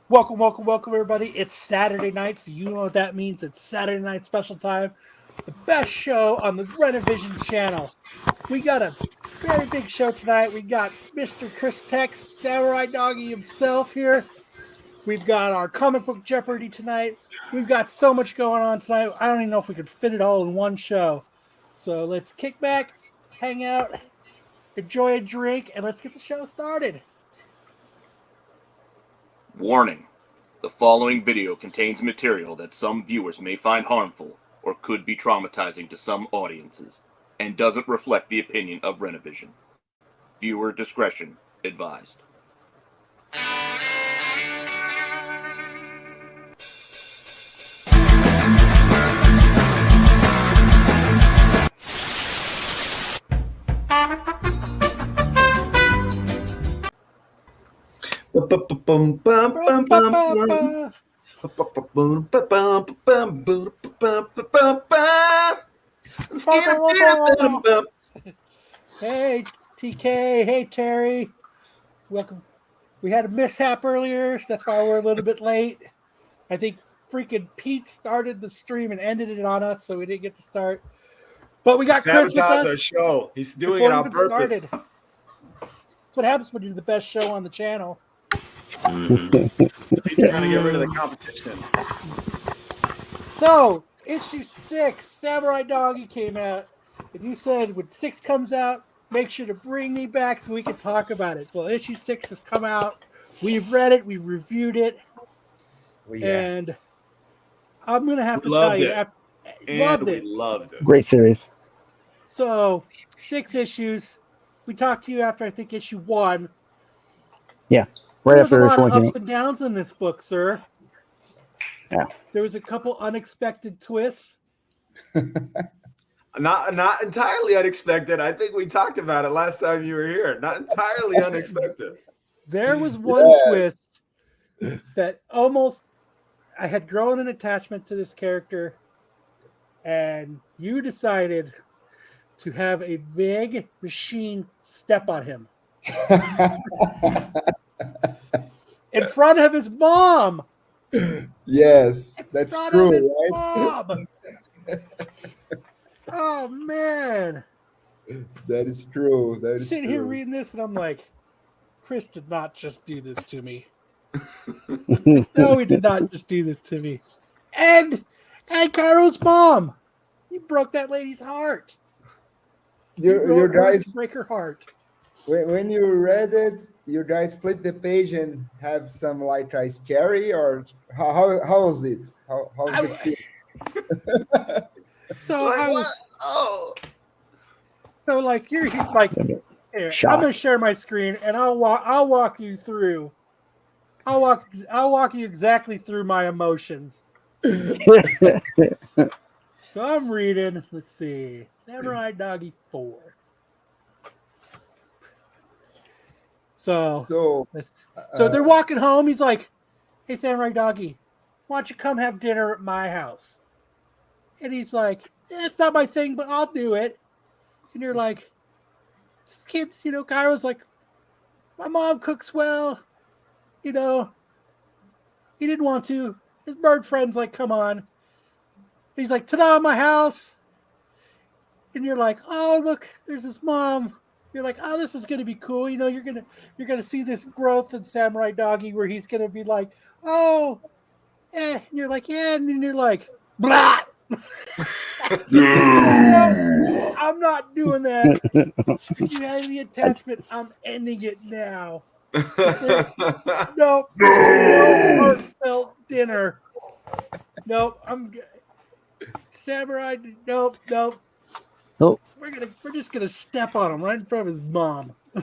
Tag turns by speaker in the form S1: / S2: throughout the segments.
S1: Welcome, everybody. It's Saturday night, so you know what that means. It's Saturday night special time. The best show on the Renovision channel. We got a very big show tonight. We got Mr. Chris Tex, Samurai Doggy himself here. We've got our comic book Jeopardy tonight. We've got so much going on tonight. I don't even know if we could fit it all in one show. So let's kick back, hang out, enjoy a drink, and let's get the show started.
S2: Warning. The following video contains material that some viewers may find harmful or could be traumatizing to some audiences and doesn't reflect the opinion of Renovision. Viewer discretion advised.
S1: Hey, TK. Hey, Terry. Welcome. We had a mishap earlier. So that's why we're a little bit late. I think freaking Pete started the stream and ended it on us, so we didn't get to start. But we got Chris with us.
S3: Our show. He's doing it on purpose. Started.
S1: That's what happens when you're the best show on the channel.
S3: He's trying to get rid of the competition.
S1: So, issue 6, Samurai Doggy came out. And you said when 6 comes out, make sure to bring me back so we can talk about it. Well, issue 6 has come out. We've read it. We've reviewed it.
S3: Well, yeah.
S1: And I'm going to have to tell you.
S3: Loved it.
S4: Great series.
S1: So, 6 issues. We talked to you after, I think, issue 1.
S4: Yeah. Right after
S1: there was a lot of
S4: came
S1: ups and downs in this book, sir.
S4: Yeah.
S1: There was a couple unexpected twists.
S3: Not entirely unexpected. I think we talked about it last time you were here. Not entirely unexpected.
S1: There was one twist that almost I had grown an attachment to this character, and you decided to have a big machine step on him. In front of his mom.
S5: Yes, that's true, right?
S1: Mom. Oh man,
S5: that is true. That is
S1: sitting here reading this, and I'm like, Chris did not just do this to me. No, he did not just do this to me. And Cairo's mom, you broke that lady's heart.
S5: Your guys
S1: break her heart.
S5: When you read it, you guys flip the page and have some like a scary, or how was it? How's it feel?
S1: So like you're like, here, I'm gonna share my screen and I'll walk you through. I'll walk you exactly through my emotions. So I'm reading. Let's see, Samurai Doggy 4. So they're walking home. He's like, "Hey, Samurai Doggy, why don't you come have dinner at my house?" And he's like, "It's not my thing, but I'll do it." And you're like, "Kids, Cairo's like, my mom cooks well. He didn't want to. His bird friend's like, come on." And he's like, "Ta-da, my house." And you're like, "Oh, look, there's his mom." You're like, "Oh, this is gonna be cool. You're gonna see this growth in Samurai Doggy where he's gonna be like, oh, and you're like, yeah, and then you're like, blah. No, I'm not doing that. You had the attachment. I'm ending it now. Nope. No heartfelt dinner. Nope. Samurai. Nope.
S4: Nope.
S1: We're just gonna step on him right in front of his mom.
S5: Yeah,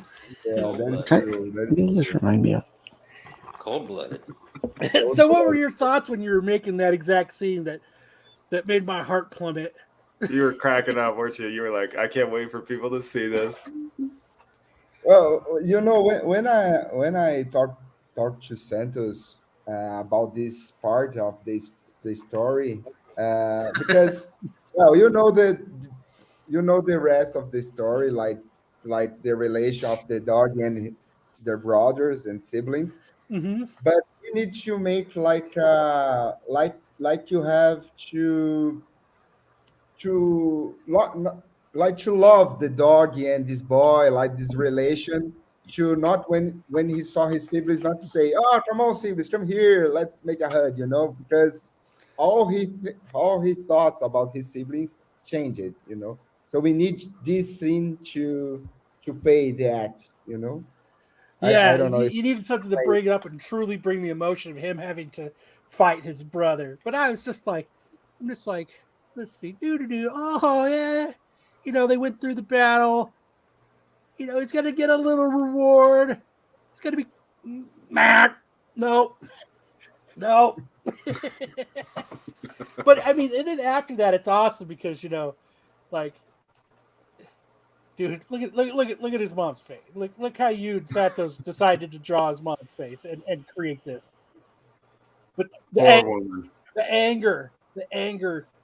S5: that is true. That is
S4: just remind me of
S6: cold-blooded.
S1: So, what were your thoughts when you were making that exact scene that made my heart plummet?
S3: You were cracking up, weren't you? You were like, I can't wait for people to see this.
S5: Well, when I talked to Santos about this part of the story, because the rest of the story, like the relation of the dog and their brothers and siblings.
S1: Mm-hmm.
S5: but you need to make like you have like to love the dog and this boy, like this relation, to not when he saw his siblings, not to say, oh, come on siblings, come here, let's make a hug, because all he thought about his siblings changes, so we need this scene to pay the act, I
S1: Yeah,
S5: don't know if
S1: you needed something to bring up and truly bring the emotion of him having to fight his brother. But I'm just like, let's see, do. Oh yeah, they went through the battle. He's gonna get a little reward. It's gonna be, Matt. No, no. But I mean, and then after that, it's awesome because like, dude, look at his mom's face. Look how you and Santos decided to draw his mom's face and create this. But the anger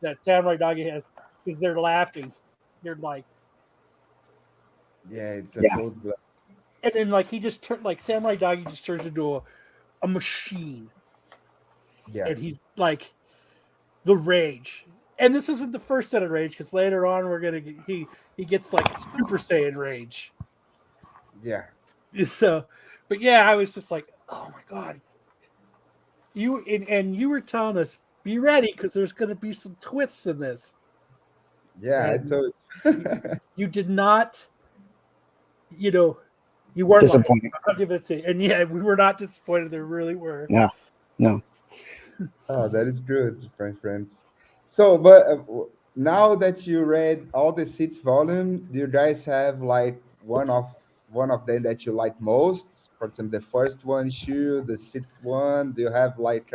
S1: that Samurai Doggy has is they're laughing. They're like,
S5: yeah, it's a
S4: Yeah.
S5: cold blood.
S1: and then like he just turned like Samurai Doggy just turns into a machine,
S5: Yeah,
S1: and he's like the rage. And this isn't the first set of rage because later on we're gonna get, he gets like Super Saiyan rage.
S5: yeah.
S1: So, but yeah, I was just like, oh my god, and you were telling us be ready because there's going to be some twists in this.
S5: Yeah, I
S1: And
S5: told
S1: you did not, you weren't like,
S4: Disappointing.
S1: I'll give it to you. And yeah, we were not disappointed. There really were.
S4: No.
S5: Oh, that is good, friends. So, but now that you read all the six volume, do you guys have like one of them that you like most? For example, the first one issue, the sixth one. Do you have like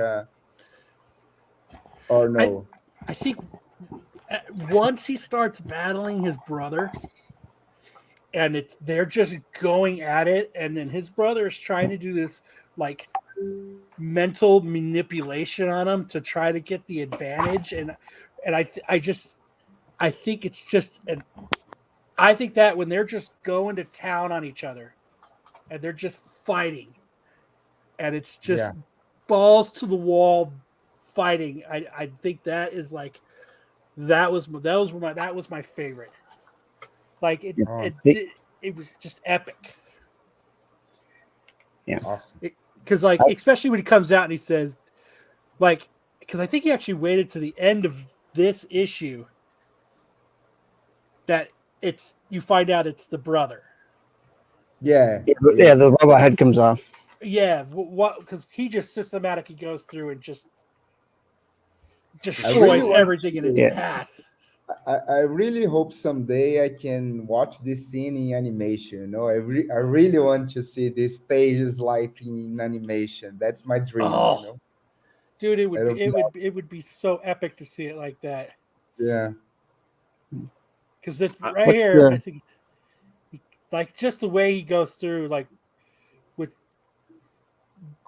S5: or no?
S1: I think once he starts battling his brother, and they're just going at it, and then his brother is trying to do this like mental manipulation on him to try to get the advantage, and I think it's just I think that when they're just going to town on each other and they're just fighting and it's just
S5: Yeah,
S1: balls to the wall fighting, I think that is like that was my favorite. Like
S5: oh,
S1: it was just epic.
S4: Yeah.
S5: awesome.
S1: Because like especially when he comes out and he says like because I think he actually waited to the end of this issue that you find out it's the brother.
S5: Yeah,
S4: Yeah, the robot head comes off.
S1: Yeah, what? Because he just systematically goes through and just destroys
S5: want
S1: everything in its
S4: Yeah.
S1: path.
S5: I really hope someday I can watch this scene in animation. I really want to see these pages like in animation. That's my dream.
S1: Oh, dude, it
S5: That'll
S1: would be so epic to see it like that.
S5: Yeah,
S1: Because it's right
S4: What's
S1: here.
S4: the-
S1: I think, like just the way he goes through, like with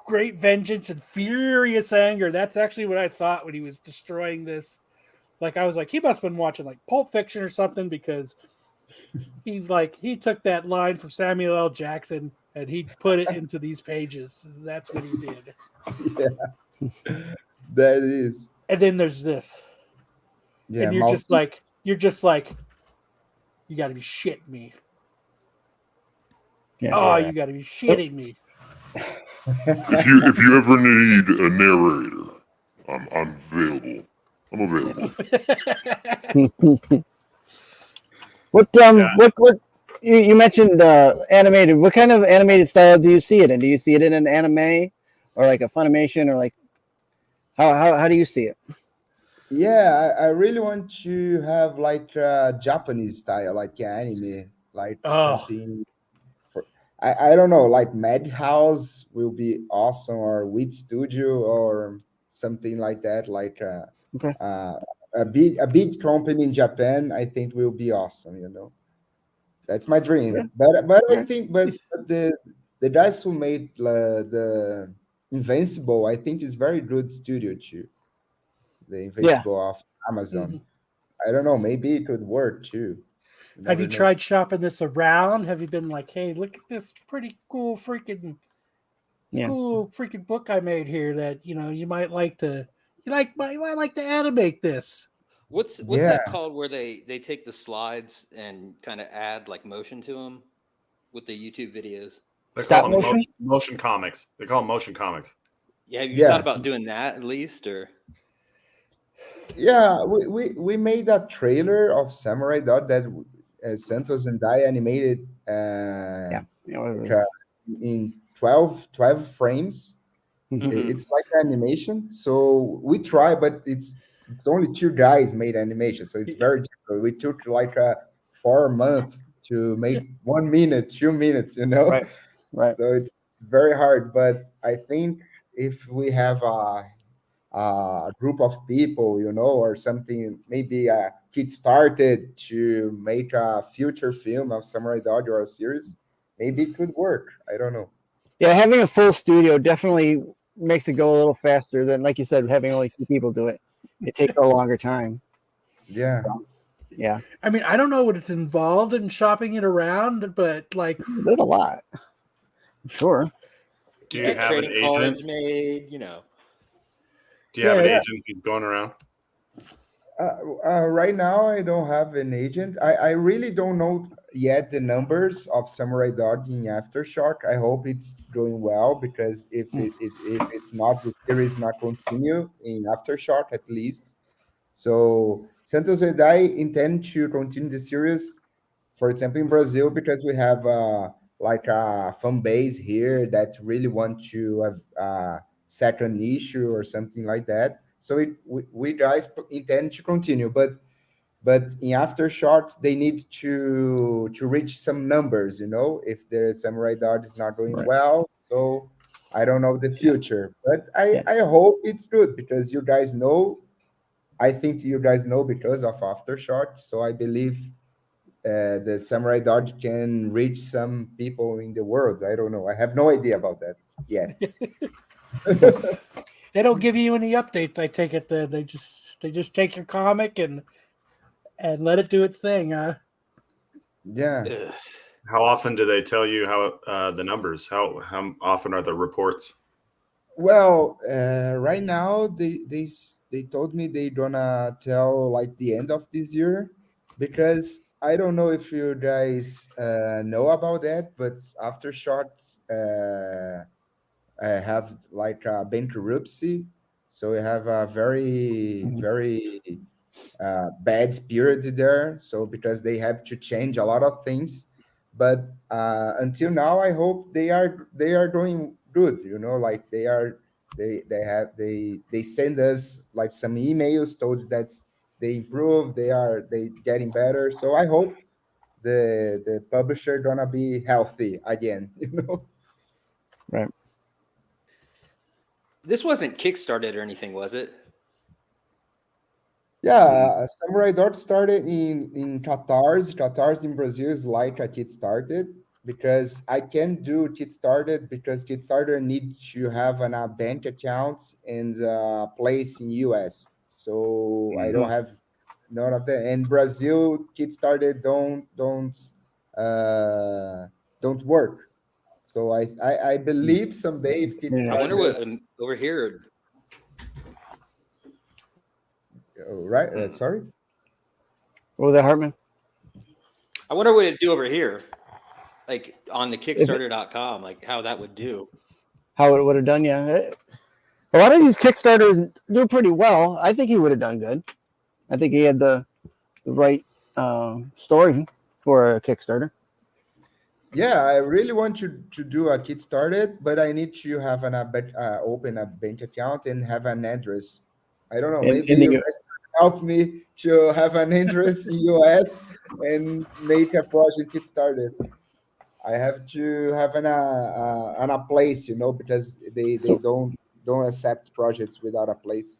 S1: great vengeance and furious anger. That's actually what I thought when he was destroying this. Like I was like, he must have been watching like Pulp Fiction or something because he took that line from Samuel L. Jackson and he put it into these pages. That's what he did.
S5: that is.
S1: And then there's this,
S5: Yeah,
S1: and you're just like, you got to be shitting me.
S4: Yeah.
S1: Oh, you got to be shitting me.
S6: If you ever need a narrator, I'm available. I'm available.
S4: What you mentioned animated. What kind of animated style do you see it in? Do you see it in an anime or like a Funimation or like how do you see it?
S5: Yeah, I really want to have like Japanese style, like anime, like
S1: Oh.
S5: something. I don't know, like Madhouse will be awesome, or Wit Studio, or something like that. Like
S4: Okay.
S5: a big company in Japan, I think will be awesome. That's my dream. But I think, but the guys who made the Invincible, I think is very good studio too. The Invincible of Amazon.
S1: Mhm.
S5: I don't know. Maybe it could work too.
S1: Have you
S5: Never know.
S1: tried shopping this around? Have you been like, hey, look at this pretty cool freaking
S4: Yeah.
S1: cool freaking book I made here that you might like to you might like to animate this.
S7: What's
S5: Yeah.
S7: that called where they take the slides and kind of add like motion to them with the YouTube videos?
S8: They
S4: Stop
S8: call them
S4: motion?
S8: motion comics. They call them motion comics.
S7: Yeah, have you
S5: Yeah.
S7: thought about doing that at least, or
S5: Yeah, we made a trailer of Samurai Dot that Santos and I animated
S4: Yeah.
S5: like, in 12 frames.
S7: Mhm.
S5: It's like animation. So we try, but it's only two guys made animation. So it's very difficult. We took like 4 months to make 1 minute, 2 minutes,
S4: Right. Right.
S5: So it's very hard. But I think if we have a group of people, or something, maybe a kid started to make a future film of Samurai Dog or a series, maybe it could work. I don't know.
S4: Yeah, having a full studio definitely makes it go a little faster than, like you said, having only 2 people do it. It takes a longer time.
S5: Yeah.
S4: Yeah,
S1: I mean, I don't know what it's involved in shopping it around, but like,
S4: there's a lot. Sure.
S8: Do you
S7: get
S8: have an
S7: trading cards
S8: agent?
S7: made?
S8: Do you have an
S1: Yeah.
S8: agent who's going around?
S5: Right now, I don't have an agent. I really don't know yet the numbers of Samurai Dog in Aftershock. I hope it's doing well, because if it's not, the series not continue in Aftershock at least. So Santos and I intend to continue the series, for example, in Brazil, because we have like a fan base here that really want to have a second issue or something like that. So we guys intend to continue, but in Aftershock they need to reach some numbers. If the Samurai Dog is not doing
S4: Right.
S5: well, so I don't know the future, but
S4: Yeah.
S5: I hope it's good, because you guys know. I think you guys know because of Aftershock. So I believe the Samurai Dog can reach some people in the world. I don't know. I have no idea about that yet.
S1: they don't give you any updates. I take it that they just take your comic and let it do its thing.
S5: Yeah.
S7: Ugh.
S8: How often do they tell you how the numbers? How often are the reports?
S5: Well, right now they told me they gonna tell like the end of this year, because I don't know if you guys know about that, but Aftershock have like a bankruptcy, so we have a very
S4: Mhm.
S5: very bad spirit there. So because they have to change a lot of things, but until now, I hope they are doing good. Like they send us like some emails told that they improve, they getting better. So I hope the publisher gonna be healthy again.
S4: Right.
S7: This wasn't kickstarted or anything, was it?
S5: Yeah, Samurai Dot started in Qatar's. Qatar's in Brazil is like a Kickstarted, because I can do Kickstarted because Kickstarter need to have a bank account and a place in US. So I don't have none of that. And Brazil Kickstarter uh, don't work. So I believe someday if
S4: Yeah.
S7: I wonder
S5: Kickstarter,
S7: what over here.
S5: right? Sorry.
S4: What was that, Hartman?
S7: I wonder what it'd do over here, like on the
S4: If it-
S7: Kickstarter.com, like how that would do.
S4: How it would have done, yeah. A lot of these Kickstarters do pretty well. I think he would have done good. I think he had the right story for a Kickstarter.
S5: Yeah, I really want to do a Kickstarter, but I need to have open a bank account and have an address. I don't know. Maybe
S4: In the
S5: you guys can help me to have an address in US and make a project Kickstarter. I have to have a place, because they don't accept projects without a place.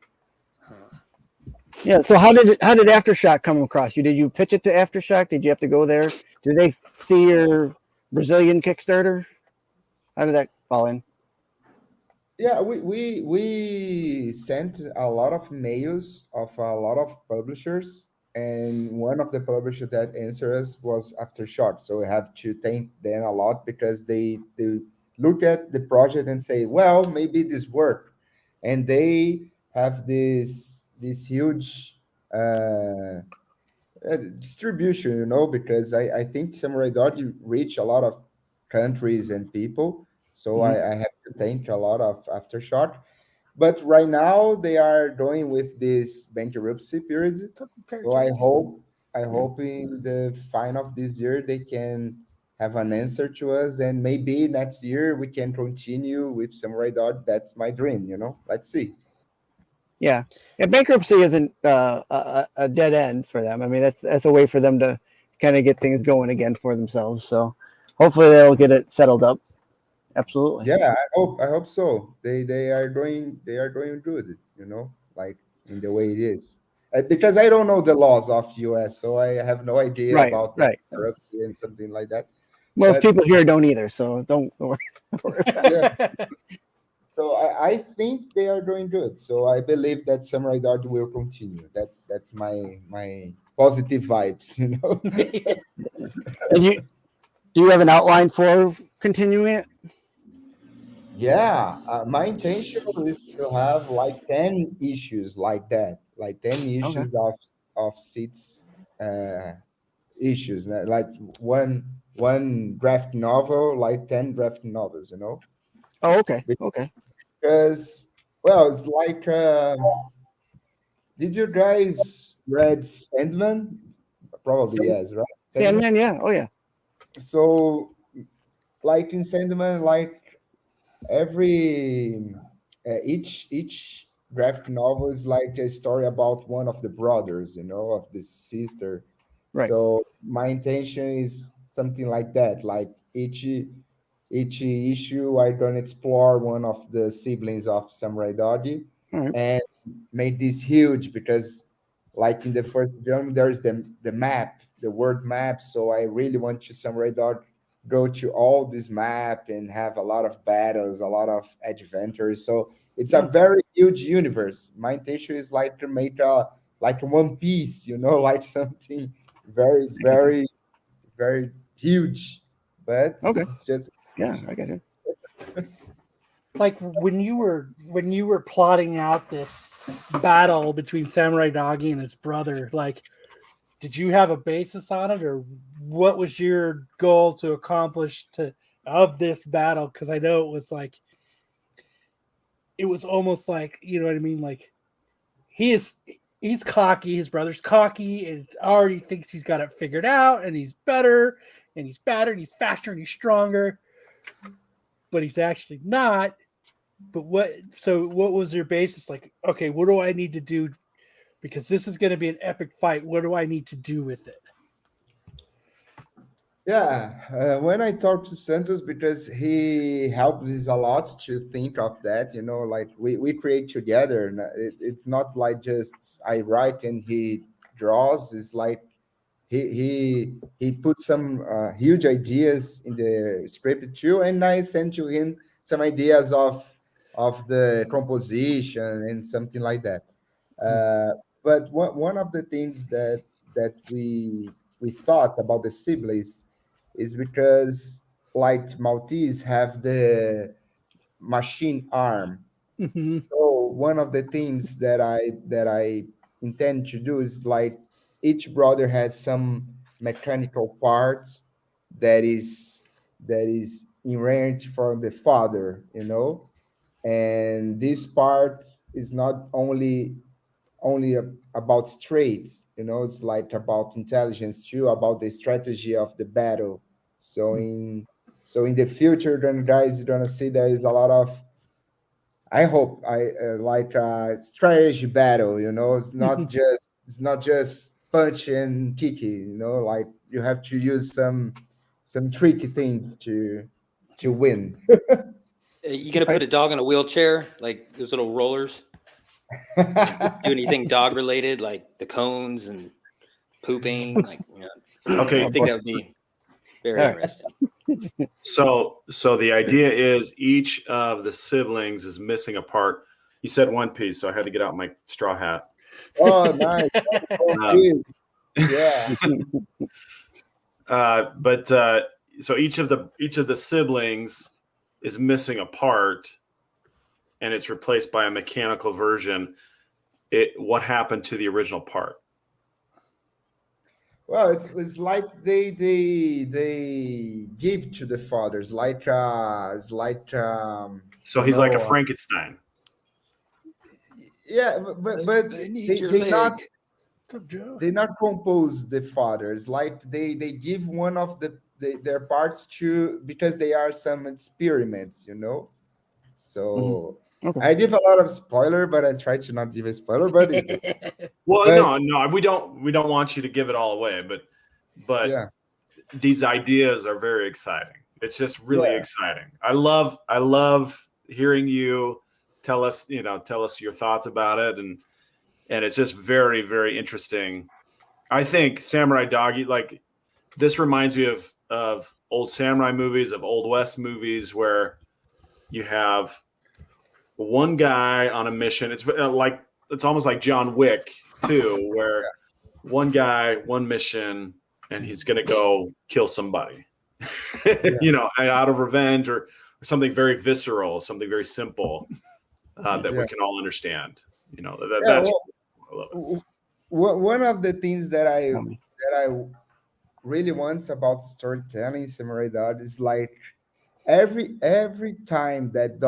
S4: Yeah. So how did Aftershock come across you? Did you pitch it to Aftershock? Did you have to go there? Did they see your Brazilian Kickstarter? How did that fall in?
S5: Yeah, we sent a lot of mails of a lot of publishers, and one of the publishers that answered us was Aftershock. So we have to thank them a lot, because they look at the project and say, well, maybe this work, and they have this huge distribution, because I think Samurai Dog reach a lot of countries and people. So I have to thank a lot of Aftershock. But right now they are doing with this bankruptcy period. So I hope in the final of this year they can have an answer to us, and maybe next year we can continue with Samurai Dog. That's my dream. Let's see.
S4: Yeah, bankruptcy isn't a dead end for them. I mean, that's a way for them to kind of get things going again for themselves. So hopefully they'll get it settled up. Absolutely.
S5: Yeah, I hope so. They are doing good, like in the way it is. Because I don't know the laws of US, so I have no idea
S4: Right,
S5: about that
S4: right.
S5: corruption and something like that.
S4: Most
S5: But
S4: people here don't either, so don't worry.
S5: yeah, so I think they are doing good. So I believe that Samurai Dog will continue. That's my positive vibes.
S4: And do you have an outline for continuing it?
S5: Yeah, my intention is to have like 10 issues like that, like 10
S4: Okay.
S5: issues of seats issues, like one graphic novel, like 10 graphic novels.
S4: Oh, okay. Okay.
S5: Because, well, it's like, did you guys read Sandman? Probably yes, right? Sandman.
S4: Sandman, yeah. Oh, yeah.
S5: So, like in Sandman, like every each graphic novel is like a story about one of the brothers, of the sister.
S4: Right.
S5: So my intention is something like that, like each issue I gonna explore one of the siblings of Samurai Doggy
S4: All right.
S5: and make this huge, because like in the first film there's the map, the word map. So I really want to Samurai Dog go to all this map and have a lot of battles, a lot of adventures. So it's a very huge universe. My intention is like to make a like One Piece, like something very, very, very huge. But
S4: Okay.
S5: it's just
S4: Yeah, I got it.
S1: Like when you were plotting out this battle between Samurai Doggy and his brother, like, did you have a basis on it, or what was your goal to accomplish of this battle? Because I know it was almost like, you know what I mean, like he's cocky, his brother's cocky, and already thinks he's got it figured out, and he's better, and he's better, and he's faster, and he's stronger, but he's actually not. But what was your basis? Like, okay, what do I need to do? Because this is going to be an epic fight. What do I need to do with it?
S5: Yeah, when I talk to Santos, because he helps us a lot to think of that, like we create together. And it's not like just I write and he draws. It's like he put some huge ideas in the script too, and I sent to him some ideas of the composition and something like that. But one of the things that we thought about the siblings is because like Maltese have the machine arm.
S1: Mm-hmm.
S5: So one of the things that I intend to do is like each brother has some mechanical parts that is inherent from the father. And this part is not only about straights, it's like about intelligence too, about the strategy of the battle. So in the future, then guys, you're gonna see there is a lot of, I hope, I like a strategy battle. It's not just punch and kicky. Like you have to use some tricky things to win.
S7: You gonna put a dog in a wheelchair, like those little rollers? Do anything dog related, like the cones and pooping? Like,
S8: Okay.
S7: I think that would be very
S4: All right.
S7: interesting.
S8: So the idea is each of the siblings is missing a part. You said One Piece, so I had to get out my straw hat.
S5: Oh, nice. Oh, please. Yeah.
S8: But so each of the siblings is missing a part and it's replaced by a mechanical version, what happened to the original part?
S5: Well, it's like they give to the fathers it's like
S8: So
S5: you
S8: he's like a
S5: know
S8: Frankenstein.
S5: yeah, but
S7: I need
S5: they
S7: your
S5: they
S7: leg.
S5: not
S1: What's up, Joe?
S5: they not compose the fathers like they give one of their parts to because they are some experiments, you know. So
S4: Okay.
S5: I give a lot of spoiler, but I try to not give a spoiler. But
S8: Well,
S5: but
S8: no, we don't want you to give it all away, but
S5: yeah,
S8: these ideas are very exciting. It's just really
S5: yeah,
S8: exciting. I love hearing you tell us your thoughts about it, and it's just very, very interesting. I think Samurai Doggy, like, this reminds me of old samurai movies, of Old West movies, where you have one guy on a mission. It's almost like John Wick too, where one guy, one mission, and he's gonna go kill somebody, out of revenge or something very visceral, something very simple that
S5: yeah.
S8: we can all understand.
S5: Yeah,
S8: That's
S5: well,
S8: I love it.
S5: one of the things that
S4: Tell me.
S5: I really want about storytelling Samurai Dog is like every time that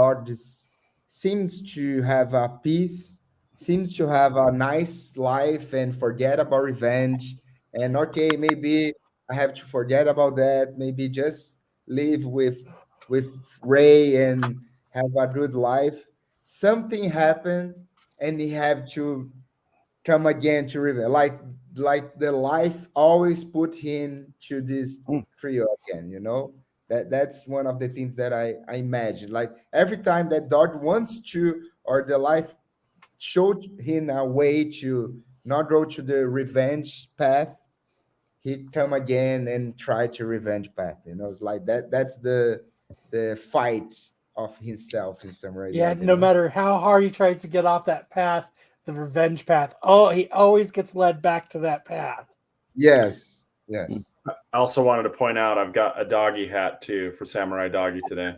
S5: seems to have a peace, seems to have a nice life and forget about revenge, and okay, maybe I have to forget about that, maybe just live with Ray and have a good life. Something happened and he have to come again to revenge. Like the life always put him to this
S4: Mm.
S5: trio again, you know. That's one of the things that I imagine. Like every time that Dart wants to, or the life showed him a way to not go to the revenge path, he come again and try to revenge path. You know, it's like that. That's the fight of himself in Samurai
S1: Yeah,
S5: Dog. You
S1: no
S5: know.
S1: matter how hard he tries to get off that path, the revenge path, oh, he always gets led back to that path.
S5: Yes. Yes.
S8: I also wanted to point out I've got a doggy hat too for Samurai Doggy today.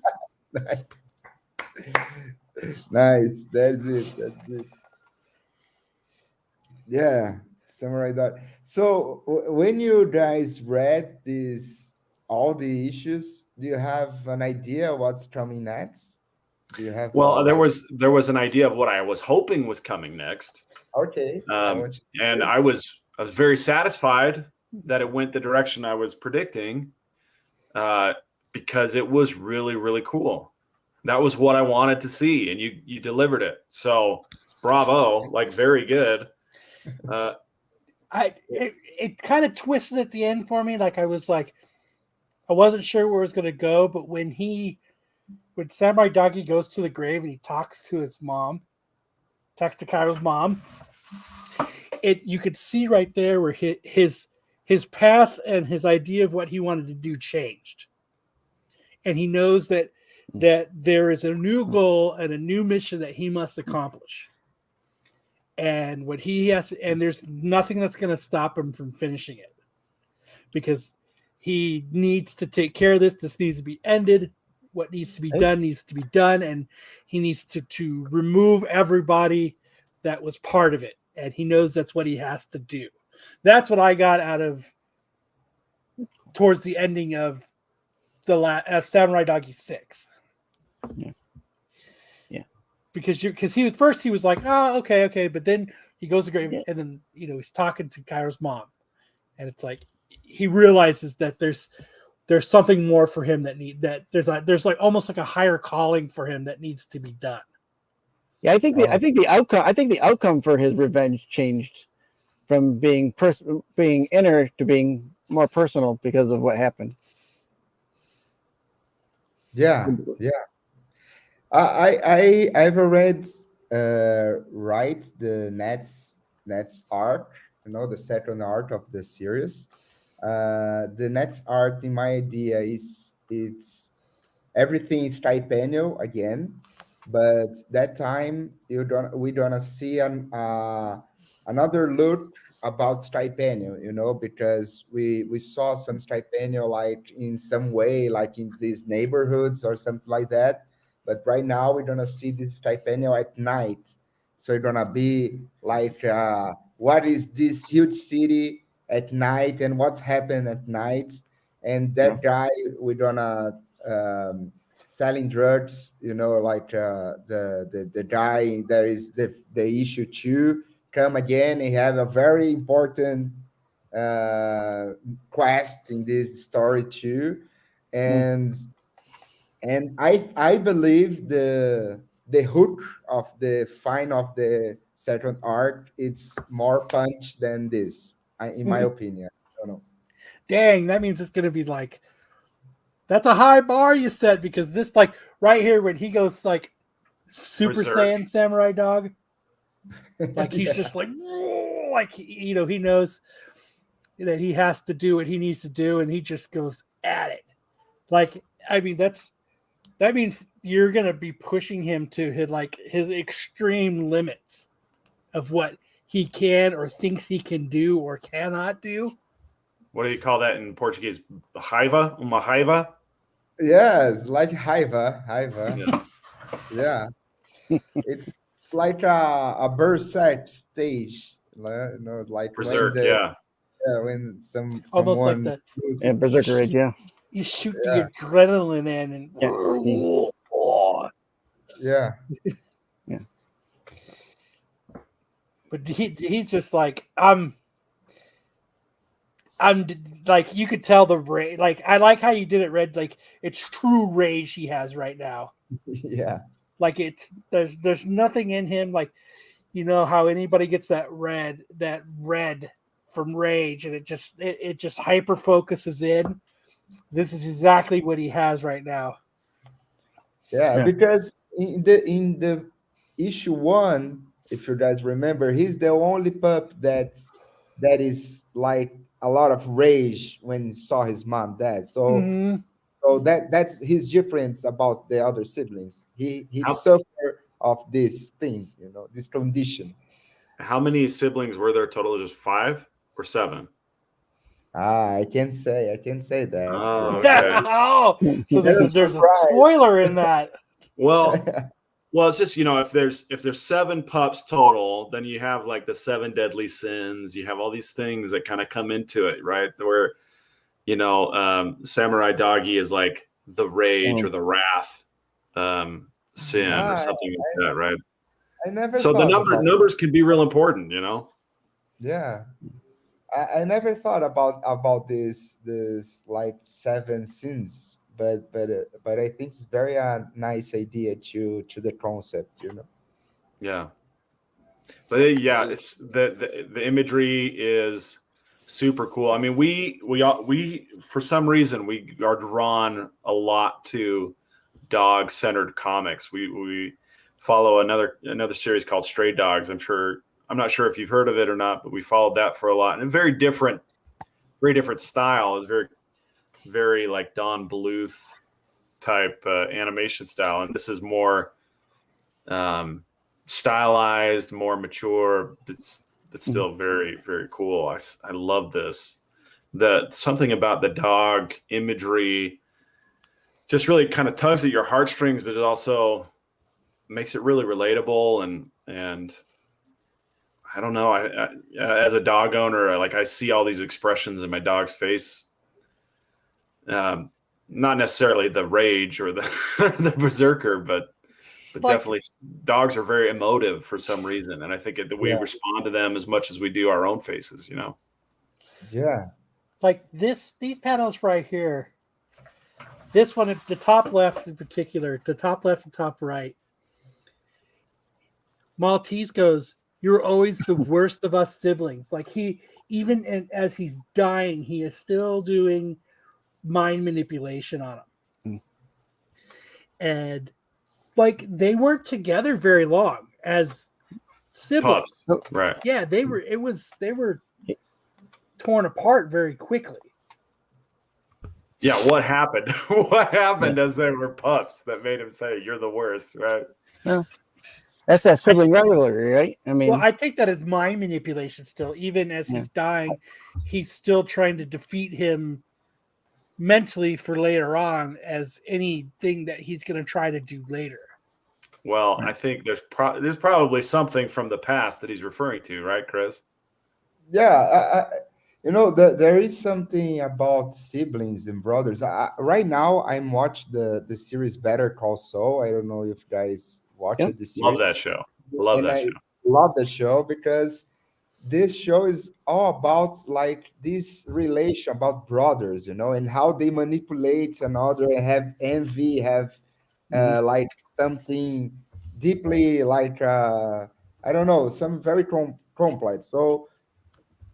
S5: Nice. That's it. That's it. Yeah, Samurai Dog. So when you guys read this, all the issues, do you have an idea what's coming next? Do you have
S8: Well,
S5: like?
S8: there was an idea of what I was hoping was coming next,
S5: Okay, I want you to
S8: and
S5: say.
S8: I was very satisfied that it went the direction I was predicting, because it was really, really cool. That was what I wanted to see, and you delivered it. So bravo, like, very good.
S1: It kind of twisted at the end for me. Like I wasn't sure where it was going to go, but when Samurai Doggy goes to the grave and he talks to his mom, talks to Kairo's mom, you could see right there where his path and his idea of what he wanted to do changed, and he knows that there is a new goal and a new mission that he must accomplish, and what he has, and there's nothing that's going to stop him from finishing it, because he needs to take care of this. This needs to be ended. What needs to be done needs to be done, and he needs to remove everybody that was part of it, and he knows that's what he has to do. That's what I got out of towards the ending of the Samurai Doggy 6.
S4: Yeah.
S1: Because he was like, oh, okay, but then he goes to grave, and then he's talking to Kairo's mom, and it's like he realizes that there's something more for him there's like almost like a higher calling for him that needs to be done.
S4: Yeah, I think the outcome for his revenge changed from being inner to being more personal because of what happened.
S5: Yeah, yeah. I've read right the Nets arc, the second arc of the series. The Nets arc, in my idea, it's everything is tripennial again, but that time we gonna see another look about Stipaniel, you know, because we saw some Stipaniel like in some way, like in these neighborhoods or something like that. But right now we're gonna see this Stipaniel at night. So it's gonna be like what is this huge city at night and what's happened at night. And that guy we're gonna selling drugs, you know, like the guy there is the issue too come again and have a very important uh, quest in this story too, and I believe the hook of the fine of the second arc it's more punch than this, in my opinion. I don't know.
S1: Dang, that means it's gonna be like that's a high bar you set because this like right here when he goes like Super
S8: Berserk.
S1: Saiyan Samurai Dog, like he's
S5: Yeah.
S1: just like you know he knows that he has to do what he needs to do and he just goes at it. Like I mean that means you're gonna be pushing him to his extreme limits of what he can or thinks he can do or cannot do.
S8: What do you call that in Portuguese? Raiva? Uma raiva?
S5: Yes, like Haiva.
S8: Yeah.
S5: Yeah. It's like a berserk stage, you know, like
S8: Berserk,
S5: when
S8: yeah.
S5: when
S1: Almost like
S5: someone
S1: the
S5: loses-
S4: Yeah, Berserker Ridge, yeah.
S1: you shoot
S5: Yeah.
S1: the adrenaline in and
S5: yeah.
S1: but he's just like I'm like you could tell the rage. Like I like how you did it, Red. Like it's true rage he has right now.
S5: Yeah.
S1: Like there's nothing in him. Like you know how anybody gets that red from rage, and it just hyper focuses in. This is exactly what he has right now.
S5: Yeah,
S4: Yeah.
S5: because in the issue one, if you guys remember, he's the only pup that is like a lot of rage when he saw his mom dead. So
S1: Mhm.
S5: so that's his difference about the other siblings. He
S8: How-
S5: suffered of this thing, you know, this condition.
S8: How many siblings were there total? Just 5 or 7?
S5: I can say that.
S8: Oh,
S5: Yeah.
S8: okay.
S1: Oh, so
S5: That's
S1: there's a
S5: surprise.
S1: spoiler in that.
S8: Well, it's just if there's 7 pups total, then you have like the 7 deadly sins. You have all these things that kind of come into it, right? Where Samurai Doggy is like the rage or the wrath sin or something like that, right?
S5: I never
S8: So the
S5: thought about
S8: numbers can be real important,
S5: Yeah. I never thought about this like 7 sins, but I think it's very nice idea to the concept, you know.
S8: Yeah. But yeah, it's the imagery is super cool. I mean, we for some reason we are drawn a lot to dog centered comics. We follow another series called Stray Dogs. I'm not sure if you've heard of it or not, but we followed that for a lot. And a very different style. It's very like Don Bluth type animation style, and this is more stylized, more mature, but still very, very cool. I love this. Something about the dog imagery just really kind of tugs at your heartstrings, but it also makes it really relatable. And I don't know. I as a dog owner, I see all these expressions in my dog's face. Not necessarily the rage or the the berserker, but definitely dogs are very emotive for some reason, and I think that we respond to them as much as we do our own faces.
S5: Yeah.
S1: Like these panels right here. This one at the top left in particular, the top left and top right. Maltese goes, "You're always the worst of us siblings." Like as he's dying, he is still doing mind manipulation on him. And like they weren't together very long as siblings.
S8: Pups. Right.
S1: Yeah, they were torn apart very quickly.
S8: Yeah, what happened? What happened as they were pups that made him say, "You're the worst," right?
S4: Well, That's that sibling rivalry, right? I mean,
S1: Well, I take that as mind manipulation still. Even as he's dying, he's still trying to defeat him mentally for later on as anything that he's going to try to do later.
S8: Well, I think there's probably something from the past that he's referring to, right, Chris?
S5: Yeah, there is something about siblings and brothers. Right now, I'm watching the series Better Call Saul. I don't know if you guys watch
S4: Yep.
S5: it. This
S8: Love
S5: series.
S8: that show. Love
S5: And
S8: that
S5: I
S8: show.
S5: love the show because this show is all about like this relation about brothers, and how they manipulate another, have envy, have like something deeply like I don't know, some very complex. So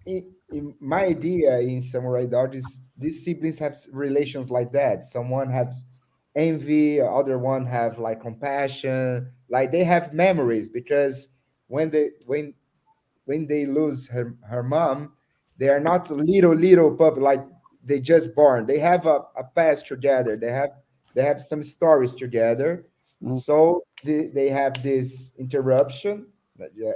S5: in my idea in Samurai Dog is these siblings have relations like that. Someone has envy, other one have like compassion, like they have memories because when they lose her mom, they are not little pup like they just born. They have a past together. They have some stories together.
S4: Mm.
S5: So they have this interruption,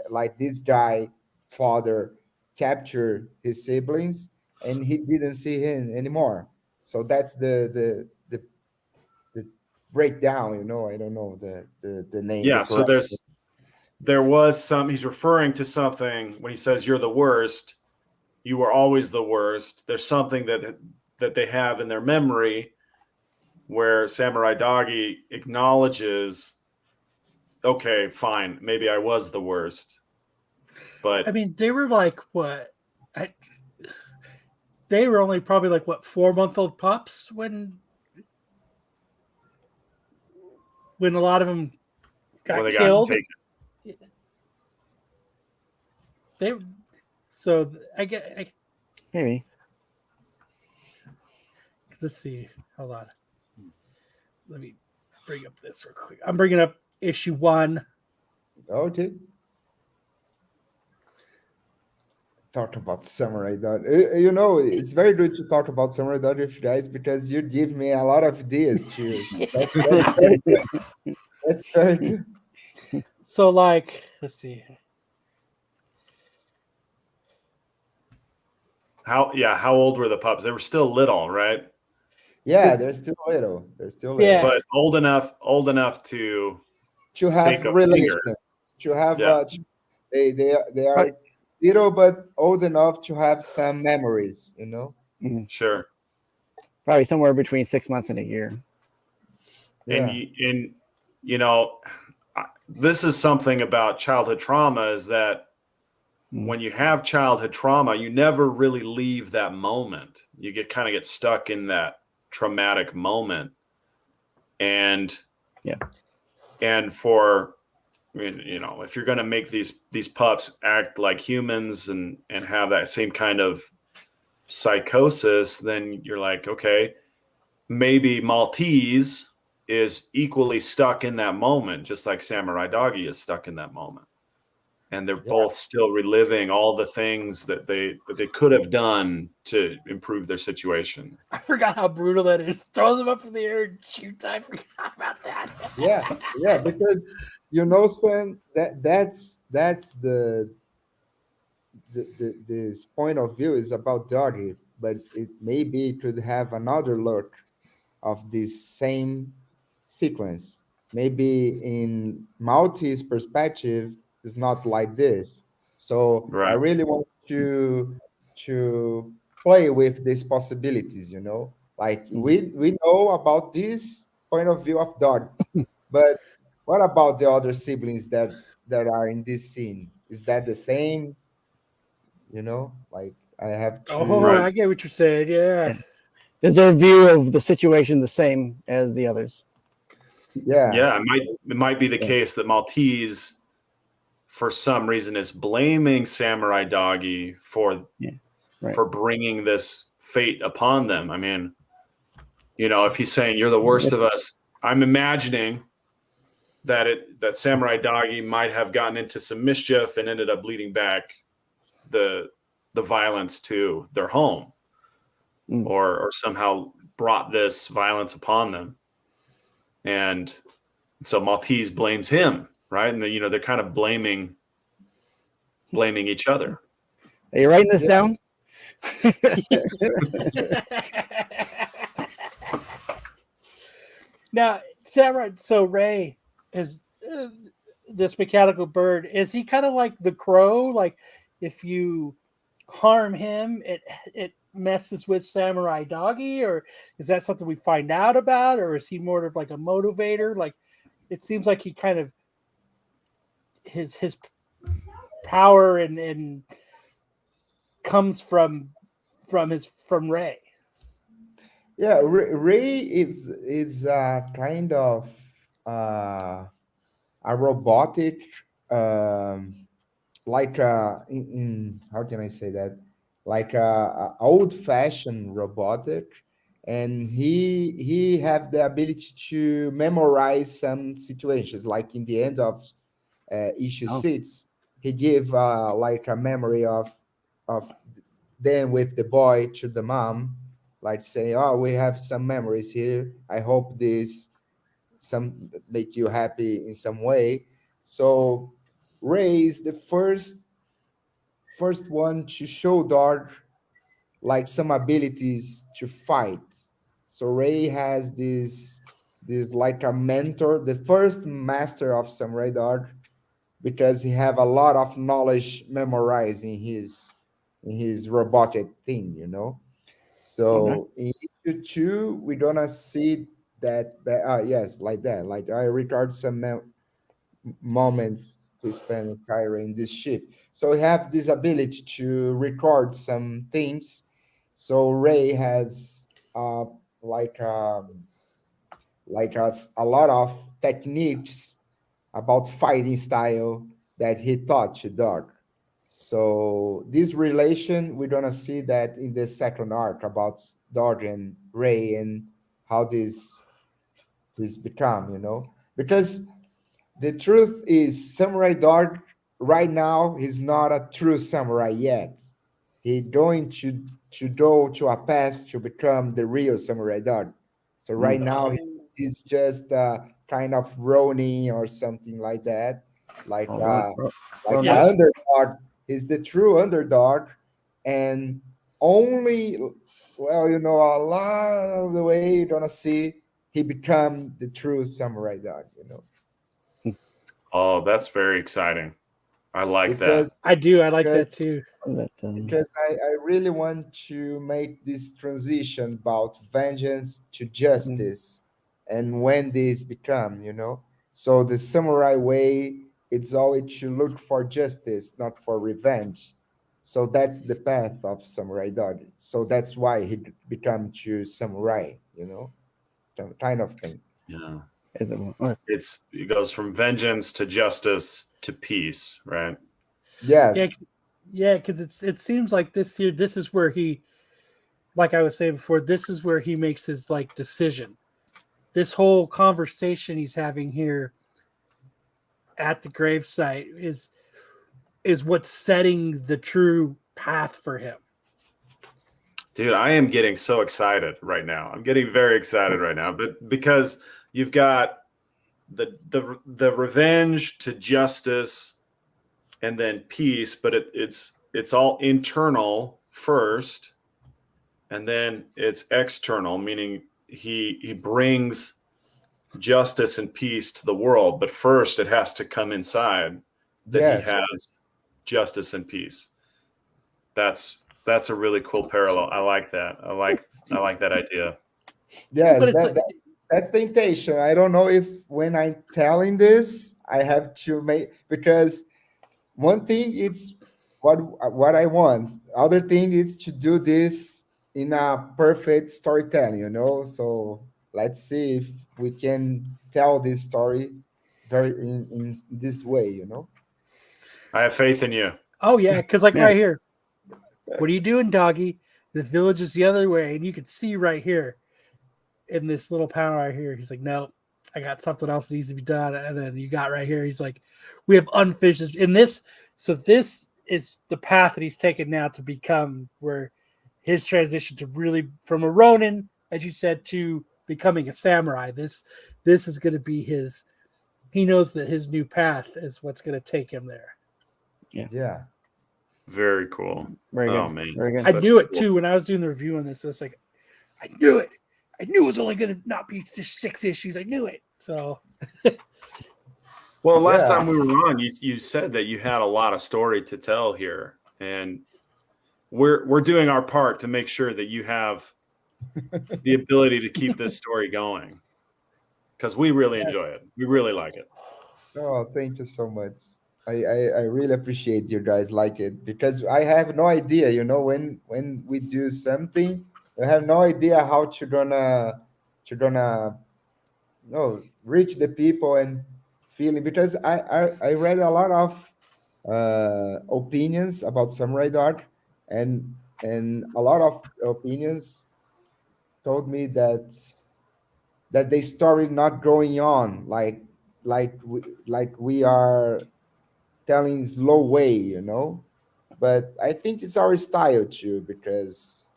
S5: like this guy father captured his siblings and he didn't see him anymore. So that's the breakdown. I don't know the name, the
S8: Yeah, so
S5: correct.
S8: there was some, he's referring to something when he says you're the worst, you were always the worst. There's something that they have in their memory where Samurai Doggy acknowledges, okay, fine, maybe I was the worst. But
S1: I mean, they were like what? They were only probably like what 4-month-old pups when a lot of them got
S8: when they
S1: killed.
S8: got taken.
S1: I get.
S4: maybe.
S1: Let's see. Hold on. Let me bring up this real quick. I'm bringing up issue 1.
S5: Okay. Talk about Samurai Dog. It's very good to talk about Samurai Dog with you guys because you give me a lot of ideas too. That's very good. That's very good.
S1: So, like, let's see.
S8: How old were the pups? They were still little, right?
S5: Yeah, they're still little.
S1: Yeah.
S8: But old enough to
S5: have
S8: take a
S5: relation.
S8: finger.
S5: To have
S8: Yeah.
S5: they are little but old enough to have some memories.
S8: Sure.
S4: Probably somewhere between 6 months and a year.
S5: Yeah.
S8: And this is something about childhood trauma is that when you have childhood trauma, you never really leave that moment. You kind of get stuck in that traumatic moment. And for, if you're going to make these pups act like humans and have that same kind of psychosis, then you're like, okay, maybe Maltese is equally stuck in that moment, just like Samurai Doggy is stuck in that moment. And they're both still reliving all the things that they could have done to improve their situation.
S1: I forgot how brutal that is. Throws them up in the air and shoots. I forgot about that.
S5: Yeah, because son, that's this point of view is about Doggy, but it maybe could have another look of this same sequence. Maybe in Maltese perspective, it's not like this. So I
S8: Right.
S5: really want to play with these possibilities. Like we know about this point of view of Dog, but what about the other siblings that are in this scene? Is that the same? Like I have to.
S1: Oh, I get what you're saying. Yeah.
S4: Is their view of the situation the same as the others?
S5: Yeah.
S8: It might be the case that Maltese, for some reason, is blaming Samurai Doggy for bringing this fate upon them. I mean, if he's saying you're the worst of us, I'm imagining that Samurai Doggy might have gotten into some mischief and ended up leading back the violence to their home, or somehow brought this violence upon them. And so Maltese blames him right? And they're kind of blaming each other.
S4: Are you writing this down?
S1: Now, Samurai. So Ray is this mechanical bird. Is he kind of like the crow? Like if you harm him, it messes with Samurai Doggy, or is that something we find out about, or is he more of like a motivator? Like it seems like he kind of his power and comes from Ray.
S5: Yeah, Ray is kind of uh, a robotic, like in how can I say that? Like a old-fashioned robotic, and he have the ability to memorize some situations. Like in the end of issue
S4: Oh.
S5: 6, he give like a memory of them with the boy to the mom, like say, "Oh, we have some memories here. I hope this some make you happy in some way." So Ray is the first one to show Dark like some abilities to fight. So Ray has this like a mentor, the first master of Samurai Dark, because he have a lot of knowledge memorized in his robotic thing, you know.
S4: Okay.
S5: So in issue 2, we're gonna see that, yes, like that. Like I record some moments to spend with Kyra in this ship. So we have this ability to record some things. So Ray has like a lot of techniques about fighting style that he taught to Dark. So this relation, we're gonna see that in the second arc about Dark and Ray and how this become, you know, because the truth is Samurai Dark right now is not a true samurai yet. He going to go to a path to become the real Samurai Dark. So right now he's just kind of Ronin or something like that, like
S4: Oh, right.
S5: like
S1: Yeah.
S5: the underdog. He's the true underdog, and only, well, you know, a lot of the way you're gonna see he become the true Samurai Dark. You know.
S8: Oh, that's very exciting. I like that.
S5: because
S1: I do. I like
S5: because
S1: that too.
S4: That,
S5: because I really want to make this transition about vengeance to justice and when this become, you know. So the samurai way, it's always to look for justice, not for revenge. So that's the path of samurai dog. So that's why he become to samurai, you know, kind of thing.
S8: Yeah.
S4: okay.
S8: It goes from vengeance to justice to peace, right?
S5: Yes.
S1: Yeah, because it seems like this is where he, like I was saying before, this is where he makes his like decision. This whole conversation he's having here at the gravesite is what's setting the true path for him.
S8: Dude, I am getting so excited right now. I'm getting very excited right now, but because you've got the revenge to justice and then peace, but it's all internal first, and then it's external, meaning he brings justice and peace to the world, but first it has to come inside that he
S5: Yes.
S8: has justice and peace. That's a really cool parallel. I like that. I like that idea.
S5: Yes,
S1: But it's like,
S5: that's the intention. I don't know if when I'm telling this, I have to make, because one thing it's what I want. Other thing is to do this in a perfect storytelling, you know. So let's see if we can tell this story very in this way, you know.
S8: I have faith in you.
S1: oh yeah, because like
S4: Yeah.
S1: right here, what are you doing, doggy? The village is the other way, and you can see right here in this little panel right here. He's like, no, I got something else that needs to be done. And then you got right here. He's like, we have unfinished in this. So this is the path that he's taken now to become where his transition to really from a Ronin, as you said, to becoming a samurai. This is going to be his he knows that his new path is what's going to take him there.
S5: Yeah.
S8: Very cool.
S4: Very good.
S8: Oh man,
S4: Very good.
S1: I
S8: Such
S1: knew
S8: a
S1: it
S8: cool-
S1: too when I was doing the review on this. I was like, I knew it. I knew it was only going to not be just 6 issues. I knew it. So
S8: Well, last
S5: Yeah.
S8: time we were on, you said that you had a lot of story to tell here, and we're doing our part to make sure that you have the ability to keep this story going, because we really enjoy it. We really like it.
S5: Oh, thank you so much. I really appreciate you guys like it, because I have no idea, when we do something, I have no idea how to gonna reach the people and feeling, because I read a lot of opinions about Samurai Dog, and a lot of opinions told me that the story not going on like we are telling slow way. But I think it's our style too, because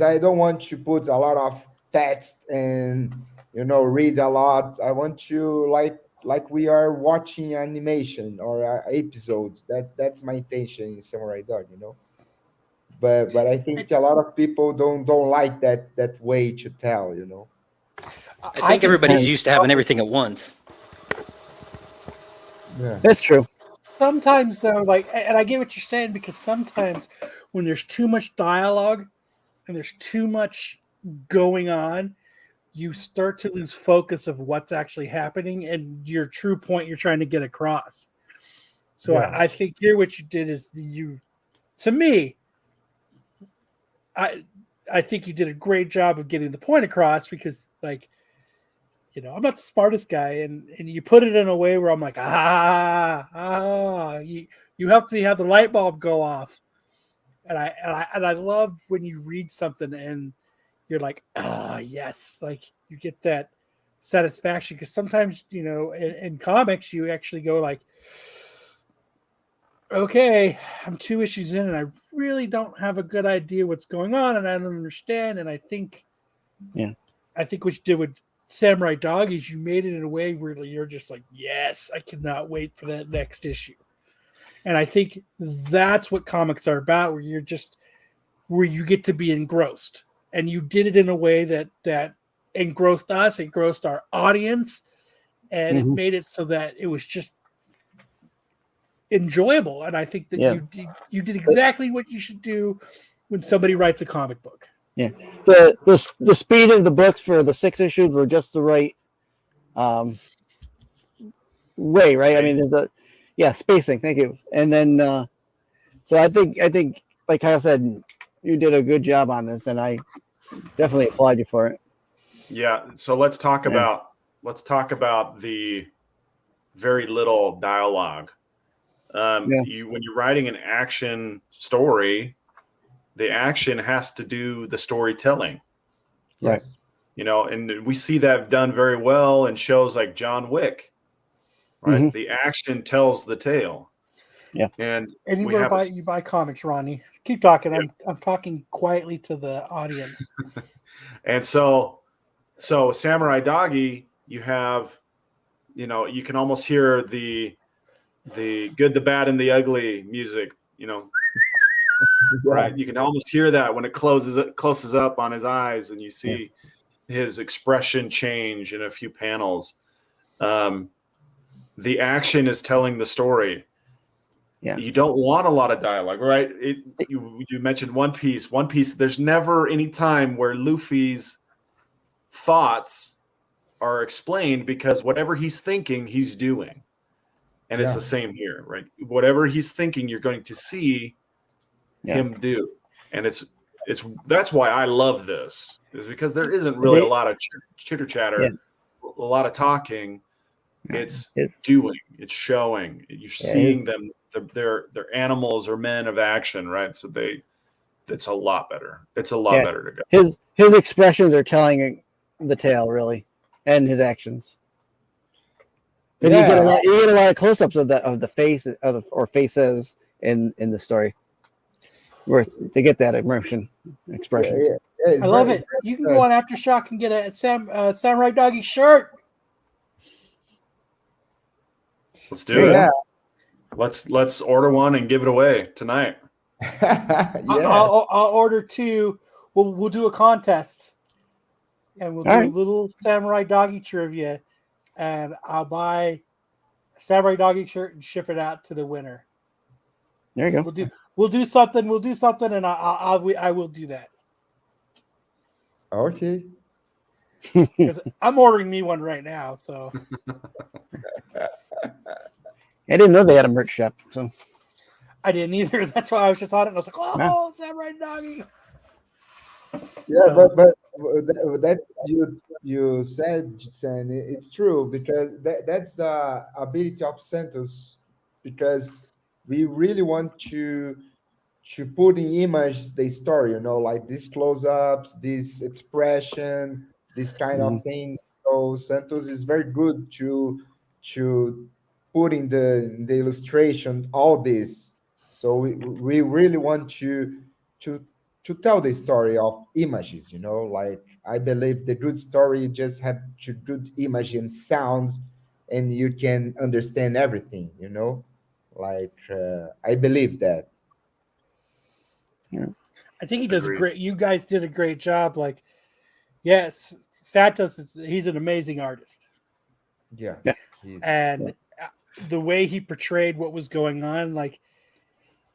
S5: I don't want to put a lot of text and read a lot. I want to like we are watching animation or episodes. That's my intention in Samurai Dog. But I think a lot of people don't like that way to tell.
S7: I think everybody's used to having everything at once.
S5: Yeah.
S4: That's true.
S1: sometimes though, and I get what you're saying, because sometimes when there's too much dialogue and there's too much going on, you start to lose focus of what's actually happening and your true point you're trying to get across. So
S5: Yeah.
S1: I think here what you did is to me, I think you did a great job of getting the point across, because I'm not the smartest guy, and you put it in a way where I'm like, you helped me have the light bulb go off. And I love when you read something and you're like, yes, like you get that satisfaction, because sometimes, in comics you actually go like, okay, I'm 2 issues in and I really don't have a good idea what's going on and I don't understand. And I think what you did with Samurai Dog is you made it in a way where you're just like, yes, I cannot wait for that next issue. And I think that's what comics are about, where you get to be engrossed. And you did it in a way that engrossed us, engrossed our audience, and it made it so that it was just enjoyable. And I think that you did exactly what you should do when somebody writes a comic book.
S4: Yeah, the speed of the books for the 6 issues were just the right way, right? I mean, spacing. Thank you. And then, so I think, like Kyle said, you did a good job on this, and I definitely applaud you for it.
S8: Yeah. So let's talk about the very little dialogue. When you're writing an action story, the action has to do the storytelling.
S5: Yes.
S8: And we see that done very well in shows like John Wick, right? The action tells the tale.
S4: Yeah.
S1: And you buy comics, Ronnie. Keep talking. Yeah. I'm talking quietly to the audience.
S8: And so Samurai Doggy, you have, you can almost hear the good, the bad, and the ugly music, right? You can almost hear that when it closes up on his eyes, and you see his expression change in a few panels. The action is telling the story.
S4: Yeah.
S8: You don't want a lot of dialogue, right? You mentioned One Piece. There's never any time where Luffy's thoughts are explained, because whatever he's thinking, he's doing. And it's the same here, right? Whatever he's thinking, you're going to see him do. And that's why I love this, is because there isn't really a lot of chitter chatter, a lot of talking. It's doing, it's showing. You're seeing them. They're animals or men of action, right? So it's a lot better. It's a lot better to go.
S4: His expressions are telling the tale, really, and his actions. You get a lot of close-ups of the face or faces in the story, to get that emotion expression.
S1: I love it. You can go on Aftershock and get a Samurai Doggy shirt.
S8: Let's do it.
S5: Yeah.
S8: Let's order one and give it away tonight.
S5: Yeah.
S1: I'll order 2. We'll do a contest, and we'll do
S4: All
S1: a
S4: right.
S1: little Samurai Doggy trivia, and I'll buy a Samurai Doggy shirt and ship it out to the winner.
S4: There you go.
S1: We'll do something, and I will do that
S5: Okay.
S1: because I'm ordering me one right now. So
S4: I didn't know they had a merch shop. So
S1: I didn't either. That's why I was just on it. And I was like, oh,
S4: Wow.
S1: Samurai Doggy.
S5: Yeah,
S1: So-
S5: but that's you said, Jen, it's true because that's the ability of Santos, because we really want to put in image the story, like these close-ups, this expression, this kind of things. So Santos is very good to put in the illustration all this. So we really want to to tell the story of images, like I believe the good story just have to good image and sounds, and you can understand everything, like I believe that.
S1: I think he does
S8: Agreed.
S1: great. You guys did a great job. Like, yes, Santos he's an amazing artist,
S5: Yeah.
S4: Yeah.
S1: and the way he portrayed what was going on, like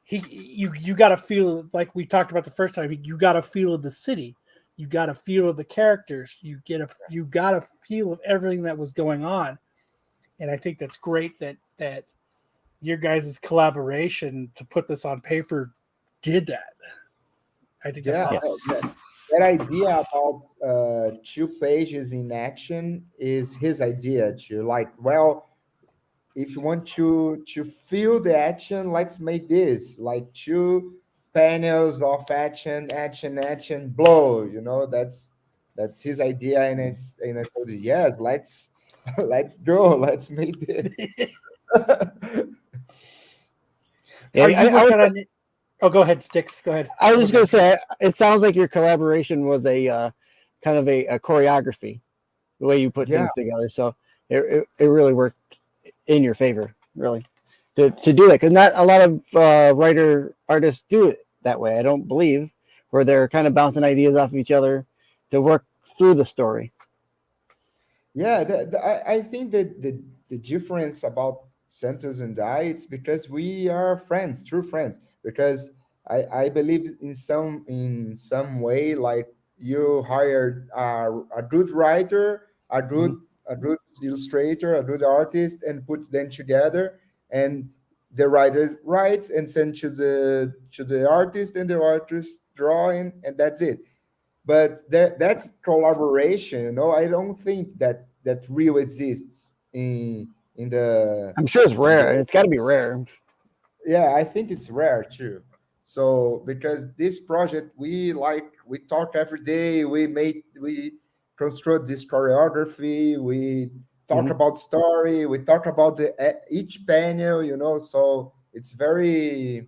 S1: you got to feel, like we talked about the first time. You got to feel of the city. You got to feel of the characters. You got a feel of everything that was going on, and I think that's great that your guys' collaboration to put this on paper did that. I think that's
S5: Yeah,
S1: awesome.
S5: that idea about 2 pages in action is his idea to, like, well, if you want to feel the action, let's make this like 2 panels of action, blow. That's his idea, and I told you, yes, let's let's go, let's make this.
S4: yeah,
S1: Are you working on it? Oh, go ahead, Sticks. Go ahead.
S4: I was just gonna say, it sounds like your collaboration was a kind of a choreography, the way you put
S5: Yeah.
S4: things together. So it really worked in your favor, really, to do that, because not a lot of artists do it that way. I don't believe, where they're kind of bouncing ideas off of each other to work through the story.
S5: Yeah, I think that the difference about Santos and I, it's because we are friends, true friends. Because I believe in some way, like you hired a good writer, a good illustrator, a good artist, and put them together, and the writer writes and sends to the artist, and the artist drawing, and that's it. But that's collaboration. I don't think that real exists in the
S4: I'm sure it's
S5: in
S4: rare, and
S5: the
S4: it's got to be rare.
S5: yeah, I think it's rare too. So because this project, we talk every day, we construct this choreography, we talk about story, we talk about each panel, so it's very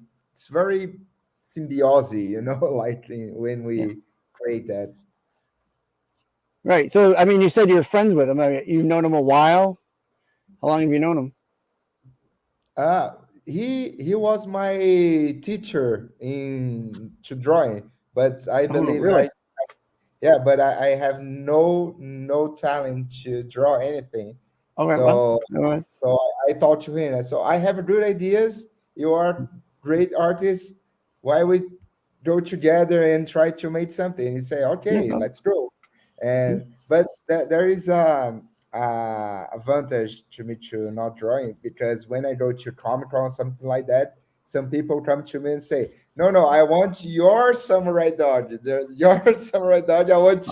S5: symbiosis, like when we create that.
S4: Right. So, I mean, you said you're friends with him. I mean, you've known him a while. How long have you known him?
S5: He was my teacher in to drawing, but I believe
S4: really?
S5: but I have no talent to draw anything.
S4: Okay.
S5: So
S4: Well,
S5: so I thought to him, so I have good ideas. You are great artists. Why we go together and try to make something? He say, okay,
S4: Yeah.
S5: let's go. And but there is a advantage to me to not drawing, because when I go to Comic Con or something like that, some people come to me and say, no, I want your samurai dog. Your samurai dog. I want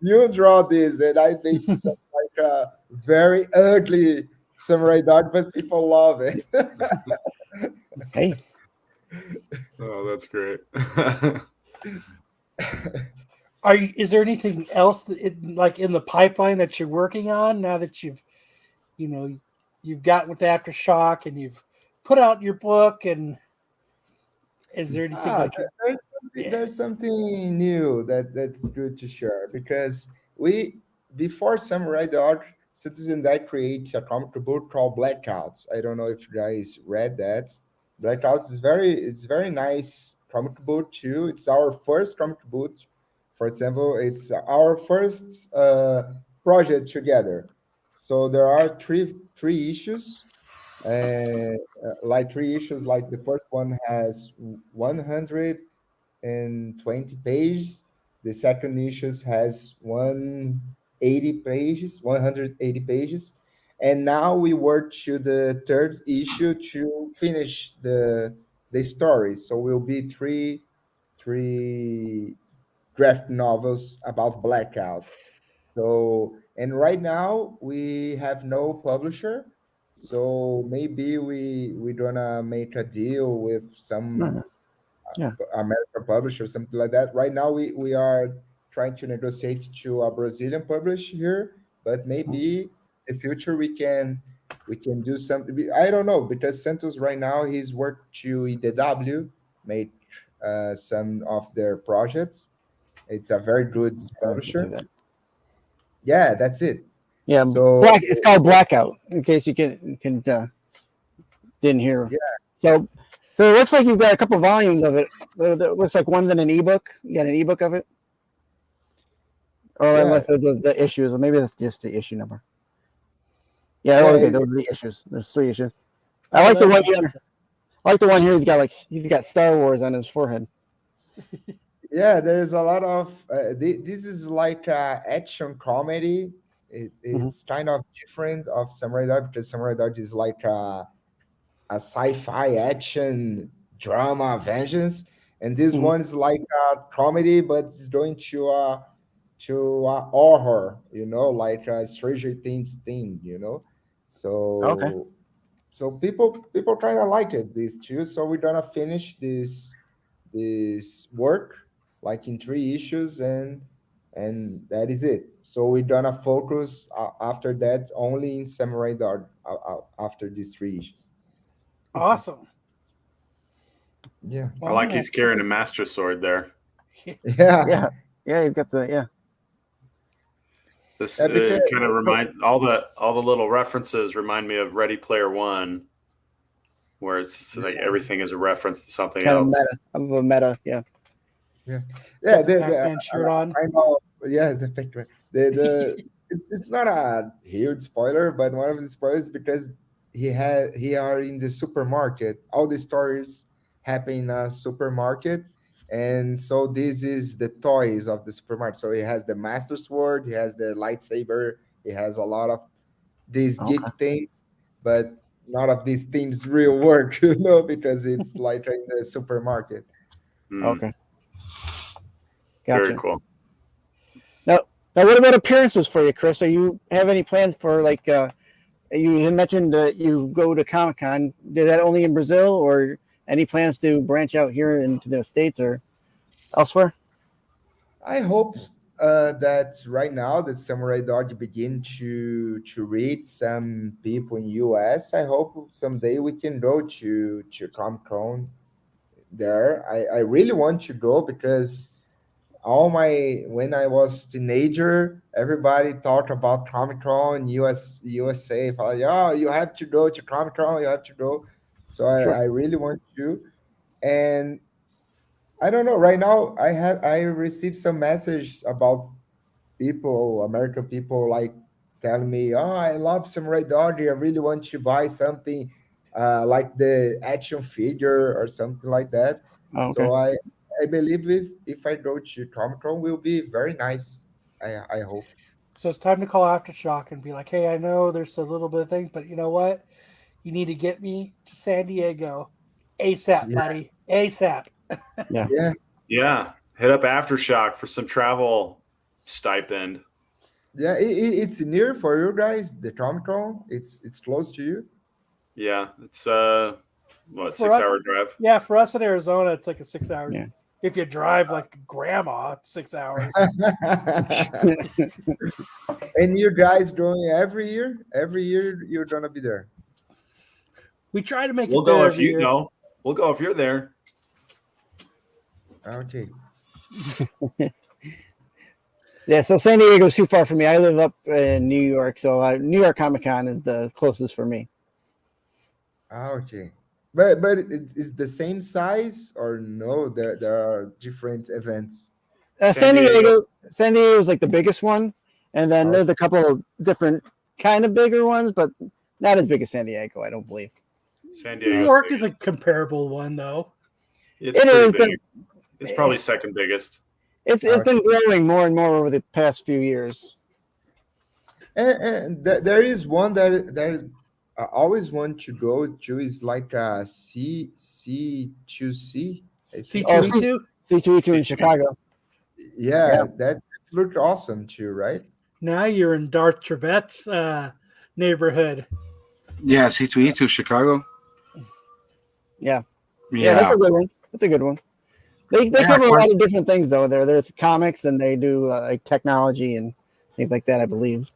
S5: you draw this, and I think some like a very ugly samurai dog, but people love it.
S4: hey,
S8: Oh, that's great.
S1: Is there anything else like in the pipeline that you're working on now that you've got with Aftershock and you've put out your book, and is there anything like
S5: There's something new that's good to share, because we before Samurai Dog, Citizen that creates a comic book called Blackouts. I don't know if you guys read that. Blackouts is very nice comic book too. It's our first comic book. For example, it's our first project together. So there are three issues, and like three issues. Like the first one has 120 pages. The second issue has 180 pages. And now we work to the third issue to finish the story. So will be three graphic novels about Blackout. So and right now we have no publisher. So maybe we gonna make a deal with some
S4: Yeah.
S5: American publisher, something like that. Right now, we are trying to negotiate to a Brazilian publisher here, but maybe in the future we can do something. I don't know because Santos right now he's worked to EDW, made some of their projects. It's a very good publisher. Yeah, that's it.
S4: Yeah,
S5: So
S4: it's called Blackout. In case you didn't hear.
S5: Yeah.
S4: So it looks like you've got a couple volumes of it. It looks like one's in an ebook. You got an ebook of it, or
S5: Yeah.
S4: unless it's the issues, or maybe that's just the issue number. Yeah,
S5: Yeah,
S4: okay, those are the issues. There's 3 issues. I like the one here. I like the one here. He's got Star Wars on his forehead.
S5: Yeah, there's a lot of this is like action comedy. It's kind of different of Samurai Dog because Samurai Dog is like a sci-fi action drama vengeance, and this one is like a comedy, but it's going to a horror, like a Stranger Things thing, So
S4: Okay.
S5: so people kind of like it these two. So we're gonna finish this work like in 3 issues, and that is it. So we're gonna focus after that only in Samurai Dog after these 3 issues.
S1: Awesome.
S5: Yeah.
S8: I like he's carrying a master sword there.
S5: Yeah.
S4: Yeah, you've got
S8: This
S5: Yeah, because-
S8: kind of remind all the little references remind me of Ready Player One, where it's like everything is a reference to something
S4: kind
S8: else.
S4: of a meta. Yeah.
S5: Yeah,
S1: the Pac-Man shirt on.
S5: I know. Yeah, the picture. The it's not a huge spoiler, but one of the spoilers because he are in the supermarket. All the stories happen in a supermarket, and so this is the toys of the supermarket. So he has the master sword, he has the lightsaber, he has a lot of these geek things, but none of these things real work, because it's like in the supermarket.
S4: Okay. Gotcha.
S8: Very cool.
S4: Now, what about appearances for you, Chris? Do you have any plans for you mentioned that you go to Comic-Con? Did that only in Brazil, or any plans to branch out here into the States or elsewhere?
S5: I hope that right now that Samurai Dog begin to reach some people in US. I hope someday we can go to Comic-Con there. I really want to go because when I was teenager, everybody talked about Comic-Con USA. Like, oh, you have to go to Comic-Con, you have to go. So I really want to. And I don't know. Right now, I received some message about people, American people, like telling me, "Oh, I love Samurai Dog. I really want to buy something like the action figure or something like that."
S4: Oh, okay.
S5: So I believe if I go to Comic Con, will be very nice. I hope.
S1: So it's time to call Aftershock and be like, hey, I know there's a little bit of things, but you know what? You need to get me to San Diego ASAP, buddy. ASAP.
S8: Yeah. Hit up Aftershock for some travel stipend.
S5: Yeah, it's near for you guys. The Comic Con, it's close to you.
S8: Yeah, it's 6
S1: For us-
S8: hour drive.
S1: Yeah, for us in Arizona, it's like a 6 hour.
S4: Yeah.
S1: If you drive like grandma, it's 6 hours.
S5: And you guys going every year? Every year you're gonna be there.
S1: We try to make
S8: We'll
S1: it
S8: go
S1: there
S8: if
S1: every
S8: you
S1: year.
S8: go. We'll go if you're there.
S5: Okay.
S4: Yeah, so San Diego's too far for me. I live up in New York, so New York Comic Con is the closest for me.
S5: Okay. But it's the same size or no? There are different events.
S4: San Diego is like the biggest one, and then there's a couple of different kind of bigger ones, but not as big as San Diego, I don't believe.
S8: San
S1: New
S8: Diego.
S1: York is a comparable one, though.
S8: It's pretty big. It's probably second biggest.
S4: It's been growing more and more over the past few years.
S5: And there is one that I always want to go to is like a C2C.
S1: C2E2?
S4: C2E2 in Chicago.
S5: Yeah, that looked awesome too, right?
S1: Now you're in Darth Trebet's neighborhood.
S9: Yeah, C2E2 Chicago.
S4: Yeah, that's a good one. That's a good one. They cover a lot of different things though. There's comics and they do like technology and things like that, I believe.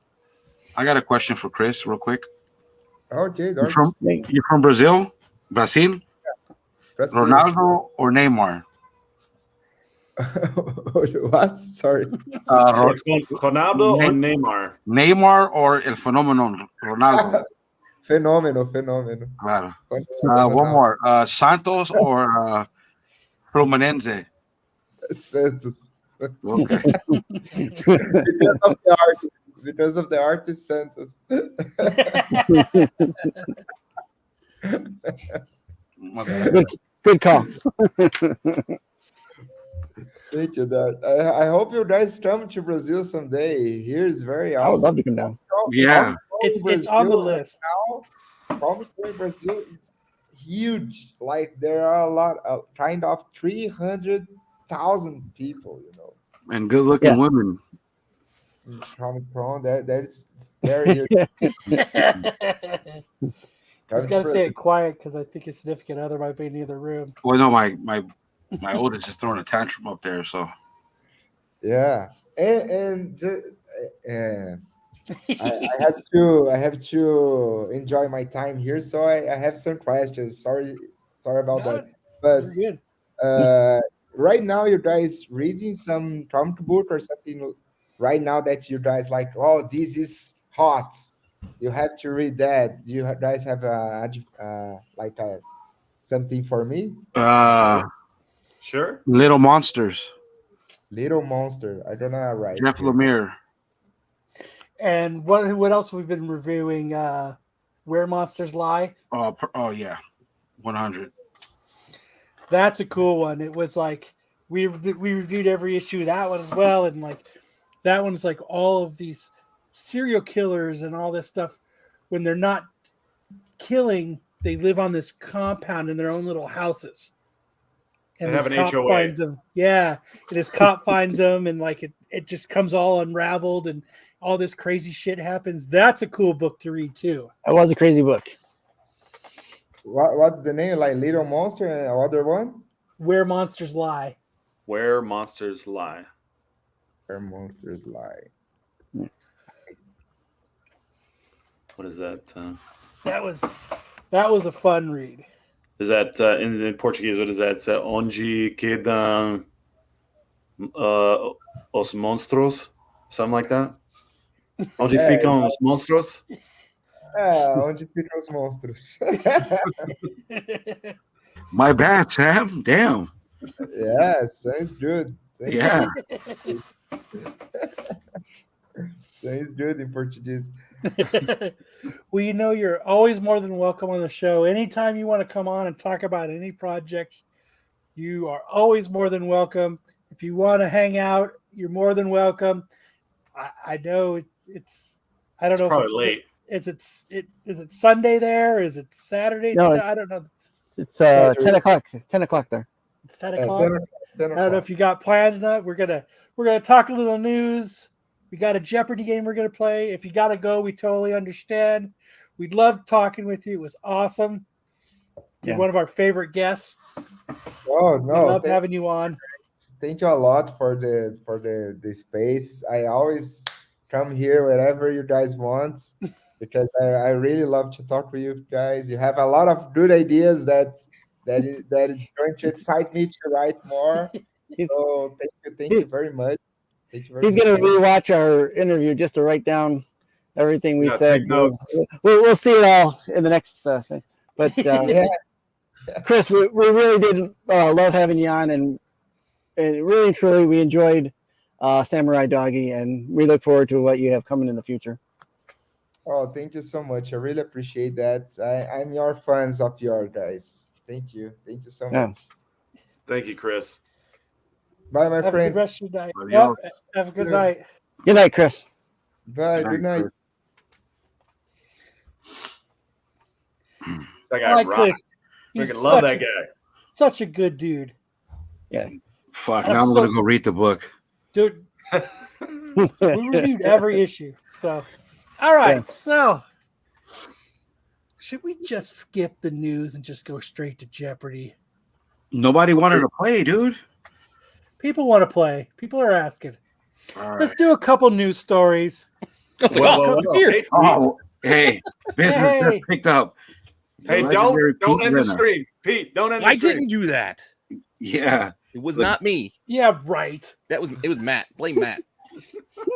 S9: I got a question for Chris, real quick.
S5: Okay,
S9: you're from Brazil? Brazil? Ronaldo or Neymar?
S5: What? Sorry.
S8: Ronaldo or Neymar?
S9: Neymar or El Fenómeno Ronaldo?
S5: Fenómeno.
S9: Claro. One more. Santos or Fluminense?
S5: Santos.
S9: Okay.
S5: Because of the artist Santos.
S4: Good call.
S5: Thank you, Dad. I hope you guys come to Brazil someday. Here is very awesome.
S4: I would love to come down.
S9: Yeah.
S1: It's on the list.
S5: Now, Comic Con Brazil is huge. Like there are a lot of kind of 300,000 people, you know.
S9: And good looking women.
S5: Comic Con, that's very huge.
S1: I just gotta say it quiet because I think his significant other might be in the other room.
S9: Well, no, my oldest is throwing a tantrum up there, so.
S5: Yeah, and I have to enjoy my time here, so I have some questions. Sorry about that. But right now, you guys reading some comic book or something right now that you guys like? Oh, this is hot. You have to read that. Do you guys have something for me?
S8: Sure.
S9: Little Monsters.
S5: Little Monster. I don't know. Right.
S9: Jeff Lemire.
S1: And what else we've been reviewing? Where Monsters Lie.
S9: Oh yeah, 100.
S1: That's a cool one. It was like we reviewed every issue of that one as well, and like that one's like all of these serial killers and all this stuff. When they're not killing, they live on this compound in their own little houses. And
S8: have
S1: this
S8: an
S1: cop
S8: HOA.
S1: finds them. Yeah, and this cop finds them, and like it just comes all unraveled, and all this crazy shit happens. That's a cool book to read too.
S4: That was a crazy book.
S5: What's the name? Like Little Monster and other one?
S1: Where Monsters Lie.
S8: Where Monsters Lie.
S5: Where Monsters Lie.
S8: What is that?
S1: That was a fun read.
S8: Is that in Portuguese? What is that? It's onde quedam os monstros, something like that. Onde ficam os monstros?
S5: Onde ficam os monstros.
S9: My bad, Sam. Damn.
S5: Yeah, sounds good.
S9: Yeah.
S5: Sounds good in Portuguese.
S1: Well, you know, you're always more than welcome on the show. Anytime you want to come on and talk about any projects, you are always more than welcome. If you want to hang out, you're more than welcome. I know it's. I don't know.
S8: Probably
S1: if
S8: late.
S1: Is it Sunday there? Is it Saturday?
S4: No,
S1: I don't know.
S4: It's 10 o'clock. 10 o'clock there.
S1: It's 10 o'clock. I don't know if you got plans or not. We're gonna talk a little news. We got a Jeopardy game we're going to play. If you got to go, we totally understand. We loved talking with you. It was awesome. You're one of our favorite guests.
S5: Oh, no.
S1: We love having you on.
S5: Thank you a lot for the space. I always come here wherever you guys want because I really love to talk with you guys. You have a lot of good ideas that is going to excite me to write more. So thank you very much. Thank you very
S4: He's
S5: much.
S4: gonna rewatch our interview just to write down everything we
S8: Yeah,
S4: said.
S8: take notes.
S4: We'll see it all in the next thing. But
S5: Yeah.
S4: Chris, we really did love having you on, and really and truly we enjoyed Samurai Doggy, and we look forward to what you have coming in the future.
S5: Oh, thank you so much. I really appreciate that. I'm your fans of your guys. Thank you. Thank you so
S4: Yeah.
S5: much.
S8: Thank you, Chris.
S5: Bye, my
S1: Have a good
S5: friends.
S1: rest of your night.
S8: Adios.
S1: Yep, have a good
S5: Sure.
S1: night.
S4: Good night, Chris.
S5: Bye. Good night.
S8: That
S1: I
S8: guy
S1: like
S8: rocks.
S1: Chris. He's
S8: Freaking love
S1: such
S8: that
S1: a-
S8: guy.
S1: Such a good dude.
S9: Fuck.
S1: I'm
S9: Now I'm
S1: so
S9: gonna go read the book.
S1: Dude, we reviewed every issue. So, all right.
S4: Yeah.
S1: So, should we just skip the news and just go straight to Jeopardy?
S9: Nobody wanted to play, dude.
S1: People want to play. People are asking.
S9: All
S1: Let's
S9: right.
S1: do a couple news stories.
S10: I was like,
S8: Well,
S10: oh,
S8: well,
S10: weird.
S8: Hey,
S9: Oh, hey, business
S1: Hey.
S9: just picked up.
S8: hey,
S9: The legendary
S8: don't
S9: Pete
S8: end the
S9: Renner.
S8: stream, Pete. Don't end the
S10: I
S8: stream.
S10: didn't do that.
S9: Yeah,
S10: It was
S9: But-
S10: not me.
S1: Yeah, right.
S10: It was Matt. Blame Matt.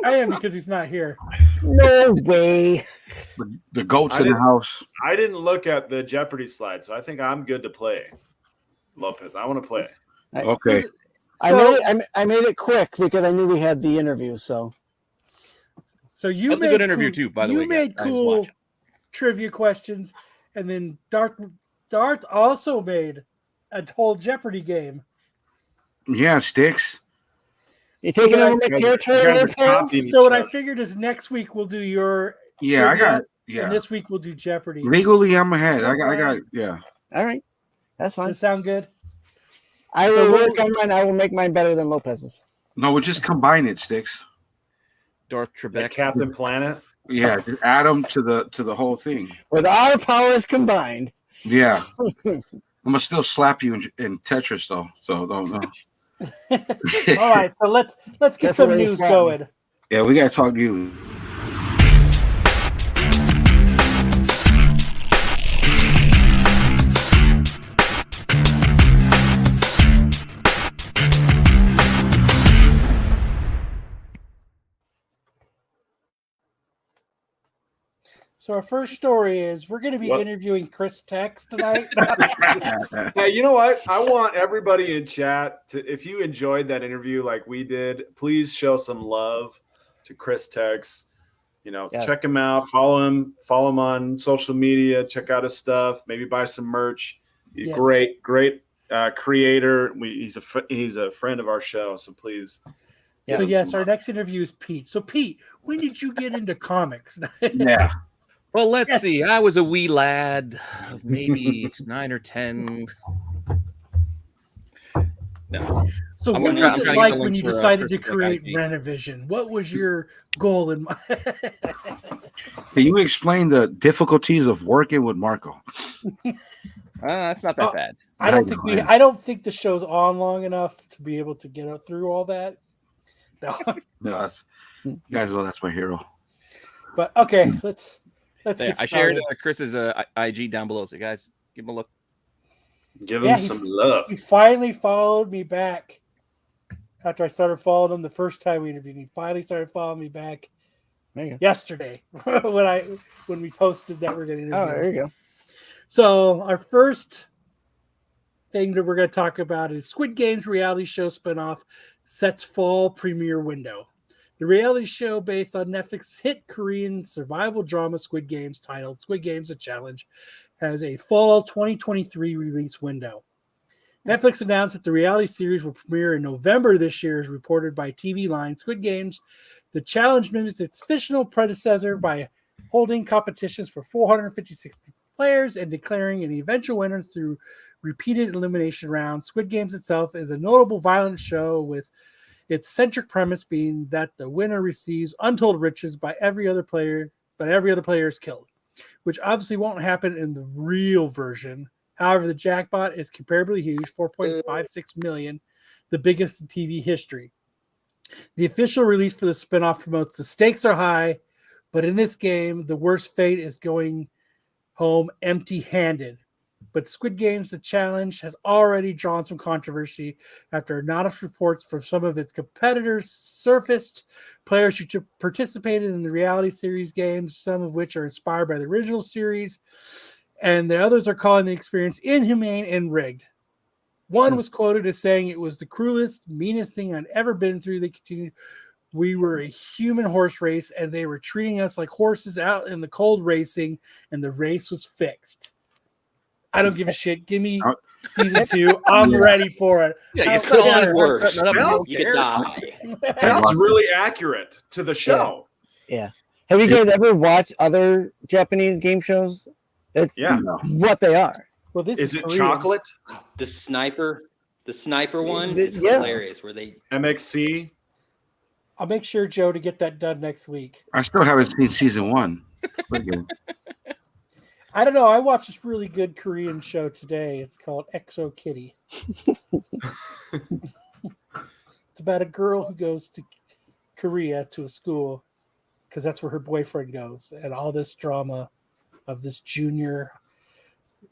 S1: I am because he's not here.
S4: No way.
S9: the goats
S8: I
S9: in the
S8: didn't-
S9: house.
S8: I didn't look at the Jeopardy slide, so I think I'm good to play. Lopez, I want to play.
S9: Okay.
S4: I made it quick because I knew we had the interview. So
S1: So you
S10: That was a
S1: made
S10: good interview
S1: cool-
S10: too, by the
S1: you
S10: way, guys.
S1: made
S10: I was
S1: cool
S10: watching.
S1: trivia questions, and then Darth also made a whole Jeopardy game.
S9: Yeah, Sticks.
S4: you taking
S1: So
S4: over
S1: what
S4: my
S8: You
S4: territory,
S8: guys are
S4: Lopez?
S8: copying
S1: So what
S8: each
S1: I
S8: other.
S1: figured is next week we'll do your
S9: Yeah, I got
S1: trivia,
S9: it. Yeah.
S1: and this week we'll do Jeopardy.
S9: Legally, I'm ahead. I got. Yeah.
S4: All right, that's
S1: Does
S4: fine.
S1: that sound good?
S4: I
S1: So
S4: will
S1: we'll-
S4: work on mine. I will make mine better than Lopez's.
S9: No, we'll just combine it, Sticks.
S10: Darth
S8: The
S10: Trebek.
S9: Mm-hmm.
S8: Captain Planet.
S9: Yeah, just add them to the whole thing.
S4: With our powers combined.
S9: Yeah. I'm gonna still slap you in Tetris though. So don't know.
S1: All right, so let's get
S4: That's
S1: some
S4: already
S1: news
S4: fun.
S1: going.
S9: Yeah, we gotta talk to you.
S1: So our first story is we're going to be
S8: What?
S1: interviewing Chris Tex tonight.
S8: Yeah, you know what? I want everybody in chat to, if you enjoyed that interview like we did, please show some love to Chris Tex. You know,
S4: Yes.
S8: check him out, follow him on social media, check out his stuff, maybe buy some merch. He's
S1: Yes.
S8: great creator. He's a friend of our show, so please.
S1: So
S8: give him
S1: yes,
S8: some
S1: our
S8: love.
S1: next interview is Pete. So Pete, when did you get into comics?
S9: Yeah.
S10: Well, let's see. I was a wee lad of maybe 9 or 10. No.
S1: So
S10: I'm
S1: what
S10: gonna try-
S1: was
S10: I'm
S1: it
S10: trying to get
S1: like
S10: the
S1: when
S10: link
S1: you
S10: for,
S1: decided to
S10: Chris Tex
S1: create
S10: IG.
S1: Renovision? What was your goal in mind?
S9: Can you explain the difficulties of working with Marco?
S10: It's not that
S1: Oh.
S10: bad.
S1: I don't think the show's on long enough to be able to get up through all that. No.
S9: No, that's you guys know that's my hero.
S1: But okay, let's
S10: There,
S1: get
S10: I shared
S1: started.
S10: Chris's IG down below. So guys, give him a look.
S8: Give
S1: Yeah,
S8: him some love.
S1: He finally followed me back after I started following him the first time we interviewed. He finally started following me back
S4: There you go.
S1: yesterday when we posted that we're going to
S4: Oh,
S1: interview.
S4: there you go.
S1: So our first thing that we're going to talk about is Squid Game's reality show spinoff sets fall premiere window. The reality show based on Netflix hit Korean survival drama Squid Games titled Squid Games: A Challenge has a fall 2023 release window. Netflix announced that the reality series will premiere in November this year, as reported by TV Line. Squid Games: The Challenge mimics its fictional predecessor by holding competitions for 456 players and declaring an eventual winner through repeated elimination rounds. Squid Games itself is a notable violent show with its centric premise being that the winner receives untold riches by every other player, but every other player is killed, which obviously won't happen in the real version. However, the jackpot is comparably huge, 4.56 million, the biggest in TV history. The official release for the spinoff promotes the stakes are high, but in this game, the worst fate is going home empty-handed. But Squid Games, the challenge, has already drawn some controversy after anonymous reports from some of its competitors surfaced. Players who participated in the reality series games, some of which are inspired by the original series, and the others are calling the experience inhumane and rigged. One was quoted as saying it was the cruelest, meanest thing I'd ever been through. They continued, we were a human horse race, and they were treating us like horses out in the cold racing, and the race was fixed. I don't give a shit. Give me season 2. I'm ready for it.
S10: Yeah,
S1: I
S10: you
S1: don't
S10: could
S1: care.
S10: be worse.
S7: You could die.
S8: Sounds really accurate to the show.
S4: Yeah. Have you guys ever watched other Japanese game shows? It's what they are.
S1: Well, this
S8: Is it
S1: Korean.
S8: chocolate?
S7: The sniper one is
S4: Yeah.
S7: hilarious. Where they
S8: MXC?
S1: I'll make sure, Joe, to get that done next week.
S9: I still haven't seen season 1.
S1: I don't know. I watched this really good Korean show today. It's called Exo Kitty. It's about a girl who goes to Korea to a school because that's where her boyfriend goes, and all this drama of this junior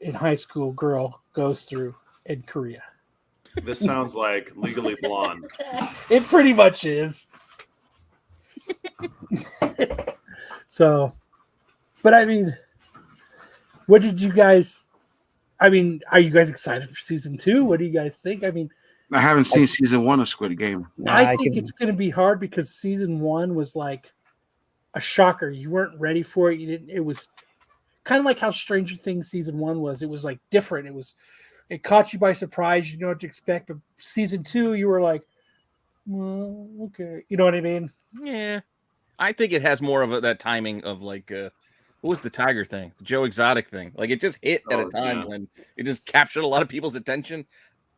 S1: in high school girl goes through in Korea.
S8: This sounds like Legally Blonde.
S1: It pretty much is. So, but I mean, what did you guys? I mean, are you guys excited for season 2? What do you guys think? I mean,
S9: I haven't seen season 1 of Squid Game.
S1: I think it's going to be hard because season 1 was like a shocker. You weren't ready for it. You didn't. It was kind of like how Stranger Things season 1 was. It was like different. It caught you by surprise. You know what to expect. But season 2, you were like, well, okay. You know what I mean?
S10: Yeah. I think it has more of that timing of like, what was the tiger thing? The Joe Exotic thing. Like it just hit at a time when it just captured a lot of people's attention.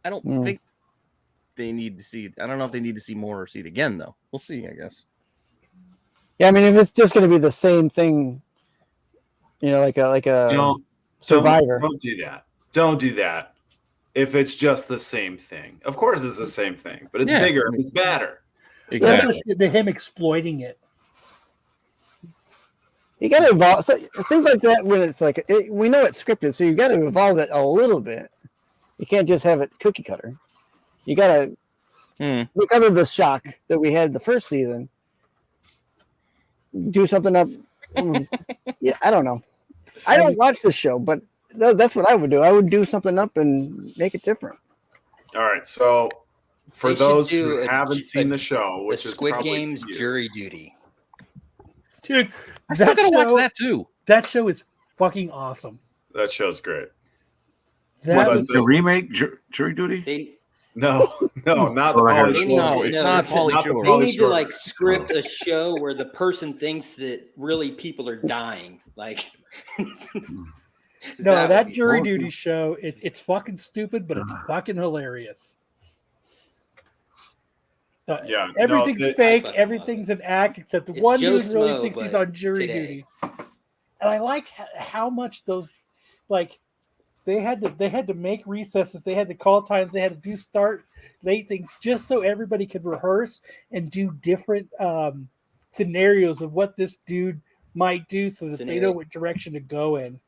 S10: I don't think they need to see it. I don't know if they need to see more or see it again, though. We'll see, I guess.
S4: Yeah, I mean, if it's just going to be the same thing, you know, like a Survivor.
S8: Don't do that. Don't do that. If it's just the same thing. Of course it's the same thing, but it's bigger. It's better.
S10: Exactly.
S1: Him exploiting it.
S4: You got to evolve things like that when it's like we know it's scripted, so you got to evolve it a little bit. You can't just have it cookie cutter. You got to, because of the shock that we had the first season, do something up. Yeah, I don't know. I don't watch the show, but that's what I would do. I would do something up and make it different.
S8: All right, so for
S7: They should
S8: those
S7: do
S8: who haven't seen the show,
S7: the
S8: which is
S7: Squid
S8: probably
S7: Games
S8: you.
S7: jury duty.
S1: Dude,
S10: I still gotta watch that too.
S1: That show is fucking awesome.
S8: That show's great.
S1: That
S8: What
S1: was,
S9: The remake, Jury Duty?
S8: No, not the
S9: Oh, I
S8: Pauly
S9: haven't.
S10: No,
S8: Shore.
S10: it's not Pauly
S8: not the
S10: Shore.
S7: They
S8: Pauly
S7: need to
S8: Shore
S7: like
S8: version.
S7: script a show where the person thinks that really people are dying. Like,
S1: no, that
S7: would be
S1: jury
S7: awesome.
S1: duty show. It's fucking stupid, but it's fucking hilarious.
S8: Yeah,
S1: Everything's
S8: no,
S1: fake.
S7: I fucking
S1: Everything's an act, except the
S7: It's
S1: one
S7: Joe
S1: dude really
S7: Smo,
S1: thinks he's
S7: but
S1: on jury
S7: today.
S1: duty. And I like how much those, like, they had to make recesses. They had to call times. They had to do start late things just so everybody could rehearse and do different scenarios of what this dude might do, so that they know what direction to go in.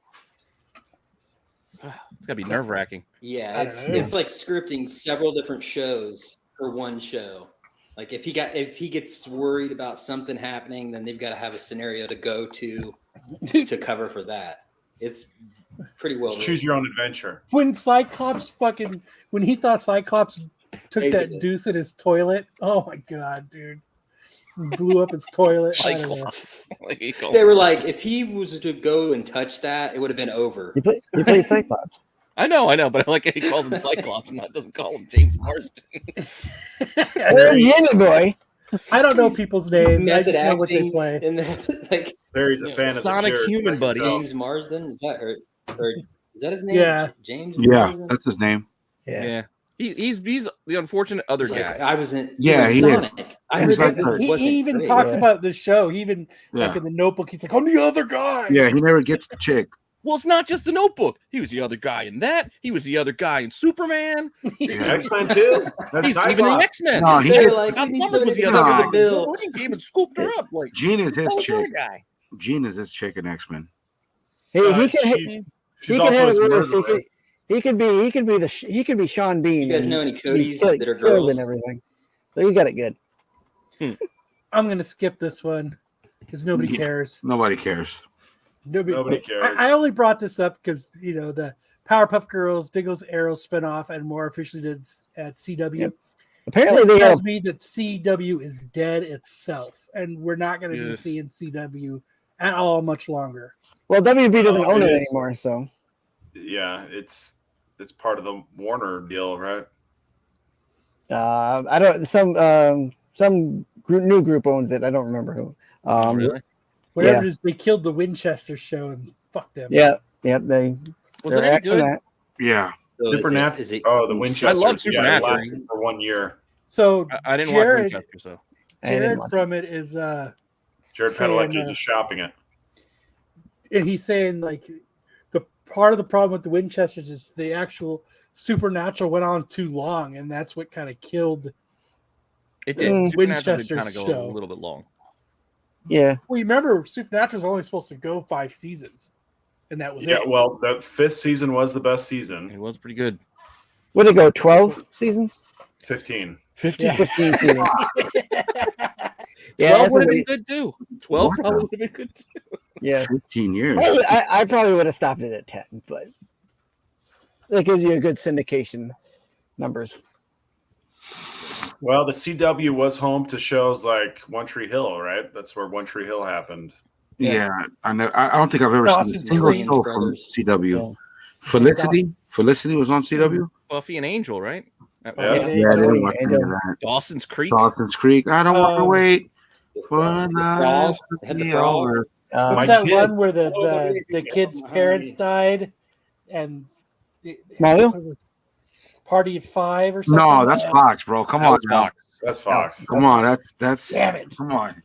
S10: It's gotta be nerve wracking.
S7: Yeah,
S1: I don't know.
S7: it's like scripting several different shows for one show. Like if he gets worried about something happening, then they've got to have a scenario to go to cover for that. It's pretty well
S8: Just choose your own adventure.
S1: When he thought Cyclops took
S7: Basically.
S1: that deuce in his toilet, oh my god, dude. Blew up his toilet. I don't know.
S10: Cyclops. Like, he
S7: They
S10: called-
S7: were like, if he was to go and touch that, it would have been over.
S4: He played Cyclops.
S10: I know, but I like how he calls him Cyclops, not doesn't call him James Marsden.
S4: Hey, Jimmy boy.
S1: I don't know people's names. I just
S7: Method
S1: know what they
S7: acting,
S1: play.
S7: and then like
S8: Barry's a fan of
S10: Sonic
S8: the
S10: Human
S8: Jared,
S10: Buddy.
S8: I can tell.
S7: James Marsden, is that his name?
S1: Yeah.
S7: James.
S9: Yeah,
S7: Marsden?
S9: that's his name.
S10: Yeah. He's the unfortunate other
S7: It's
S10: guy.
S7: like, I was in.
S9: Yeah, he
S7: Sonic. I
S9: He's
S7: heard
S9: like
S7: that
S9: the-
S1: He
S7: wasn't
S1: even
S7: great.
S1: talks
S4: Yeah.
S1: about the show. He even like
S9: Yeah.
S1: in the Notebook, he's like, "I'm the other guy."
S9: Yeah, he never gets the chick.
S10: Well, it's not just the Notebook. He was the other guy in that. He was the other guy in Superman.
S8: X-Men too. That's
S10: He's even in
S8: Cyclops.
S10: X-Men.
S9: No, he
S7: They're
S9: did-
S7: like,
S10: John
S7: we need
S10: Summers was
S7: somebody
S10: the
S7: to
S10: other
S7: cover
S10: guy.
S7: the bill.
S10: He came and scooped her up. Like,
S9: Jean is his
S10: that was the other
S9: chick.
S10: guy.
S9: Jean is his chick in X-Men.
S4: Hey, he can
S8: She's
S4: he can
S8: also
S4: have
S8: his
S4: it worse.
S8: murderer.
S4: He could be Sean Bean.
S7: You guys
S4: and
S7: know any
S4: be
S7: Codys
S4: killed-
S7: that are
S4: killed
S7: girls?
S4: and everything. So he got it good.
S1: I'm gonna skip this one because nobody cares.
S9: Nobody cares.
S8: Nobody cares.
S1: I only brought this up because the Powerpuff Girls, Diggles Arrow spinoff, and more officially did at CW.
S4: Yep. Apparently,
S1: this
S4: they
S1: tells
S4: have.
S1: me that CW is dead itself, and we're not going to be
S10: Yes.
S1: seeing CW at all much longer.
S4: Well, WB doesn't own it
S8: it is.
S4: anymore, so
S8: Yeah, it's part of the Warner deal, right?
S4: I don't. Some new group owns it. I don't remember who.
S10: Really?
S1: Whatever
S4: Yeah.
S1: it is, they killed the Winchester show, and fuck them.
S4: Yeah, they.
S10: Was
S4: they're
S10: it any
S4: axing
S10: good?
S4: that.
S9: Yeah.
S7: So
S8: Supernatural.
S7: is it
S8: Oh, the Winchester.
S10: I love
S8: Yeah, it
S10: Supernatural.
S8: lasted for 1 year.
S1: So
S10: I didn't
S1: Jared,
S10: watch Winchester, so
S4: I didn't
S1: Jared
S4: watch
S1: from it is
S8: Jared
S1: saying,
S8: Padalecki is shopping it.
S1: and he's saying like the part of the problem with the Winchesters is the actual Supernatural went on too long, and that's what kind of killed.
S10: it did.
S4: Mm.
S10: Supernatural did
S1: Winchester's
S10: kind of go
S1: show.
S10: a little bit long.
S4: Yeah,
S1: Well, you remember Supernatural's only supposed to go 5 seasons, and that was
S8: Yeah,
S1: it.
S8: well, the 5th season was the best
S10: It
S8: season.
S10: was pretty good.
S4: would it go 12 seasons?
S8: 15.
S4: 15 seasons. Yeah,
S10: 12
S4: that's
S10: would have
S4: what
S10: been good too. 12 probably would have been good too.
S4: yeah.
S9: 15 years.
S4: I probably would have stopped it at 10, but that gives you a good syndication numbers.
S8: Well, the CW was home to shows like One Tree Hill, right? That's where One Tree Hill happened.
S9: Yeah, I know. I don't think I've ever seen a
S1: Dawson's
S9: single
S1: Creek.
S9: show from
S7: Brothers.
S9: CW.
S4: Yeah.
S9: Felicity was on CW.
S10: Buffy and Angel, right?
S8: Yeah.
S9: Yeah, I didn't watch any of
S4: Angel.
S9: that.
S10: Dawson's Creek.
S9: Dawson's Creek. I don't want to wait for
S7: Frog.
S9: night
S7: They had
S9: to
S7: the
S9: be
S7: frog.
S9: over.
S1: What's
S8: My
S1: that
S8: kid-
S1: one where the kid's parents died, and
S4: Mario?
S1: Party of 5 or something?
S9: No, that's Fox, bro. Come
S10: That
S9: on,
S10: was
S9: now.
S10: Fox.
S8: That's Fox.
S9: Come on, that's.
S1: Damn it.
S9: Come on.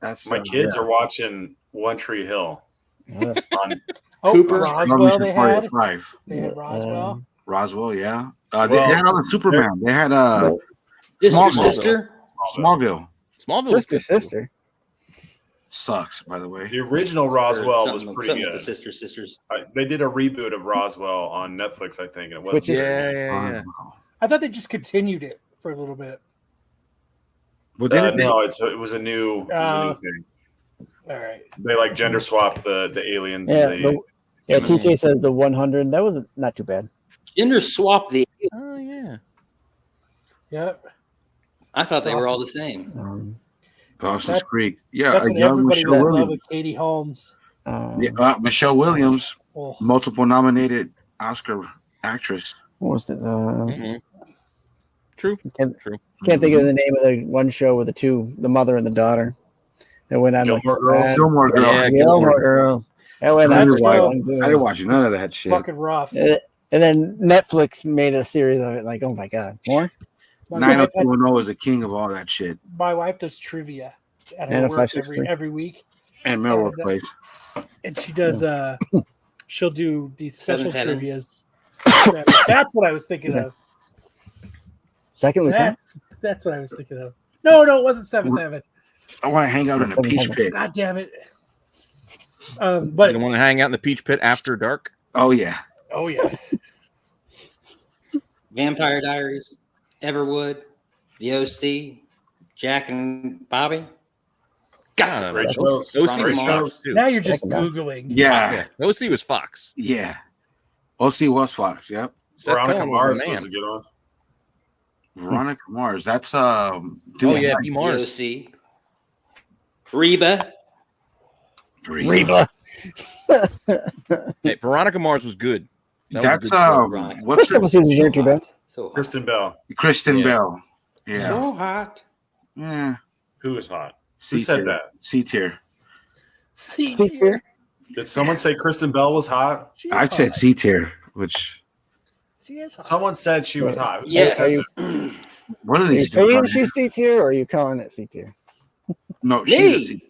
S9: That's
S8: My kids are watching One Tree Hill.
S4: Yeah.
S8: On,
S1: Oh,
S7: Cooper.
S1: Roswell they had.
S9: Five.
S1: They had Roswell.
S9: Roswell, yeah. They
S8: Well,
S9: had other Superman. They had
S7: Sister,
S9: Smallville.
S7: sister.
S9: Smallville.
S10: Smallville. was good, too.
S4: Sister.
S9: Sucks, by the way.
S8: the original
S7: Or
S8: Roswell was
S7: something
S8: pretty
S7: with the
S8: good.
S7: sisters.
S8: They did a reboot of Roswell on Netflix, I think, and it was
S4: Which is-
S10: Yeah.
S1: I thought they just continued it for a little bit.
S9: Well, didn't they?
S8: no, it was a new thing.
S1: All right.
S8: They like gender swapped the aliens.
S4: Yeah,
S8: and the,
S4: yeah. TK says the 100. That was not too bad.
S7: Gender swap the.
S10: Oh yeah.
S1: Yep.
S7: I thought they were all the same.
S9: Dawson's
S1: That-
S9: Creek. Yeah,
S1: That's
S9: a
S1: when
S9: young
S1: everybody
S9: Michelle
S1: was in love
S9: Williams.
S1: with Katie Holmes.
S9: Yeah, Michelle Williams,
S1: Oh,
S9: multiple nominated Oscar actress.
S4: What was it?
S10: Mhm. True.
S4: Can't,
S10: True.
S4: can't think of the name of the one show with the mother and the daughter. That went on
S8: Gilmore
S4: like
S8: Girls?
S9: Gilmore Girls.
S10: Yeah,
S4: Gilmore Girls. That went
S9: I
S4: on
S9: didn't
S4: for
S9: watch-
S4: so long,
S9: I didn't watch none of that shit.
S1: fucking rough.
S4: And then Netflix made a series of it. Like, oh my god, more.
S1: My wife,
S9: 90210 is the king of all that shit.
S1: my wife does trivia at her
S4: And a
S1: work
S4: 563.
S1: every week,
S9: And Melrose Place.
S1: and she does. She'll do these special
S7: Seventh Heaven.
S1: trivias. That's what I was thinking of.
S4: Second Lieutenant.
S1: That's what I was thinking of. No, it wasn't Seventh Heaven.
S9: I want to hang out in a peach pit.
S1: God damn it.
S10: You
S1: But
S10: don't want to hang out in the Peach Pit after dark?
S9: Oh yeah.
S1: oh yeah,
S7: Vampire Diaries, Everwood, The OC, Jack and Bobby. Gossip
S10: Great
S7: Girl.
S8: shows.
S10: OC
S7: Ronnie
S10: was
S7: Mars.
S10: Fox too.
S1: now you're just
S4: Second
S1: googling.
S9: Yeah.
S10: OC was Fox.
S9: Yeah. OC was Fox. Yep.
S10: Seth
S8: Veronica
S10: Cohen
S8: Mars
S10: the
S8: was
S10: man.
S8: a good one.
S9: Veronica Mars. That's
S10: Oh yeah, B.
S7: The
S10: Mars.
S7: OC. Reba.
S4: Reba.
S10: Hey, Veronica Mars was good. That was a
S9: That's
S10: good show.
S7: Veronica.
S9: what's
S4: First
S9: her
S4: couple seasons weren't too bad.
S7: So hot.
S8: Kristen Bell.
S9: Kristen
S10: Yeah.
S9: Bell. Yeah.
S7: So hot.
S9: Yeah.
S8: Who was hot?
S9: C
S8: Who said
S9: tier.
S8: that?
S9: C tier.
S1: See,
S4: C tier.
S8: Did someone say Kristen Bell was hot?
S1: She is
S9: I said
S1: hot.
S9: C tier, which
S1: She is hot.
S8: Someone said she was hot.
S7: Yes.
S4: Are you,
S9: one of
S4: are you
S9: these.
S4: saying she's C tier or are you calling it C tier?
S9: No, she's a C.
S7: Me.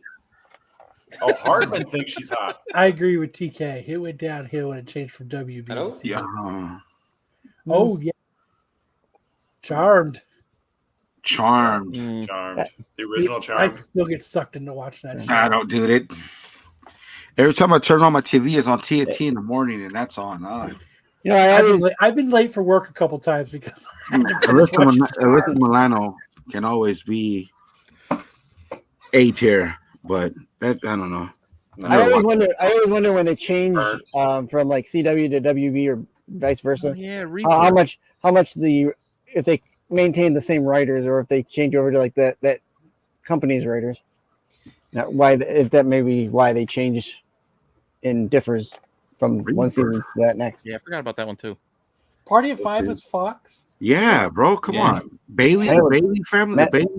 S8: Oh, Hardman thinks she's hot.
S1: I agree with TK. It went downhill when it changed from WB
S7: Hello?
S1: to C.
S9: Yeah.
S1: Oh yeah, Charmed.
S9: Charmed.
S10: Mm.
S8: Charmed. The original
S1: I
S8: Charmed.
S1: still get sucked into watching that.
S9: I
S1: Show.
S9: don't do it. Every time I turn on my TV, it's on TNT in the morning, and that's on.
S4: You know,
S1: I've been late for work a couple times because
S9: Alyssa Milano can always be A tier, but that I don't know.
S4: I always wonder when they change from like CW to WB or vice versa.
S10: Oh, yeah,
S4: how much if they maintain the same writers or if they change over to like that company's writers. Now, if that may be why they change and differs from one season to that next.
S10: Yeah, I forgot about that one too.
S1: Party of Five was Fox.
S9: Yeah, bro, come on, Bailey, the Bailey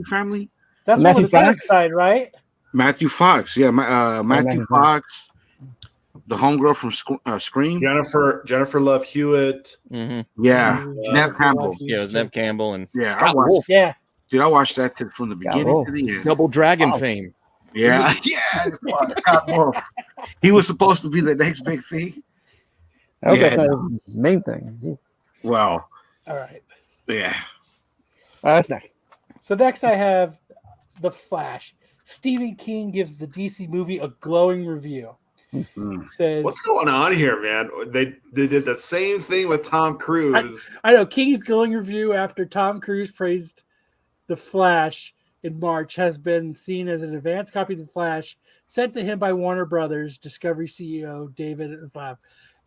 S9: family.
S1: That's
S4: Matthew
S1: one of the
S4: Fox
S1: side, right?
S9: Matthew Fox, yeah, Matthew Fox, the homegirl from Scream,
S8: Jennifer Love Hewitt,
S9: yeah, Nev Campbell,
S10: Yeah, it was Nev Campbell and
S9: yeah,
S10: Scott Wolf.
S1: Yeah,
S9: dude, I watched that from the beginning to the end.
S10: Double Dragon fame.
S9: Yeah, yeah, Scott Wolf. He was supposed to be the next big thing.
S4: Okay, that's not the main thing.
S9: Well,
S1: all right.
S9: Yeah.
S4: That's next.
S1: So next I have The Flash. Stephen King gives the DC movie a glowing review. Says,
S8: what's going on here, man? They did the same thing with Tom Cruise.
S1: I know King's glowing review after Tom Cruise praised The Flash in March has been seen as an advanced copy of The Flash sent to him by Warner Brothers Discovery CEO David Zaslav.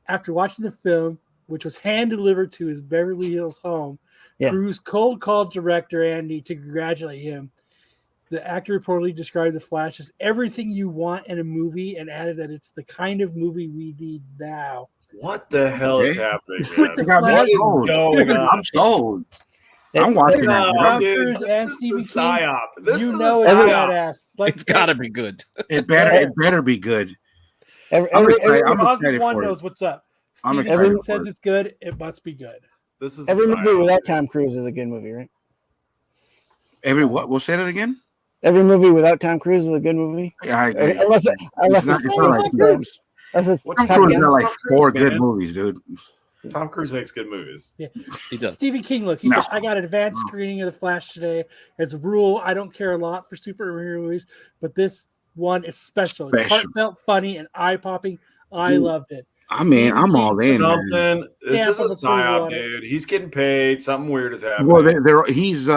S1: After watching the film, which was hand-delivered to his Beverly Hills home, Cruise cold called director Andy to congratulate him. The actor reportedly described The Flash as everything you want in a movie and added that it's the kind of movie we need now.
S8: What the hell is happening, man?
S1: What the Flash is
S8: going on?
S9: I'm sold. I'm watching that.
S1: Tom Cruise and Stephen King.
S8: Psyop.
S1: You know it's badass. Like,
S10: It's got to be good.
S9: It better be good.
S1: Everyone knows what's up. Stephen King says it's good. It must be good.
S8: This is
S4: every movie without Tom Cruise is a good movie, right?
S9: Every what? We'll say that again.
S4: Every movie without Tom Cruise is a good movie.
S9: Yeah, I agree.
S4: Unless it's
S9: not
S4: Tom
S9: Cruise. Tom Cruise got like four good
S8: man.
S9: movies, dude.
S8: Tom Cruise makes good movies.
S1: Yeah,
S10: he does.
S1: Stephen King, look, he says, I got an advanced screening of The Flash today. As a rule, I don't care a lot for superhero movies, but this one is special. It's heartfelt, funny, and eye-popping. I loved it.
S9: I'm all in.
S8: This is a psyop, dude. He's getting paid. Something weird is happening.
S9: Well, he's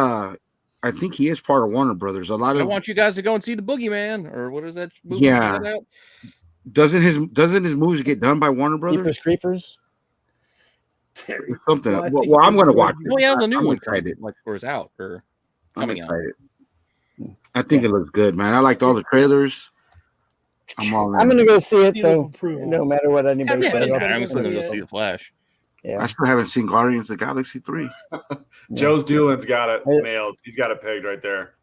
S9: I think he is part of Warner Brothers.
S10: I want you guys to go and see the Boogeyman, or what is that movie?
S9: Yeah. Doesn't his movies get done by Warner Brothers?
S4: Creepers.
S9: Something. Well, I'm going to watch it.
S10: Well, he has a new one
S9: excited.
S10: Like, or is out or coming out.
S9: I think it looks good, man. I liked all the trailers. I'm
S4: going to go see it though, no matter what anybody says.
S10: I'm still going to go see The Flash.
S4: Yeah.
S9: I still haven't seen Guardians of the Galaxy 3.
S8: Joe's Doolin's got it nailed. He's got it pegged right there.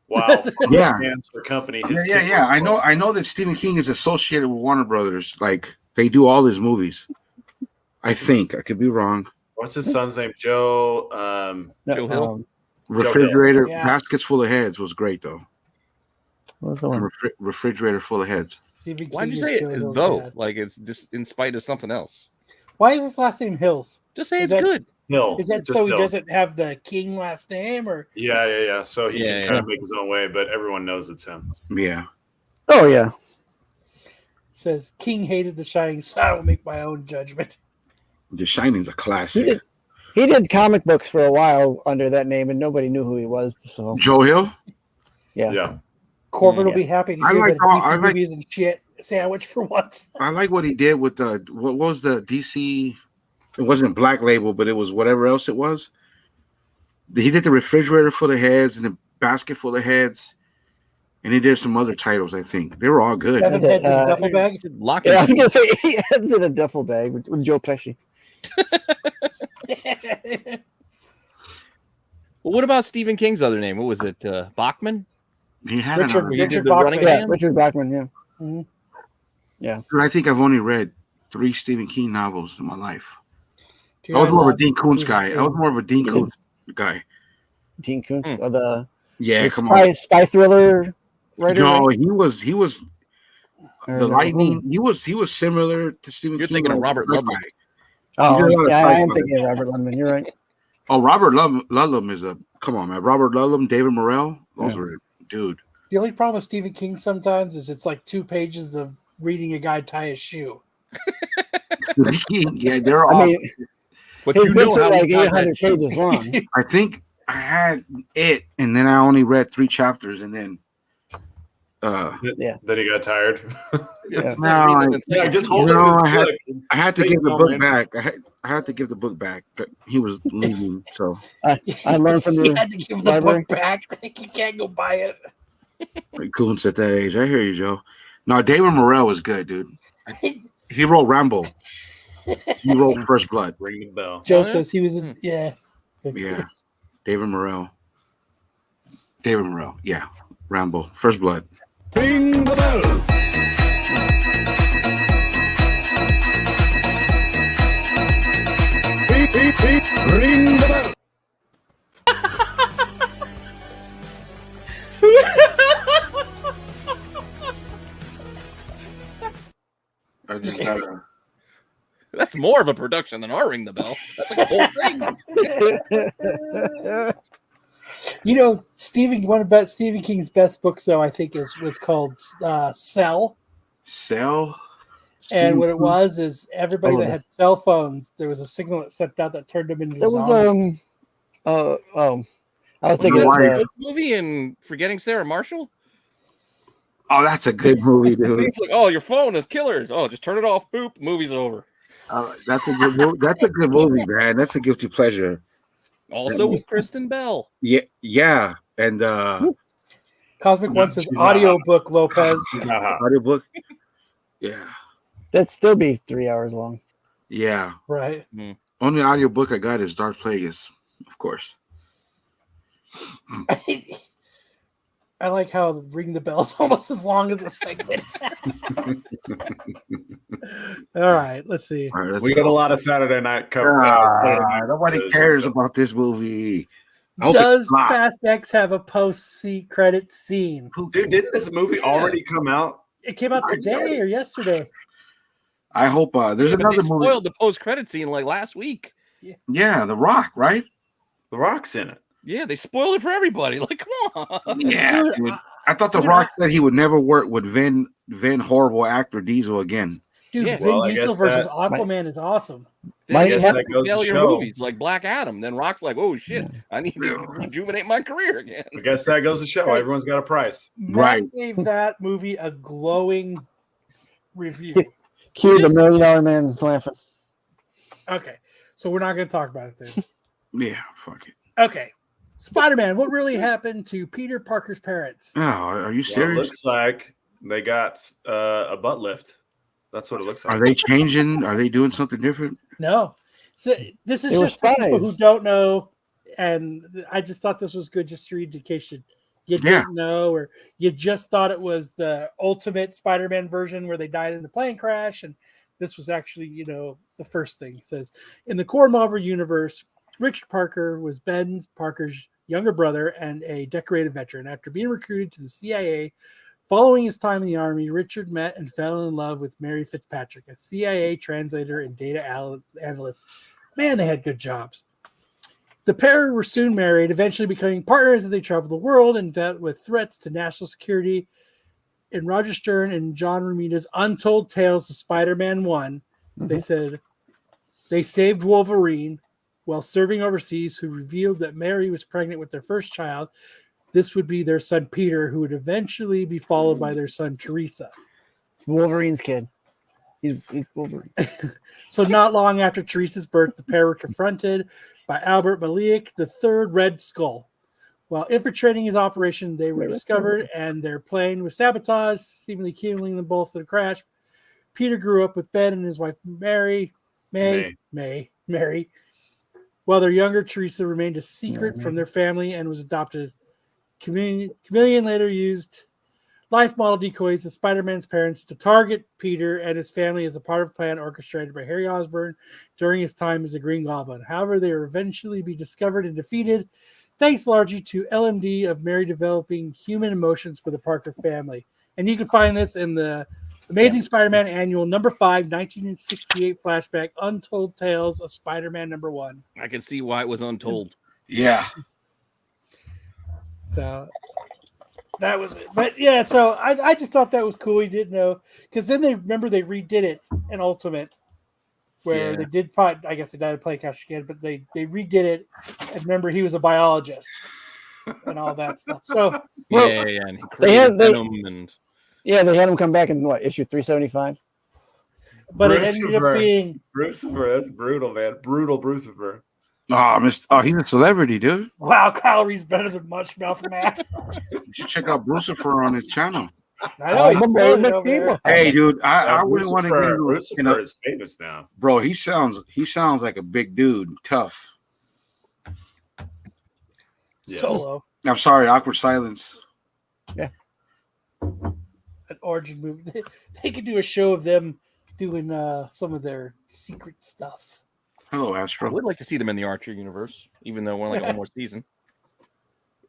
S8: Wow.
S9: Yeah.
S8: Stands for company.
S9: Yeah. I know that Stephen King is associated with Warner Brothers. Like they do all his movies. I think I could be wrong.
S8: What's his son's name? Joe.
S10: Joe Hill.
S9: Refrigerator Baskets Full of Heads was great though.
S4: What's the one?
S9: Refrigerator Full of Heads.
S10: Why'd you say it as though? Like it's just in spite of something else.
S1: Why is his last name Hills?
S10: Just say it's good.
S8: Hill.
S1: Is that so he doesn't have the King last name, or?
S8: Yeah. So he can kind of make his own way, but everyone knows it's him.
S9: Yeah.
S4: Oh yeah.
S1: Says King hated The Shining, so I will make my own judgment.
S9: The Shining's a classic.
S4: He did comic books for a while under that name, and nobody knew who he was. So
S9: Joe Hill.
S8: Yeah.
S1: Corbin will be happy to hear that DC movies and shit sandwich for once.
S9: I like what he did with the what was the DC. It wasn't Black Label, but it was whatever else it was. He did the Refrigerator Full of Heads and the Basket Full of Heads, and he did some other titles. I think they were all good.
S1: Seven Heads in a duffel bag.
S4: I was gonna say he heads in a duffel bag with Joe Pesci.
S10: Well, what about Stephen King's other name? What was it? Bachman?
S9: He had
S1: Richard Bachman.
S4: Richard Bachman. Yeah. Mm-hmm. Yeah.
S9: I think I've only read 3 Stephen King novels in my life. I was more of a Dean Koontz guy.
S4: Dean Koontz, spy thriller writer.
S9: No, he was the Lightning. He was similar to Stephen King.
S10: You're thinking of Robert Ludlum.
S4: Oh, yeah, I am thinking of Robert Ludlum. You're right.
S9: Oh, Robert Ludlum is come on, man. Robert Ludlum, David Morrell, those were dude.
S1: The only problem with Stephen King sometimes is it's like 2 pages of reading a guy tie his shoe.
S9: Yeah, they're
S4: I
S9: all.
S4: mean,
S10: But
S4: his
S10: you know
S4: books are
S10: how
S4: like
S10: he got
S4: 800
S10: that shit.
S4: pages long.
S9: I think I had it, and then I only read 3 chapters, and then
S4: Yeah.
S8: Then he got tired.
S4: Yeah.
S8: Yeah, just hold up
S9: no,
S8: his book.
S9: I had to
S8: Take
S9: give the
S8: it
S9: book
S8: home,
S9: back. I had to give the book back. But he was leaving, so
S4: I learned from
S1: You
S4: your
S1: had to give the
S4: library.
S1: book back. You can't go buy it.
S9: Coons at that age. I hear you, Joe. No, David Morrell was good, dude. He wrote Rambo. He wrote First Blood.
S8: ring the bell.
S1: Joe
S10: Oh, yeah?
S1: says he was in, yeah.
S9: Yeah, David Morrell. Yeah, Rambo. First Blood.
S6: Ring the bell. Ring the bell.
S9: I just gotta.
S10: That's more of a production than our Ring the Bell. That's like a whole thing.
S1: You know, one of Stephen King's best books, though, I think was called Cell.
S9: Sell.
S1: And what it was is everybody
S4: Oh,
S1: that had cell phones, there was a signal that sent out that turned them into
S4: That
S1: zombies.
S4: was I was
S9: Thinking
S4: thinking
S9: of
S4: of
S9: the-
S10: Movie and Forgetting Sarah Marshall.
S9: Oh, that's a good movie, dude.
S10: It's like, oh, your phone has killers. Oh, just turn it off. Boop. Movie's over.
S9: That's a good. That's a good movie, man. That's a guilty pleasure.
S10: Also with Kristen Bell.
S9: Yeah, and
S1: Cosmic One says
S8: she's not.
S1: audiobook, Lopez.
S9: audiobook. Yeah,
S4: that'd still be 3 hours long.
S9: yeah.
S1: Right.
S9: Only audiobook I got is Darth Plagueis, of course.
S1: I like how Ring the Bell's almost as long as a segment. All right, let's see.
S9: All right, let's
S8: We
S9: go.
S8: got a lot of Saturday night cover.
S9: Nobody cares about this movie. I hope
S1: Does
S9: it's not.
S1: Fast X have a post-seat credit scene?
S8: Dude, didn't this movie already come out?
S1: It came out today or yesterday.
S9: I hope there's
S10: But they
S9: another movie.
S10: spoiled the post-credit scene like last week.
S9: Yeah, The Rock, right?
S8: The Rock's in it.
S10: Yeah, they spoiled it for everybody. Like, come on.
S9: Yeah,
S1: Dude,
S9: dude. I thought The Rock said he would never work with Vin horrible actor Diesel again.
S1: Dude,
S10: Yeah.
S1: Vin
S8: Well, I
S1: Diesel
S8: guess
S1: versus
S8: that-
S1: Aquaman is awesome.
S10: Then
S4: I
S10: you
S4: guess
S10: have
S8: that
S10: to
S8: goes to
S10: fail your
S8: show.
S10: movies like Black Adam. Then Rock's like, oh shit, I need to rejuvenate my career again.
S8: I guess that goes to show
S1: Hey.
S8: everyone's got a price.
S1: Matt
S9: Right.
S1: gave that movie a glowing review.
S4: Cue the $1 Million Man laughing.
S1: Okay, so we're not going to talk about it then.
S9: Yeah, fuck it.
S1: Okay, Spider-Man. What really happened to Peter Parker's parents?
S9: Oh, are you
S8: Well, it
S9: serious?
S8: looks like they got a butt lift. That's what it looks like.
S9: Are they changing? Are they doing something different?
S1: No, so this is
S4: They were
S1: just for people who
S4: spies.
S1: don't know, and I just thought this was good just for education. You
S9: Yeah.
S1: didn't know, or you just thought it was the ultimate Spider-Man version where they died in the plane crash, and this was actually, the first thing. It says, in the core Marvel universe, Richard Parker was Parker's younger brother and a decorated veteran. After being recruited to the CIA, following his time in the Army, Richard met and fell in love with Mary Fitzpatrick, a CIA translator and data analyst. Man, they had good jobs. The pair were soon married, eventually becoming partners as they traveled the world and dealt with threats to national security. In Roger Stern and John Romita's Untold Tales of Spider-Man 1, they said they saved Wolverine while serving overseas, who revealed that Mary was pregnant with their first child. This would be their son Peter, who would eventually be followed by their son Teresa.
S4: It's Wolverine's kid. He's Wolverine.
S1: So not long after Teresa's birth, the pair were confronted by Albert Malik, the third Red Skull. While infiltrating his operation, they were discovered and their plane was sabotaged, seemingly killing them both in the crash. Peter grew up with Ben and his wife Mary, while their younger Teresa remained a secret from their family and was adopted. Chameleon later used life model decoys as Spider-Man's parents to target Peter and his family as a part of a plan orchestrated by Harry Osborn during his time as a Green Goblin. However, they will eventually be discovered and defeated, thanks largely to LMD of Mary developing human emotions for the Parker family. And you can find this in the Amazing Spider-Man Annual number 5, 1968 flashback, Untold Tales of Spider-Man number 1.
S10: I can see why it was untold.
S9: Yeah.
S1: So that was it. But yeah, so I just thought that was cool. You didn't know, because then they redid it in Ultimate where
S10: Yeah.
S1: they did I guess they did play Cash again, but they redid it. And remember, he was a biologist and all that stuff. So
S10: Yeah, and he
S4: They
S10: created
S4: had- they-
S10: Venom and
S4: Yeah, they had him come back in what, issue 375?
S1: but it ended up being
S3: Brucifer. That's brutal, man. Brutal Brucifer.
S9: He's a celebrity, dude.
S1: wow, calories better than much mouth Matt.
S9: You should check out Lucifer on his channel.
S1: I know he's
S4: I'm a
S1: killing it
S4: famous
S1: over there.
S4: people.
S9: Hey, dude, I wouldn't want to get into
S3: Brucifer is famous now.
S9: bro. He sounds like a big dude, tough.
S3: Yes.
S1: Solo,
S9: I'm sorry, awkward silence.
S1: an origin movie. They could do a show of them doing some of their secret stuff.
S9: Hello,
S10: I
S9: Astro.
S10: would like to see them in the Archer universe, even though we're like one more season.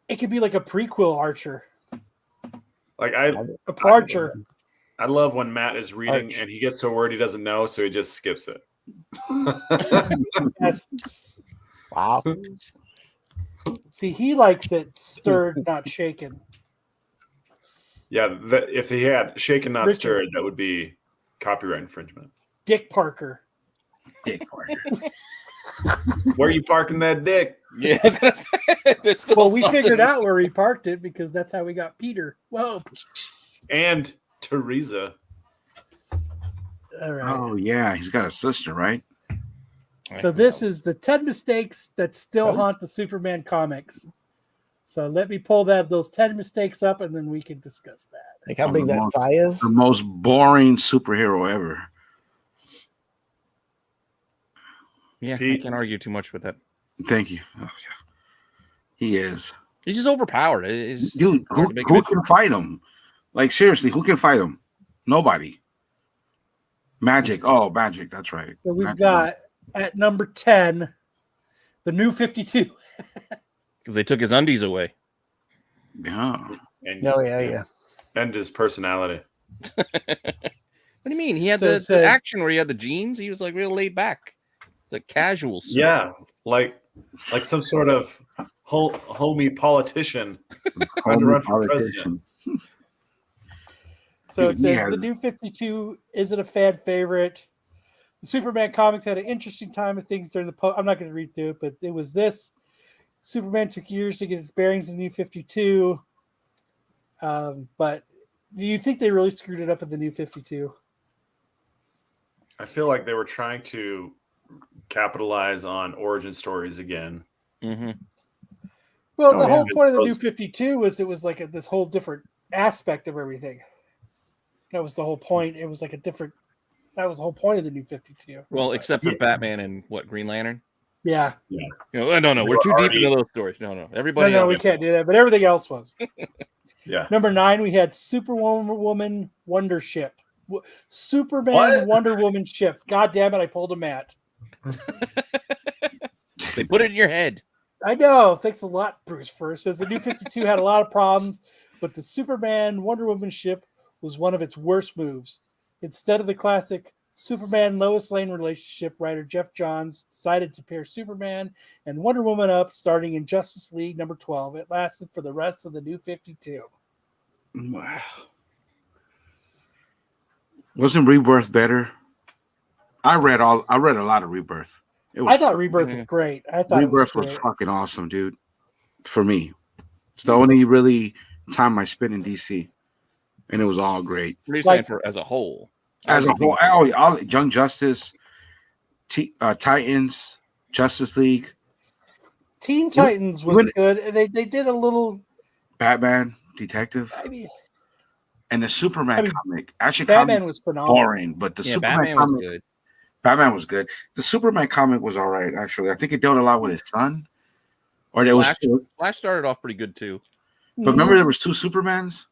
S1: It could be like a prequel Archer,
S3: Like
S1: a Archer.
S3: I love when Matt is reading
S4: Arch.
S3: and he gets to a word he doesn't know, so he just skips it.
S1: Yes.
S4: Wow.
S1: See, he likes it stirred, not shaken.
S3: Yeah, if he had shaken not
S1: Richard.
S3: stirred, that would be copyright infringement.
S1: Dick Parker.
S9: Dick Parker.
S3: Where are you parking that dick?
S10: Yeah. I was gonna say, there's still
S1: Well, we
S10: something.
S1: figured out where he parked it because that's how we got Peter. Whoa.
S3: And Teresa.
S1: All right.
S9: Oh yeah, he's got a sister, right?
S1: So this is the 10 mistakes that still haunt the Superman comics. So let me pull those 10 mistakes up and then we can discuss that.
S4: Like how big that thigh is?
S9: The most boring superhero ever.
S10: Yeah, I
S3: Pete.
S10: can't argue too much with that.
S9: Thank you. Oh, yeah. He is.
S10: He's just overpowered. It's
S9: Dude,
S10: hard to make
S9: who
S10: him
S9: can fight him? Like seriously, who can fight him? Nobody. Magic. Oh, Magic. That's right.
S1: So we've
S9: Magic.
S1: got at number 10, the new 52.
S10: because they took his undies away.
S9: Yeah.
S3: And,
S4: Oh, yeah.
S3: and his personality.
S10: What do you mean? He had
S1: So it
S10: the
S1: says-
S10: action where he had the jeans. He was like real laid back. The casual suit.
S3: Yeah, like some sort of homey politician trying to run for president.
S1: So it
S9: He
S1: says
S9: has-
S1: the new 52 isn't a fan favorite. The Superman comics had an interesting time of things during the I'm not going to read through it, but it was this. Superman took years to get his bearings in the new 52. But do you think they really screwed it up in the new 52?
S3: I feel like they were trying to capitalize on origin stories again.
S10: Mm-hmm.
S1: Well,
S3: Oh,
S1: the
S3: yeah.
S1: whole point of the new
S3: Those-
S1: 52 was it was like this whole different aspect of everything. That was the whole point. It was like that was the whole point of the new 52.
S10: Well, except for Batman and Green Lantern.
S1: Yeah.
S10: You know, no,
S3: So
S10: we're too
S3: already-
S10: deep into those stories. No, everybody.
S1: No,
S10: else-
S1: we can't do that. But everything else was.
S3: Yeah.
S1: Number 9, we had Superwoman Wonder Ship. Superman
S3: What?
S1: Wonder Woman ship. God damn it, I pulled a Matt.
S10: They put it in your head.
S1: I know. Thanks a lot, Bruce. First, says the new 52 had a lot of problems, but the Superman Wonder Woman ship was one of its worst moves. Instead of the classic Superman Lois Lane relationship, writer Jeff Johns decided to pair Superman and Wonder Woman up starting in Justice League number 12. It lasted for the rest of the new 52.
S9: Wow. Wasn't Rebirth better? I read a lot of Rebirth.
S1: I thought Rebirth was great. I thought
S9: Rebirth
S1: it
S9: was
S1: was great.
S9: fucking awesome, dude. For me, it's the only really time I spent in DC, and it was all great.
S10: What are you
S1: Like-
S10: saying for as a whole?
S9: As a whole, all Young Justice, Titans, Justice League,
S1: Teen Titans was
S9: when-
S1: good. And they did a little.
S9: Batman, Detective,
S1: I mean,
S9: and the Superman
S1: I mean,
S9: comic. Actually,
S1: Batman
S9: comic
S1: was phenomenal.
S9: boring, but the
S10: Yeah,
S9: Superman
S10: Batman
S9: comic,
S10: was good.
S9: Batman was good. The Superman comic was all right. Actually, I think it dealt a lot with his son, or there was.
S10: Flash started off pretty good too.
S9: But remember, there was two Supermans.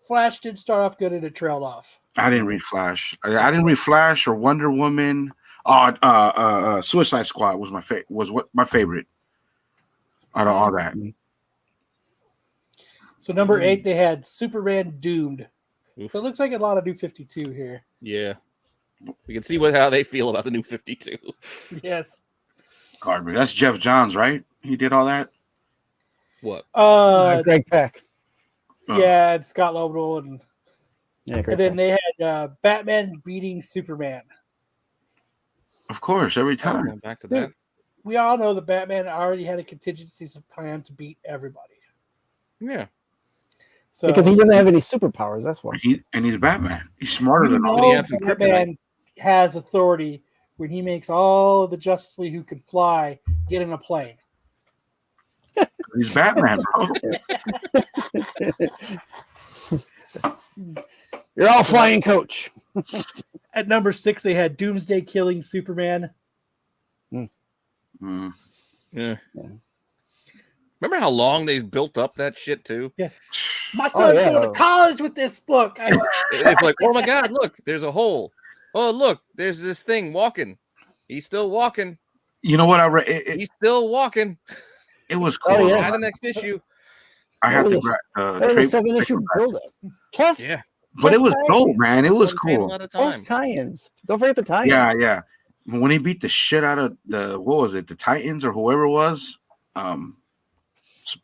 S1: Flash did start off good and it trailed off.
S9: I didn't read Flash. I didn't read Flash or Wonder Woman. Suicide Squad was my favorite out of all that.
S1: So number 8, they had Superman Doomed.
S10: Oof.
S1: So it looks like a lot of new 52 here.
S10: Yeah, we can see how they feel about the new 52.
S1: Yes.
S9: Garbage. That's Jeff Johns, right? He did all that.
S10: What?
S4: Greg Peck.
S1: Yeah, and Scott Lobdell and
S4: Yeah, Greg
S1: then
S4: Peck.
S1: they had Batman beating Superman.
S9: Of course, every
S10: Oh,
S9: time.
S10: going back to that.
S1: We all know that Batman already had a contingency plan to beat everybody.
S10: Yeah.
S1: So
S4: Because he doesn't have any superpowers. That's why.
S9: He's Batman. He's smarter
S1: you
S9: than all.
S10: But he
S1: know
S10: had some
S1: Batman has authority when he makes all of the Justice League who can fly get in a plane.
S9: He's Batman, bro.
S4: You're all flying coach.
S1: At number 6, they had Doomsday killing Superman.
S9: Mm.
S10: Yeah. Remember how long they built up that shit too?
S1: Yeah. My son's going to college with this book.
S10: It's like, oh my God, look, there's a hole. Oh, look, there's this thing walking. He's still walking.
S9: You know what I read?
S10: He's still walking.
S9: It was cool.
S10: By the next issue.
S9: I had to
S4: That was a 7-issue build-up. Plus,
S10: Yeah.
S9: But it was dope, man. It was cool.
S4: Those tie-ins. Don't forget the tie-ins.
S9: Yeah. When he beat the shit out of the Titans or whoever it was,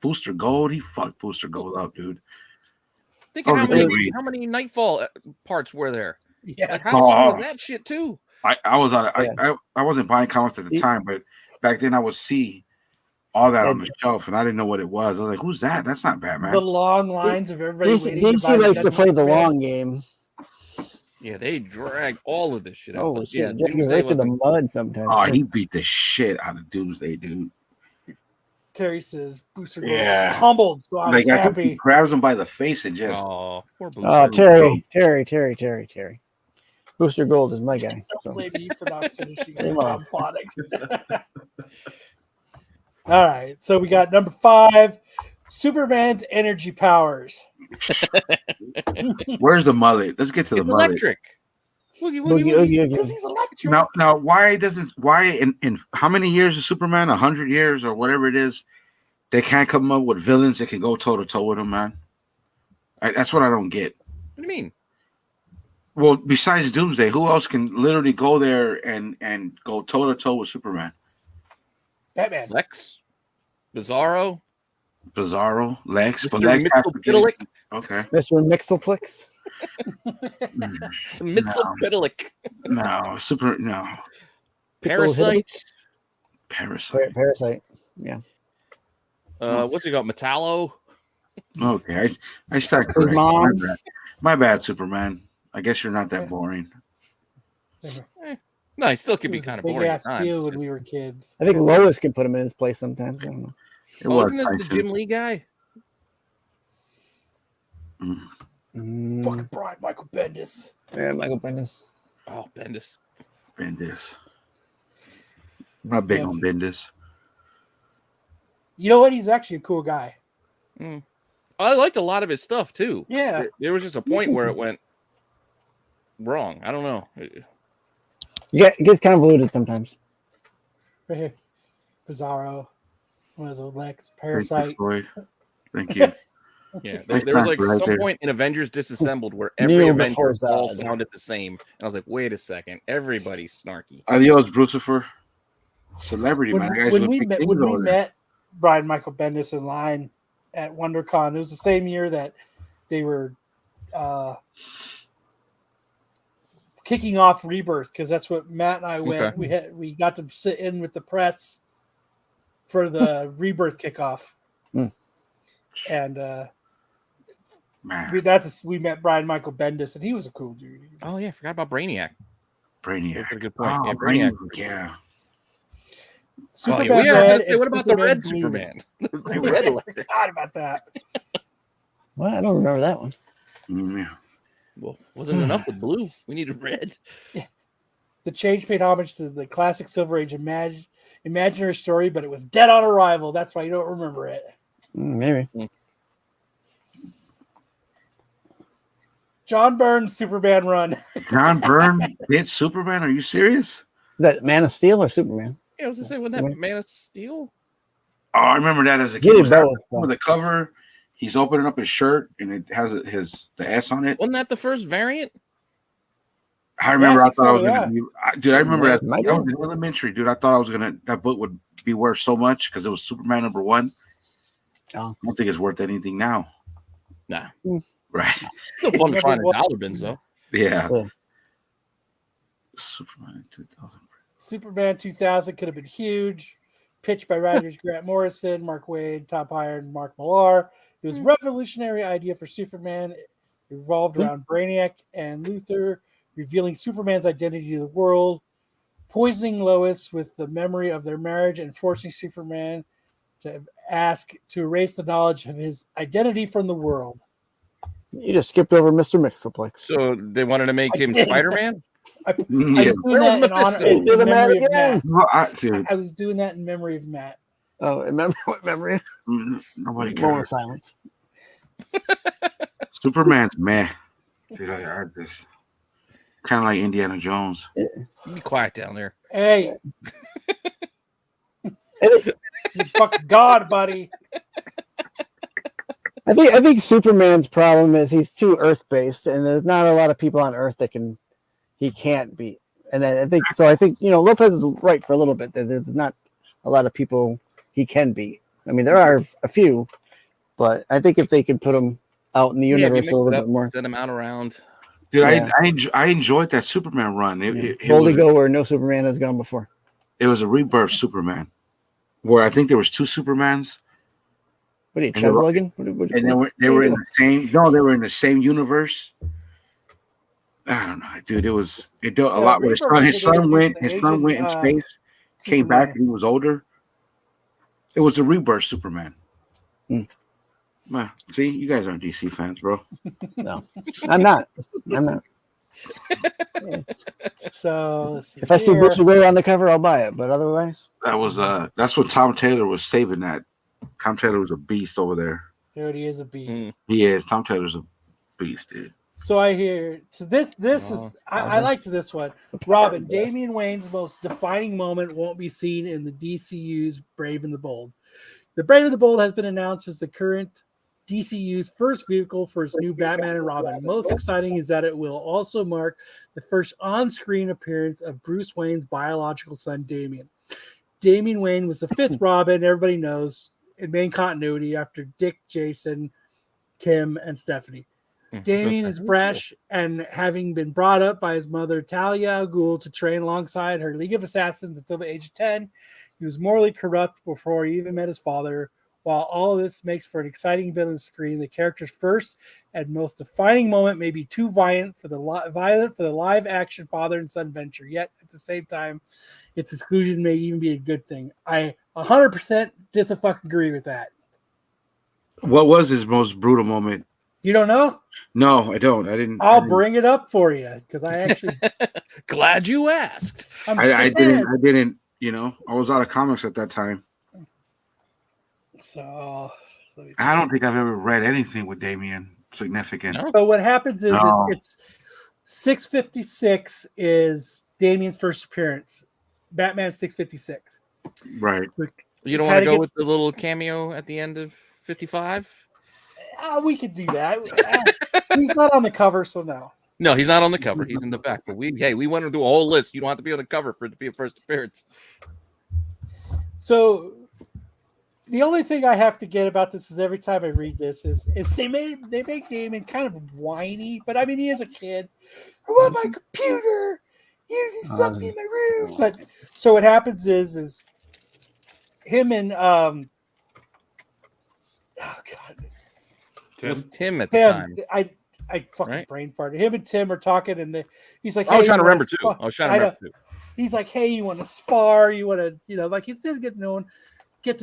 S9: Booster Gold, he fucked Booster Gold up, dude.
S10: Think of how many Nightfall parts were there.
S1: Yeah.
S10: Like, how long was that shit too?
S9: I wasn't buying comics at the time, but back then I would see all that on the shelf, and I didn't know what it was. I was like, "Who's that? That's not Batman."
S1: The long lines of everybody waiting.
S4: DC likes to play the long game.
S10: Yeah, they drag all of this shit out.
S4: Oh shit!
S10: Yeah,
S4: Get right to the mud sometimes.
S9: Oh, he beat the shit out of Doomsday, dude.
S1: Terry says Booster Gold humbled, so I was
S9: Like I think
S1: happy.
S9: he grabs him by the face and just.
S10: Oh, poor Booster.
S4: Oh, Terry. Booster Gold is my guy.
S1: Don't blame me for not finishing
S4: Come on.
S1: phonics. All right, so we got number 5, Superman's energy powers.
S9: Where's the mullet? Let's get to the mullet.
S10: Electric.
S1: Because he's electric.
S9: Now, why in how many years of Superman? 100 years or whatever it is, they can't come up with villains that can go toe to toe with him, man. That's what I don't get.
S10: What do you mean?
S9: Well, besides Doomsday, who else can literally go there and go toe to toe with Superman?
S1: Batman.
S10: Lex, Bizarro,
S9: Lex, but
S10: Mr.
S9: Lex has to get
S10: Mxyzptlk.
S9: Okay.
S4: Mr. Mxyzptlk.
S10: Mxyzptlk.
S9: No.
S10: Parasite.
S4: Parasite. Yeah.
S10: What's he got? Metallo.
S9: Okay, I started correcting. My bad, Superman. I guess you're not that boring.
S10: No, he still could be kind of boring.
S1: Big
S10: At
S1: ass
S10: times.
S1: deal when we were kids.
S4: I think Lois can put him in his place sometimes. I don't know.
S10: Isn't this the Jim Lee guy?
S1: Fucking Brian Michael Bendis.
S4: Yeah, Michael Bendis.
S10: Oh, Bendis.
S9: I'm not big on Bendis.
S1: You know what? He's actually a cool guy.
S10: I liked a lot of his stuff too.
S1: Yeah.
S10: There was just a point where it went wrong. I don't know.
S4: Yeah, it gets convoluted sometimes.
S1: Right here. Bizarro. Was it Lex? Parasite.
S9: Thank you.
S10: Yeah, there was like some point in Avengers Disassembled where every
S4: Neil
S10: Avenger
S4: before
S10: all
S4: Zod.
S10: sounded the same. And I was like, wait a second, everybody's snarky.
S9: Adios, Brucifer. Celebrity, man.
S1: When we met Brian Michael Bendis in line at WonderCon, it was the same year that they were kicking off Rebirth, because that's what Matt and I went.
S10: Okay.
S1: We got to sit in with the press for the Rebirth kickoff, and we met Brian Michael Bendis, and he was a cool dude.
S10: Oh yeah, forgot about Brainiac.
S9: Brainiac.
S10: A good point.
S9: Oh,
S10: Yeah, Brainiac.
S9: Yeah.
S1: Superman
S10: what about the red
S1: Blue.
S10: Superman?
S1: I forgot about that.
S4: Well, I don't remember that one.
S9: Yeah.
S10: Well, wasn't enough with blue. We needed red.
S1: Yeah. The change paid homage to the classic Silver Age imaginary story, but it was dead on arrival. That's why you don't remember it.
S4: Maybe.
S1: John Byrne's Superman run.
S9: John Byrne did Superman? Are you serious?
S4: Is that Man of Steel or Superman?
S10: Yeah, I was gonna say, wasn't that Man of Steel?
S9: Oh, I remember that as a kid. Was that with the cover? He's opening up his shirt and it has the S on it.
S10: Wasn't that the first variant?
S9: I remember.
S1: Yeah,
S9: I thought I was
S1: so,
S9: gonna. Dude, I remember that
S4: Might
S9: was in elementary, dude. I thought I was gonna. That book would be worth so much because it was Superman #1.
S4: Oh.
S9: I don't think it's worth anything now.
S10: Nah.
S9: Right.
S10: Still fun to find in dollar bins though.
S9: Yeah.
S4: Cool.
S9: Superman 2000.
S1: Superman 2000 could have been huge. Pitched by writers Grant Morrison, Mark Waid, Tom Hire, and Mark Millar. It was a revolutionary idea for Superman. It revolved around Brainiac and Luthor, revealing Superman's identity to the world, poisoning Lois with the memory of their marriage, and forcing Superman to ask to erase the knowledge of his identity from the world.
S4: You just skipped over Mr. Mixoplex.
S10: So they wanted to make him Spider-Man?
S1: I was doing that in honor, in memory of Matt.
S9: No,
S1: I was doing that in memory of Matt.
S4: Oh, remember what memory?
S9: Nobody
S4: Moment of
S9: cares.
S4: silence.
S9: Superman's meh. Dude, I just kind of like Indiana Jones.
S10: Be quiet down there.
S1: Hey, you fucking God, buddy.
S4: I think Superman's problem is he's too Earth based, and there's not a lot of people on Earth that he can't beat. And then I think Lopez is right for a little bit. There's not a lot of people he can beat. I mean, there are a few, but I think if they can put him out in the universe a little bit more,
S10: send him out around.
S9: Dude, I enjoyed that Superman run. It
S4: boldly go where no Superman has gone before.
S9: It was a rebirth Superman, where I think there was two Supermans.
S4: What are you, chug lugging?
S9: And they were in the same. No, they were in the same universe. I don't know, dude. It did a lot with his son went in space, came back, and he was older. It was a rebirth Superman. Well, see, you guys aren't DC fans, bro.
S4: No, I'm not.
S1: So let's see
S4: if I see Bruce Wayne on the cover, I'll buy it. But otherwise,
S9: that's what Tom Taylor was saving that. Tom Taylor was a beast over there.
S1: Dude, he is a beast.
S9: He is. Tom Taylor's a beast, dude.
S1: So I hear. So this is. I liked this one. Robin, Damian Wayne's most defining moment won't be seen in the DCU's Brave and the Bold. The Brave and the Bold has been announced as the current DCU's first vehicle for its new Batman and Robin. Most exciting is that it will also mark the first on-screen appearance of Bruce Wayne's biological son, Damian. Damian Wayne was the fifth Robin, everybody knows, in main continuity after Dick, Jason, Tim, and Stephanie. Damian is brash and having been brought up by his mother, Talia al Ghul, to train alongside her League of Assassins until the age of 10. He was morally corrupt before he even met his father. While all of this makes for an exciting villain screen, the character's first and most defining moment may be too violent for the live-action father and son venture. Yet, at the same time, its exclusion may even be a good thing. I 100% agree with that.
S9: What was his most brutal moment?
S1: You don't know?
S9: No, I don't. I didn't.
S1: I'll bring it up for you because I actually.
S10: Glad you asked.
S9: I didn't. I was out of comics at that time.
S1: So
S9: I don't think I've ever read anything with Damian significant.
S10: No.
S1: So what happens is it's 656 is Damian's first appearance. Batman 656.
S9: Right.
S10: You don't want to go with the little cameo at the end of 55?
S1: We could do that. He's not on the cover, so no.
S10: No, he's not on the cover. He's in the back. But we want to do a whole list. You don't have to be on the cover for it to be a first appearance.
S1: So the only thing I have to get about this is every time I read this is they make Damon kind of whiny, but I mean he is a kid. I want my computer. You locked me in my room. But so what happens is him and oh god.
S10: It was Tim at the time.
S1: I fucking brain farted. Him and Tim are talking, and he's like,
S10: I was trying to remember too.
S1: He's like, hey, you want to spar? You want to, like he's still get to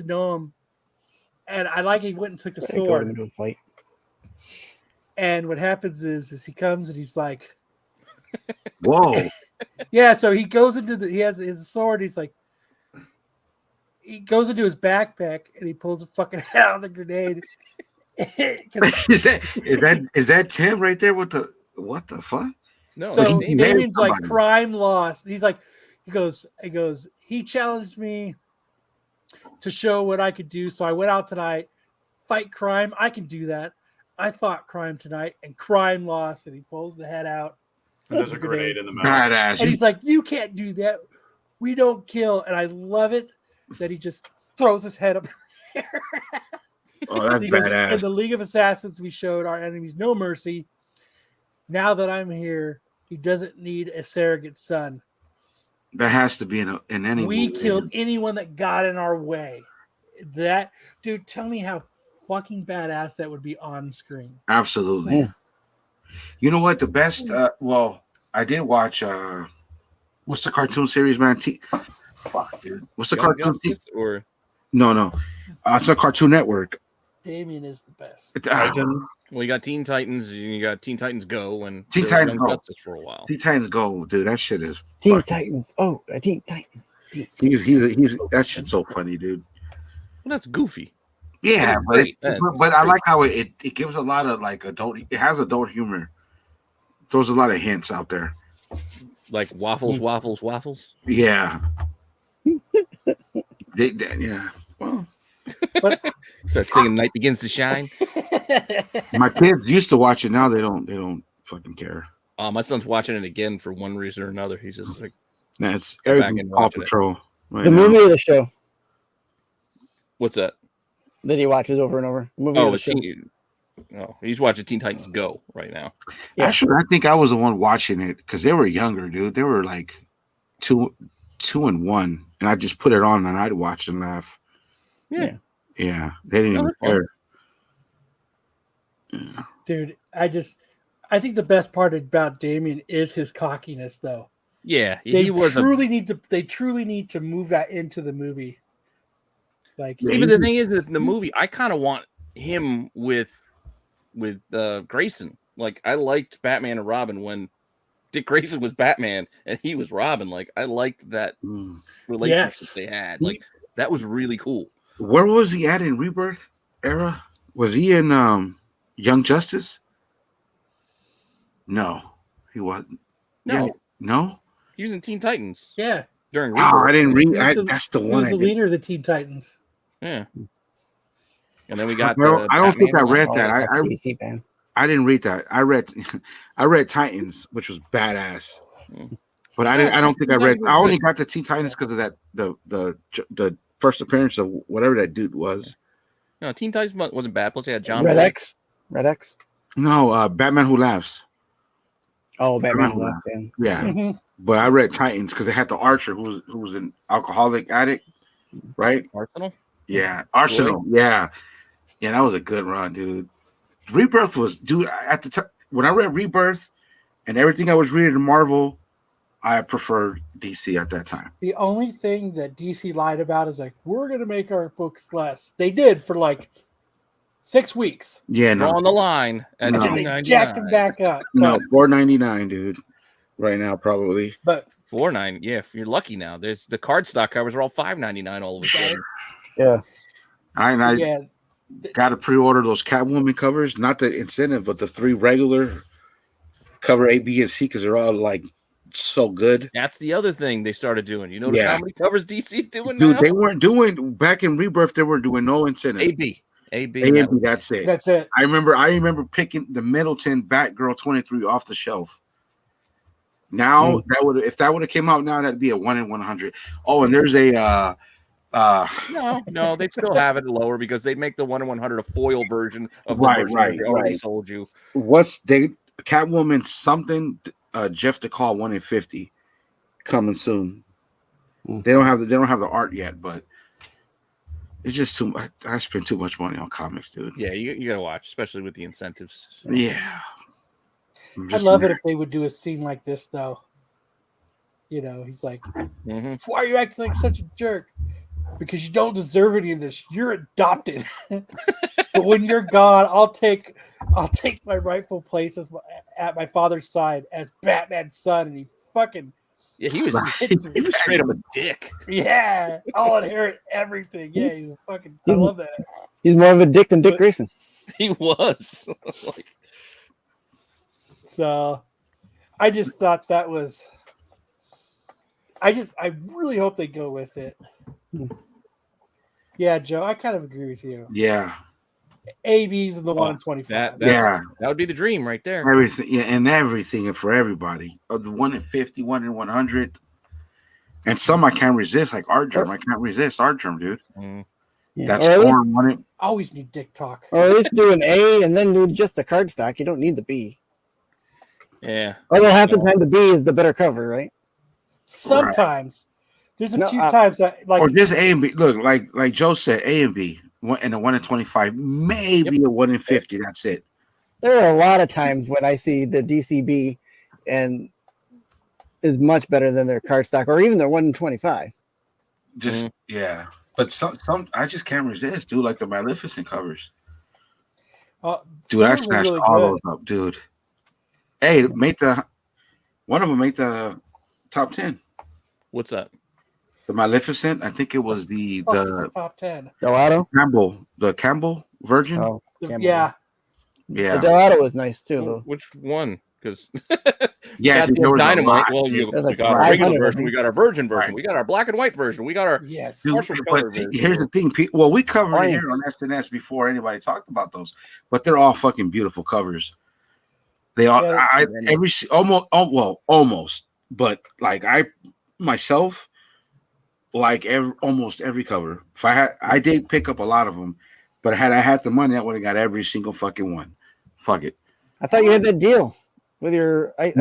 S1: know him. And I like he went and took a sword.
S4: Into a fight.
S1: And what happens is he comes and he's like,
S9: whoa.
S1: Yeah, so he goes into he has his sword. He's like, he goes into his backpack and he pulls a fucking out of the grenade.
S9: is that Tim right there with the what the fuck?
S10: No,
S1: so Damian's like crime lost. He's like, he goes, he challenged me to show what I could do. So I went out tonight, fight crime. I can do that. I fought crime tonight and crime lost. And he pulls the head out.
S8: And there's a grenade in the mouth.
S9: Badass.
S1: And he's like, you can't do that. We don't kill. And I love it that he just throws his head up in the air.
S9: Oh, that's badass.
S1: In the League of Assassins, we showed our enemies no mercy. Now that I'm here, he doesn't need a surrogate son.
S9: That has to be in any
S1: We
S9: movie.
S1: killed anyone that got in our way. That dude, tell me how fucking badass that would be on screen.
S9: Absolutely.
S4: Mm.
S9: You know what? The best. Well, I did watch. What's the cartoon series, man? Fuck, dude. What's the
S10: Young
S9: cartoon?
S10: Justice or
S9: No. It's a Cartoon Network.
S1: Damien is the best.
S8: Titans.
S10: well, you got Teen Titans, you got Teen Titans Go, and
S9: Teen
S10: there was
S9: Titans
S10: Young
S9: Go.
S10: Justice for a while.
S9: Teen Titans Go, dude. That shit is.
S4: Teen
S9: fucking-
S4: Titans. Oh, Teen Titans.
S9: He's that shit's so funny, dude.
S10: Well, that's goofy.
S9: Yeah,
S10: It's
S9: but
S10: great. That's
S9: but I
S10: great.
S9: like how it gives a lot of like adult. It has adult humor. Throws a lot of hints out there.
S10: Like waffles.
S9: Yeah. Yeah. Well,
S10: Start singing "Night Begins to Shine."
S9: my kids used to watch it. Now they don't fucking care.
S10: My son's watching it again for one reason or another. He's just like,
S9: Nah, it's
S10: Go back
S9: everything
S10: and
S9: Paw
S10: watching it.
S9: Patrol. Right
S4: The
S9: now.
S4: movie or the show
S10: "What's that?"
S4: that he watches over and over. The movie or
S10: Oh,
S4: the show?
S10: He's watching Teen Titans Go right now.
S4: Yeah.
S9: Actually, I think I was the one watching it because they were younger, dude. They were like two and 1, and I just put it on and I'd watch and laugh.
S10: Yeah.
S9: Yeah, they didn't
S10: No,
S9: even
S10: they're
S9: care.
S1: Dude, I think the best part about Damien is his cockiness, though.
S10: Yeah,
S1: They
S10: he was
S1: truly need to move that into the movie. Like,
S9: Yeah,
S10: Even the thing is that in the movie, I kind of want him with Grayson. Like, I liked Batman and Robin when Dick Grayson was Batman and he was Robin. Like, I liked that relationship
S1: Yes.
S10: they had. Like, that was really cool.
S9: Where was he at in Rebirth era? Was he in Young Justice? No, he wasn't.
S10: No,
S9: Yeah, no.
S10: he was in Teen Titans
S1: yeah,
S10: during
S9: Oh, I
S10: Rebirth.
S9: didn't read.
S1: He was the-
S9: That's the
S1: he
S9: one.
S1: was
S9: I
S1: the
S9: did.
S1: leader of the Teen Titans.
S10: Yeah. And then we got.
S9: I don't think I
S10: Batman.
S9: read
S4: Oh,
S9: that.
S4: it's like DC fan.
S9: I didn't read that. I read Titans, which was badass. But I don't think I read. I only got the Teen Titans because of that the first appearance of whatever that dude was.
S10: No, Teen Titans wasn't bad. Plus, they had John.
S4: Red
S10: Boy.
S4: X. Red X.
S9: No, Batman Who Laughs.
S4: Oh, Batman.
S9: Batman.
S4: Yeah.
S9: Yeah,
S1: Mhm.
S9: but I read Titans because they had the Archer who was an alcoholic addict, right?
S10: Arsenal.
S9: Yeah, Arsenal. Yeah, that was a good run, dude. Rebirth was, dude. At the time when I read Rebirth and everything I was reading in Marvel, I preferred DC at that time.
S1: The only thing that DC lied about is like, we're going to make our books less. They did for like 6 weeks.
S9: Yeah, no,
S10: Drawing the line at
S9: No.
S1: And they
S10: $2.99.
S1: jacked them back up.
S9: no, $4.99, dude. Right now, probably.
S1: But
S10: $4.99. Yeah, if you're lucky now. There's the card stock covers are all $5.99 all of a sudden.
S4: Yeah.
S9: I
S1: yeah,
S9: got to pre-order those Catwoman covers, not the incentive, but the 3 regular cover A, B, and C because they're all like so good.
S10: That's the other thing they started doing. You notice
S9: Yeah.
S10: how many covers DC's doing
S9: Dude,
S10: now?
S9: they weren't doing back in Rebirth. They weren't doing no incentive.
S10: AB.
S9: A and B, that's it.
S1: that's it.
S9: I remember picking the Middleton Batgirl 23 off the shelf. Now if that would have came out now, that'd be a 1 in 100. Oh, and there's a
S10: No, they still have it lower because they make the 1 in 100 a foil version of the
S9: Right,
S10: version
S9: right,
S10: they already
S9: right.
S10: sold you.
S9: what's they Catwoman something Jeff to call 1 in 50 coming soon. They don't have the art yet, but it's just too much. I spend too much money on comics, dude.
S10: Yeah, you gotta watch, especially with the incentives.
S9: Yeah.
S1: I'd love it if they would do a scene like this, though. You know, he's like,
S10: Mm-hmm.
S1: why are you acting like such a jerk? Because you don't deserve any of this. You're adopted. But when you're gone, I'll take my rightful place at my father's side as Batman's son. And he fucking,
S10: Yeah, he was
S1: hits him.
S10: he was straight up a dick.
S1: Yeah, I'll inherit everything. Yeah, he's a fucking, I love that.
S4: He's more of a dick than Dick Grayson.
S10: He was. Like,
S1: So I just thought that was, I really hope they go with it. Yeah, Joe, I kind of agree with you.
S9: Yeah.
S1: AB's in the 125.
S9: Yeah.
S10: that would be the dream right there.
S9: Everything, yeah, and everything for everybody. Of the 1 in 50, 1 in 100. And some I can't resist, like Art Germ. I can't resist Art Germ, dude.
S10: Mm.
S4: Yeah.
S9: That's
S4: Or at least-
S9: Storm 1 in.
S1: Always need dick talk.
S4: Or at least do an A and then do just the card stock. You don't need the B.
S10: Yeah.
S4: Although half the time the B is the better cover, right?
S1: Sometimes there's a
S4: No,
S1: few times that like
S9: Or just A and B. Look, like Joe said, A and B, and a 1 in 25, maybe a 1 in 50. That's it.
S4: there are a lot of times when I see the DCB and is much better than their cardstock or even their 1 in 25.
S9: Just yeah. But some I just can't resist, dude. Like the Maleficent covers. Dude, I
S1: some were
S9: snatched
S1: really
S9: all
S1: good.
S9: those up, dude. Hey, one of them made the top 10.
S10: What's that?
S9: The Maleficent, I think it was the
S1: Fuck, it's the top 10.
S4: Gelato?
S9: Campbell Virgin.
S4: Oh, Campbell.
S1: Yeah.
S4: The
S9: Yeah.
S4: gelato was nice too, though.
S10: Which one? Because
S9: Yeah, dude, there was a
S10: Dynamite.
S9: lot,
S10: Well,
S9: dude.
S10: we
S4: There's like
S10: got our regular
S4: 500 of
S10: version,
S4: them.
S10: we got our virgin version,
S9: Right.
S10: we got our black and white version, we got our
S1: Yes.
S9: Dude,
S10: partial
S9: but
S10: color
S9: see,
S10: version.
S9: here's the thing. Well, we covered it here on
S4: Orange.
S9: SNS before anybody talked about those, but they're all fucking beautiful covers. They all,
S1: Yeah,
S9: almost, but like I myself, like almost every cover. If I did pick up a lot of them, but had I had the money, I would have got every single fucking one. Fuck it.
S4: I thought you had that deal with your LCS.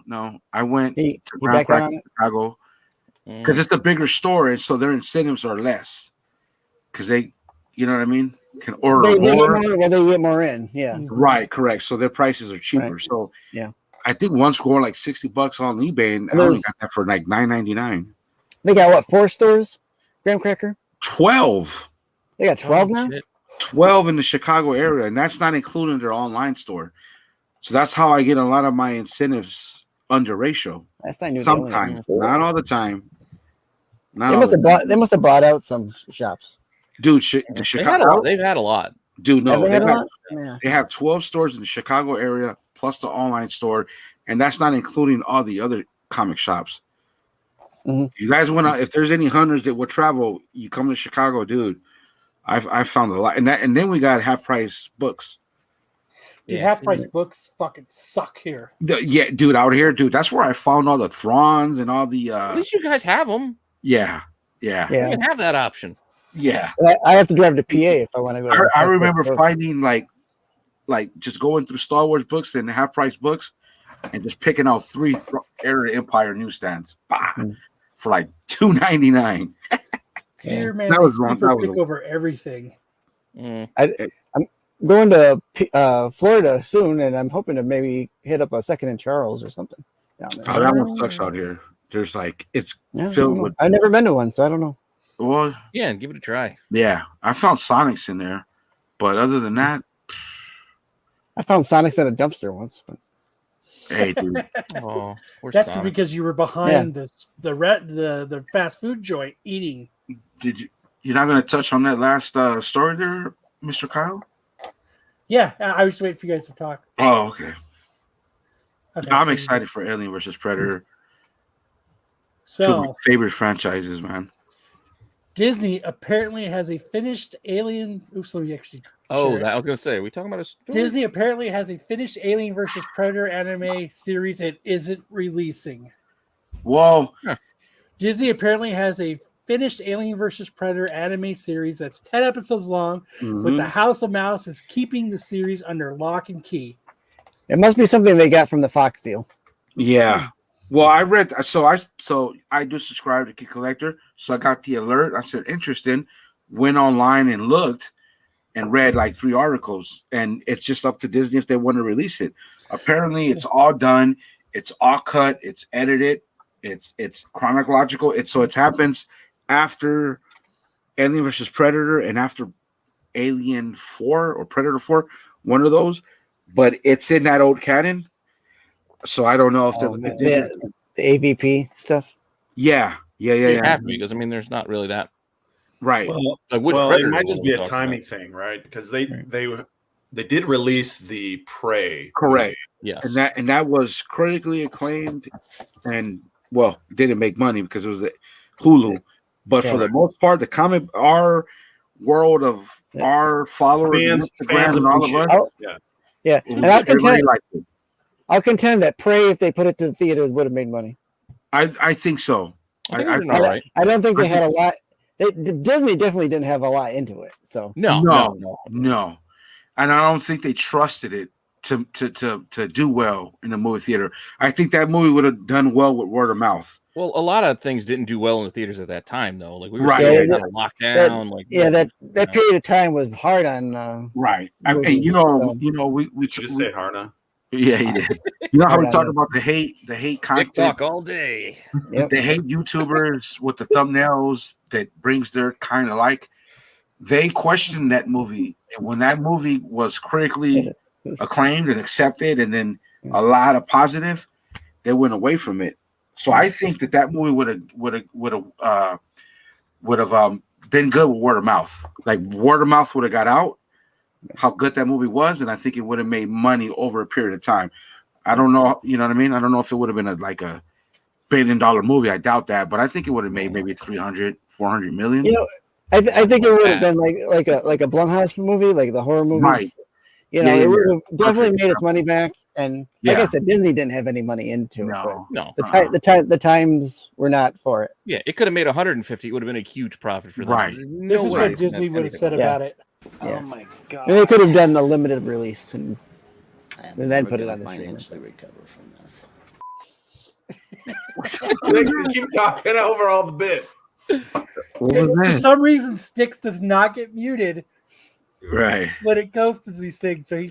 S9: No, I went
S4: He
S9: to
S4: backed
S9: Grand
S4: out on
S9: Prix
S4: it?
S9: Chicago because it's a bigger store, and so their incentives are less because they, you know what I mean, can order
S4: They get
S9: more.
S4: more, well, they get more in. Yeah.
S9: Right, correct. So their prices are cheaper.
S4: Right.
S9: So
S4: Yeah.
S9: I think one score like $60 on eBay, and I only got that for like $9.99.
S4: They got what, 4 stores? Graham Cracker?
S9: 12.
S4: They got 12 now?
S9: 12 in the Chicago area, and that's not including their online store. So that's how I get a lot of my incentives under ratio.
S4: That's not new. They only had
S9: Sometimes,
S4: 4.
S9: not all the time.
S4: They must have bought out some shops.
S9: Dude, the Chicago.
S10: They've had a lot.
S9: Dude, no,
S4: Have they had a
S9: got-
S4: lot? Yeah.
S9: they have 12 stores in the Chicago area plus the online store, and that's not including all the other comic shops.
S4: Mhm.
S9: You guys want to? If there's any hunters that would travel, you come to Chicago, dude. I found a lot, and then we got half price books.
S1: Dude, half price books fucking suck here.
S9: Yeah, dude, out here, dude. That's where I found all the Thrawns and all the.
S10: At least you guys have them.
S9: Yeah.
S10: You can have that option.
S9: Yeah.
S4: I have to drive to PA if I want to go.
S9: I remember finding like just going through Star Wars books and half price books, and just picking out 3 Area Empire newsstands for like $2.99.
S1: Here, man,
S9: That
S1: they
S9: was wrong.
S1: super
S9: That was
S1: pick
S9: a-
S1: over everything.
S4: I'm going to Florida soon, and I'm hoping to maybe hit up a Second and Charles or something down there.
S9: Oh, that one sucks out here. There's like it's
S4: Yeah, I
S9: filled
S4: don't know.
S9: with.
S4: I've never been to one, so I don't know.
S9: Well,
S10: Yeah, and give it a try.
S9: yeah, I found Sonics in there, but other than that,
S4: I found Sonics at a dumpster once. But
S9: hey, dude.
S10: Oh,
S1: That's because you were behind the fast food joint eating.
S9: You're not going to touch on that last story there, Mr. Kyle?
S1: Yeah, I was waiting for you guys to talk.
S9: Oh, okay.
S1: Okay,
S9: I'm excited for Alien versus Predator. Two of my
S1: So
S9: favorite franchises, man.
S1: Disney apparently has a finished Alien. Oops, let me actually.
S10: Oh,
S1: share it.
S10: that I was gonna say. Are we talking about a story?
S1: Disney apparently has a finished Alien versus Predator anime series it isn't releasing.
S9: Whoa.
S1: Disney apparently has a finished Alien versus Predator anime series that's 10 episodes long, but the House of Mouse is keeping the series under lock and key.
S4: it must be something they got from the Fox deal.
S9: Yeah. Well, I read so I do subscribe to Key Collector, so I got the alert. I said interesting, went online and looked and read like 3 articles, and it's just up to Disney if they want to release it. Apparently, it's all done, it's all cut, it's edited, it's chronological. It happens after Alien versus Predator and after Alien 4 or Predator 4, one of those, but it's in that old canon. So I don't know if
S4: the AVP stuff.
S9: Yeah.
S10: It have to be, because I mean, there's not really that.
S9: Right.
S8: Well,
S10: Like, which
S8: it
S10: Predator
S8: might
S10: were
S8: just
S10: we
S8: be a
S10: talking
S8: timing
S10: about?
S8: thing, right? Because they did release the Prey.
S9: Correct.
S10: Yes.
S9: And that was critically acclaimed, and well, didn't make money because it was a Hulu. But for the most part, our world of our followers,
S8: Fans
S9: Instagram, and all of us,
S4: Yeah, and I'll contend that Prey, if they put it to the theater, would have made money.
S9: I think so.
S10: I
S4: don't think they had a lot. Disney definitely didn't have a lot into it. So
S9: no. And I don't think they trusted it to do well in the movie theater. I think that movie would have done well with word of mouth.
S10: Well, a lot of things didn't do well in the theaters at that time, though. Like we were
S9: Right.
S10: still
S4: Yeah,
S10: kind of locked down.
S4: that period of time was hard on.
S9: Right. I mean,
S4: movies,
S9: we
S8: Did you just say Harna?
S9: yeah, he did. You know how we
S4: Hard
S9: talk
S4: on.
S9: about the hate content,
S10: TikTok all day.
S4: Yep.
S9: the hate YouTubers with the thumbnails that brings their kind of like. They questioned that movie, and when that movie was critically acclaimed and accepted, and then a lot of positive, they went away from it. So I think that movie would have been good with word of mouth. Like word of mouth would have got out how good that movie was, and I think it would have made money over a period of time. I don't know, you know what I mean? I don't know if it would have been like a $1 billion movie. I doubt that, but I think it would have made maybe 300, 400 million.
S4: You know, I think it would have been like a Blumhouse movie, like the horror movie.
S9: Right.
S4: You know,
S9: Yeah,
S4: it would have definitely
S9: Perfect.
S4: made its money back. And like
S9: Yeah.
S4: I said, Disney didn't have any money into it.
S9: No.
S10: No.
S4: But the times were not for it.
S10: Yeah, it could have made 150. It would have been a huge profit for them.
S9: Right.
S10: There's
S1: This
S10: no
S1: is
S10: way
S1: what
S10: it's
S1: Disney
S10: meant
S1: would have
S10: anything
S1: said
S10: like
S1: about it.
S4: Yeah.
S11: Oh my god!
S4: And they could have done a limited release and
S11: I am
S4: and then
S11: never
S4: put it
S11: gonna
S4: on the streamer.
S11: financially recover from this.
S8: Keep talking over all the bits.
S9: What was
S1: For
S9: that?
S1: some reason, Sticks does not get muted
S9: Right.
S1: when it goes to these things, so he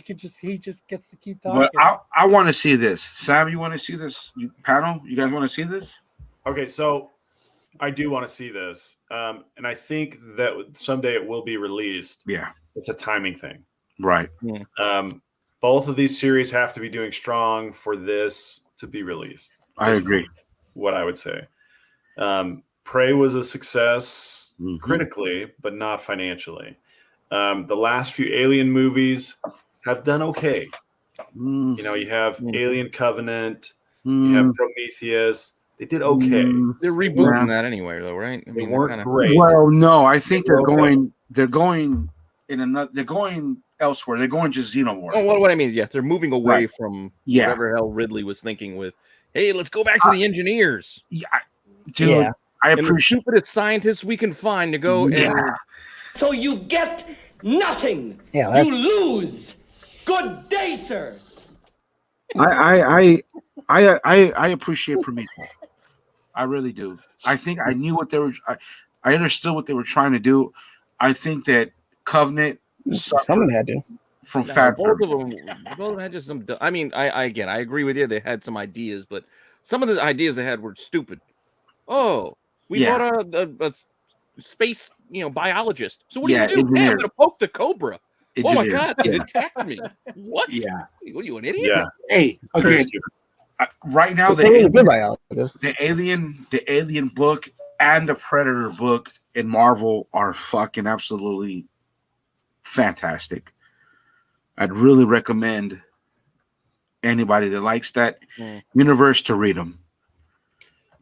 S1: just gets to keep talking.
S9: But I want to see this. Sam, you want to see this? Panel, you guys want to see this?
S8: Okay, so I do want to see this, and I think that someday it will be released.
S9: Yeah.
S8: It's a timing thing.
S9: Right.
S8: Both of these series have to be doing strong for this to be released.
S9: I
S8: That's
S9: agree.
S8: what I would say. Prey was a success critically, but not financially. The last few Alien movies have done okay. You know, you have Alien Covenant, you have Prometheus. They did okay.
S10: They're rebooting that anyway, though, right? I
S8: They
S10: mean,
S8: weren't
S10: kinda-
S8: great.
S9: Well, no, I think
S8: They're
S9: they're
S8: okay.
S9: going in another. They're going elsewhere. They're going to Xenomorph.
S10: Oh, what I mean, yeah, they're moving away
S9: Right.
S10: from
S9: Yeah.
S10: whatever hell Ridley was thinking with, hey, let's go back to the engineers.
S9: Yeah, dude,
S4: Yeah.
S9: I
S10: And the
S9: appreciate.
S10: stupidest scientists we can find to go
S9: Yeah.
S10: and
S12: So you get nothing.
S4: Yeah, that's-
S12: You lose. Good day, sir.
S9: I appreciate Prometheus. I really do. I think I knew what they were. I understood what they were trying to do. I think that Covenant
S4: Someone
S9: suffered
S4: had to.
S9: from
S10: No,
S9: fat.
S10: both of them had just some. I mean, I again, I agree with you. They had some ideas, but some of the ideas they had were stupid. Oh, we
S9: Yeah.
S10: bought a space, biologist. So what are
S9: Yeah,
S10: you gonna do? Hey, I'm
S9: engineer.
S10: gonna poke the cobra. Oh my
S9: Engineer.
S10: god, it attacked me. What?
S9: Yeah.
S10: What are you, an idiot?
S8: Yeah.
S9: Hey,
S8: Very
S9: okay.
S8: stupid.
S9: Right now,
S4: They were good biologists.
S9: the Alien book and the Predator book in Marvel are fucking absolutely fantastic. I'd really recommend anybody that likes that universe to read them.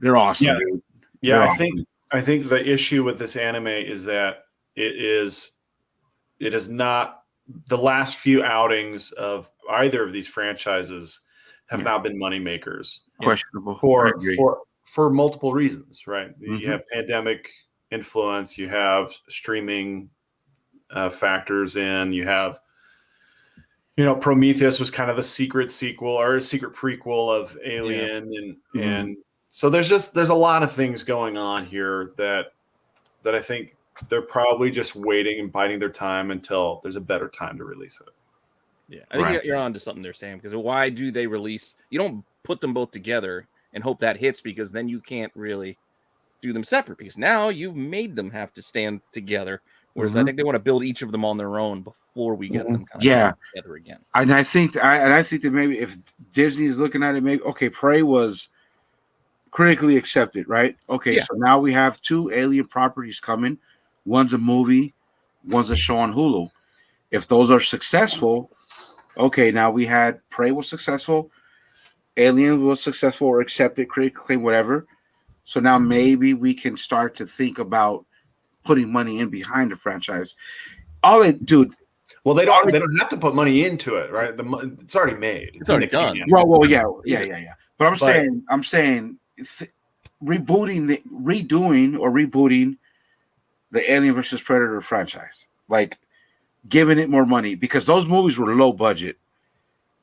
S9: They're awesome.
S8: Yeah.
S9: dude.
S8: Yeah,
S9: They're
S8: I think the issue with this anime is that it is not the last few outings of either of these franchises have not been money makers.
S9: questionable. I
S8: for
S9: agree.
S8: for multiple reasons, right?
S9: Mhm.
S8: You have pandemic influence, you have streaming factors in, you have Prometheus was kind of the secret sequel or a secret prequel of Alien, and so there's a lot of things going on here that I think they're probably just waiting and biding their time until there's a better time to release it.
S10: Yeah, I think
S9: Right.
S10: you're on to something there, Sam. Because why do they release? You don't put them both together and hope that hits, because then you can't really do them separate. Because now you've made them have to stand together. Whereas I
S9: Mhm.
S10: think they want to build each of them on their own before we get them kind of
S9: Yeah.
S10: together again.
S9: And I think that maybe if Disney is looking at it, maybe okay, Prey was critically accepted, right? Okay,
S10: Yeah.
S9: so now we have 2 Alien properties coming. One's a movie, one's a show on Hulu. If those are successful, okay, now we had Prey was successful, Alien was successful or accepted critically, whatever. So now maybe we can start to think about putting money in behind the franchise.
S8: Well, they don't have to put money into it, right? It's already made.
S10: It's already
S8: in the
S10: done.
S8: can.
S9: Well, yeah. But I'm saying, rebooting the Alien versus Predator franchise, like giving it more money, because those movies were low budget.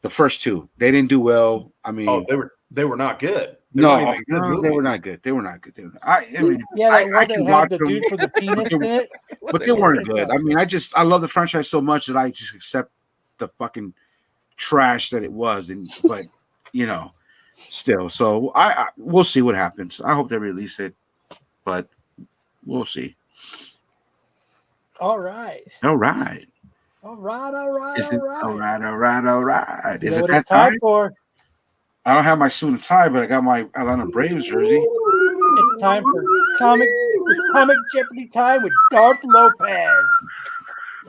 S9: The first two, they didn't do well. I mean,
S8: they were not good.
S9: They were not good. They were not good. I mean,
S1: Yeah,
S9: I
S1: that
S9: can
S1: one that
S9: watch
S1: had the
S9: them,
S1: dude from the penis in it.
S9: but they weren't good. I mean, I love the franchise so much that I just accept the fucking trash that it was, but you know, still. So we'll see what happens. I hope they release it, but we'll see.
S1: All right.
S9: All right.
S1: All right. All right.
S9: Is it
S1: All right.
S9: all right?
S1: You
S9: Is
S1: know
S9: it
S1: what
S9: that
S1: it's time
S9: time?
S1: for?
S9: I don't have my suit and tie, but I got my Atlanta Braves jersey.
S1: It's time for comic. It's Comic Jeopardy time with Darth Lopez.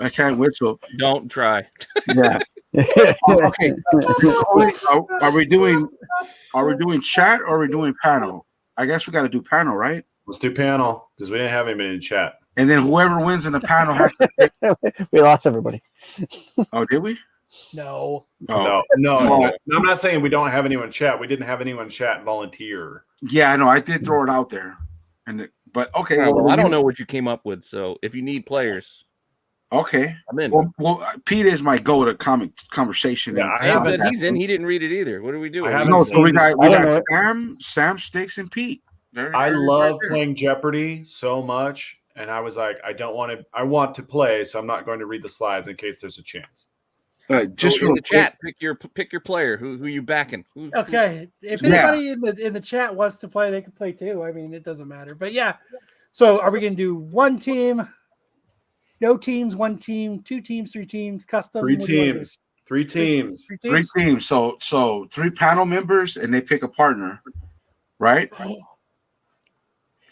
S9: I can't wait till.
S10: Don't try.
S9: Yeah. Okay. Are we doing chat or are we doing panel? I guess we got to do panel, right?
S8: Let's do panel because we didn't have anybody in chat.
S9: And then whoever wins in the panel has to pick.
S4: We lost everybody.
S9: Oh, did we?
S1: No.
S9: Oh.
S8: No. I'm not saying we don't have anyone in chat. We didn't have anyone in chat volunteer.
S9: Yeah, I know. I did throw it out there, but okay.
S10: Right, well, I don't know what you came up with. So if you need players,
S9: okay,
S10: I'm in.
S9: Well, Pete is my go to comic conversation.
S8: Yeah,
S10: Sam said he's in. He didn't read it either. What are we doing?
S9: No, so we got Sam, Sticks, and Pete.
S8: I love playing Jeopardy so much, and I was like, I want to play, so I'm not going to read the slides in case there's a chance.
S9: Just
S10: in the chat, pick your player. Who you backing?
S1: Okay, if anybody in the chat wants to play, they can play too. I mean, it doesn't matter. But yeah, so are we going to do one team, no teams, one team, two teams, three teams, custom?
S8: Three teams. Three teams.
S9: So 3 panel members, and they pick a partner, right?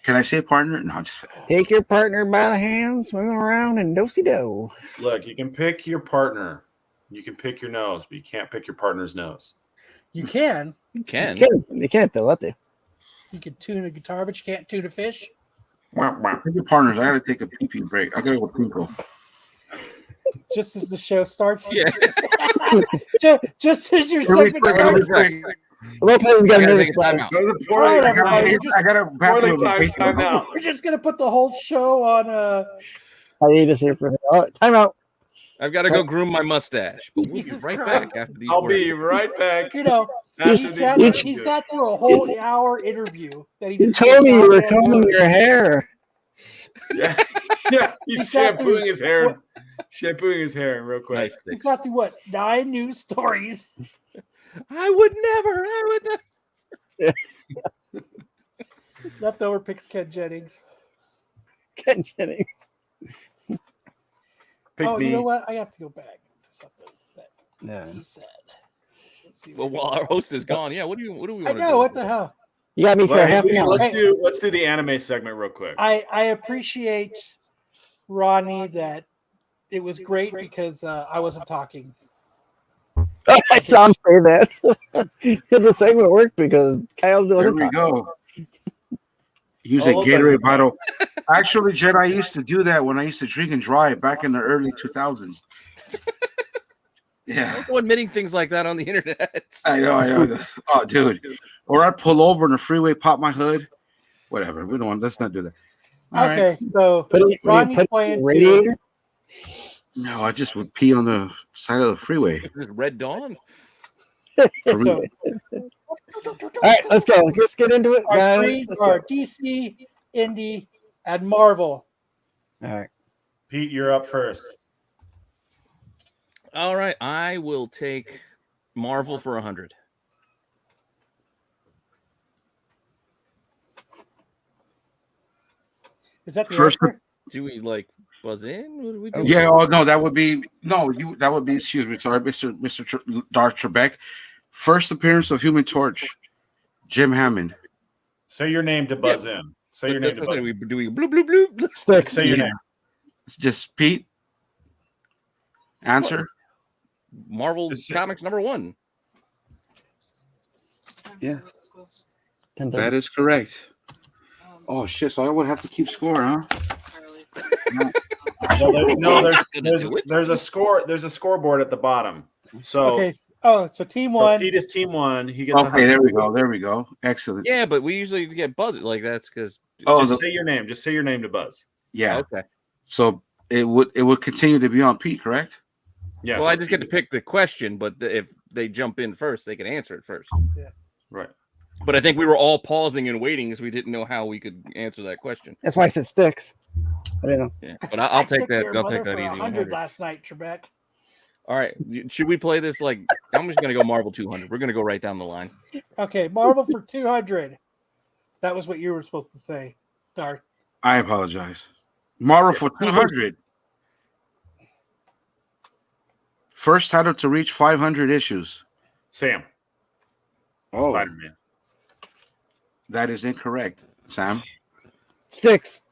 S9: Can I say partner? No, just
S4: take your partner by the hand, swing around, and do-si-do.
S8: Look, you can pick your partner. You can pick your nose, but you can't pick your partner's nose.
S1: You can.
S4: You can. They'll let you.
S1: You can tune a guitar, but you can't tune a fish.
S9: Pick your partners. I got to take a pee-pee break. I got to go pee-pee.
S1: Just as the show starts.
S10: Yeah.
S1: just as your segment starts.
S4: Lopez has got a nervous
S1: I got a bathroom. We're just gonna put the whole show on
S4: hiatus here for time out.
S10: I've got to go groom my mustache, but we'll be right back after these.
S8: I'll be right back.
S1: You know, he sat through a whole hour interview that he
S4: told me you were combing your hair.
S8: Yeah, he's shampooing his hair. Shampooing his hair real quick.
S10: Nice.
S1: He got through 9 news stories.
S10: I would never.
S1: Leftover picks Ken Jennings.
S4: Ken Jennings.
S1: You know what? I have to go back to something that he said.
S10: Well, while our host is gone, what do we want to do?
S1: I know, what the hell?
S4: You got me for half an hour.
S8: Let's do the anime segment real quick.
S1: I appreciate, Ronnie, that it was great because I wasn't talking.
S4: I saw him say that. The segment worked because Kyle wasn't
S9: talking. There we go. Use a
S10: Gatorade
S9: bottle. Actually, Jed, I used to do that when I used to drink and drive back in the early 2000s. Yeah.
S10: Don't go admitting things like that on the internet.
S9: I know. Oh, dude. Or I'd pull over in the freeway, pop my hood. Whatever. We don't want. Let's not do that.
S1: All right. So Ronnie's playing
S4: radiator.
S9: No, I just would pee on the side of the freeway.
S10: Red Dawn.
S4: All right, let's go. Let's get into it,
S1: Our
S4: guys.
S1: three are DC, Indie, and Marvel.
S4: All right.
S8: Pete, you're up first.
S10: All right, I will take Marvel for 100.
S1: Is that the
S9: First?
S1: answer?
S10: Do we buzz in? What do we do?
S9: Yeah. Oh no, that would be That would be. Excuse me. Sorry, Mr. Darth Trebek. First appearance of Human Torch, Jim Hammond.
S8: Say your name to buzz in. Say your name to buzz in.
S10: Do we bloop, bloop, bloop?
S8: Say your name.
S9: It's just Pete. Answer.
S10: Marvel Comics #1.
S9: Yeah. That is correct. Oh shit! So I would have to keep score, huh?
S8: There's a score. There's a scoreboard at the bottom. So
S1: okay. Oh, so team one.
S8: Pete is team one. He gets.
S9: Okay, there we go. There we go. Excellent.
S10: Yeah, but we usually get buzzed like that's because.
S8: Just say your name. Just say your name to buzz.
S9: Yeah.
S10: Okay.
S9: So it would continue to be on Pete, correct?
S10: Yeah. Well, I just get to pick the question, but if they jump in first, they can answer it first.
S1: Yeah.
S8: Right.
S10: But I think we were all pausing and waiting because we didn't know how we could answer that question.
S4: That's why I said sticks. I don't know.
S10: Yeah, but I'll take
S1: took
S10: that.
S1: your
S10: I'll
S1: mother
S10: take that
S1: for
S10: easy.
S1: 100
S10: 100.
S1: last night, Trebek.
S10: All right, should we play this like? I'm just gonna go Marvel 200. We're gonna go right down the line.
S1: Okay, Marvel for 200. That was what you were supposed to say, Darth.
S9: I apologize. Marvel for 200. First title to reach 500 issues.
S8: Sam.
S9: Oh,
S8: Spider-Man.
S9: that is incorrect, Sam.
S4: Sticks.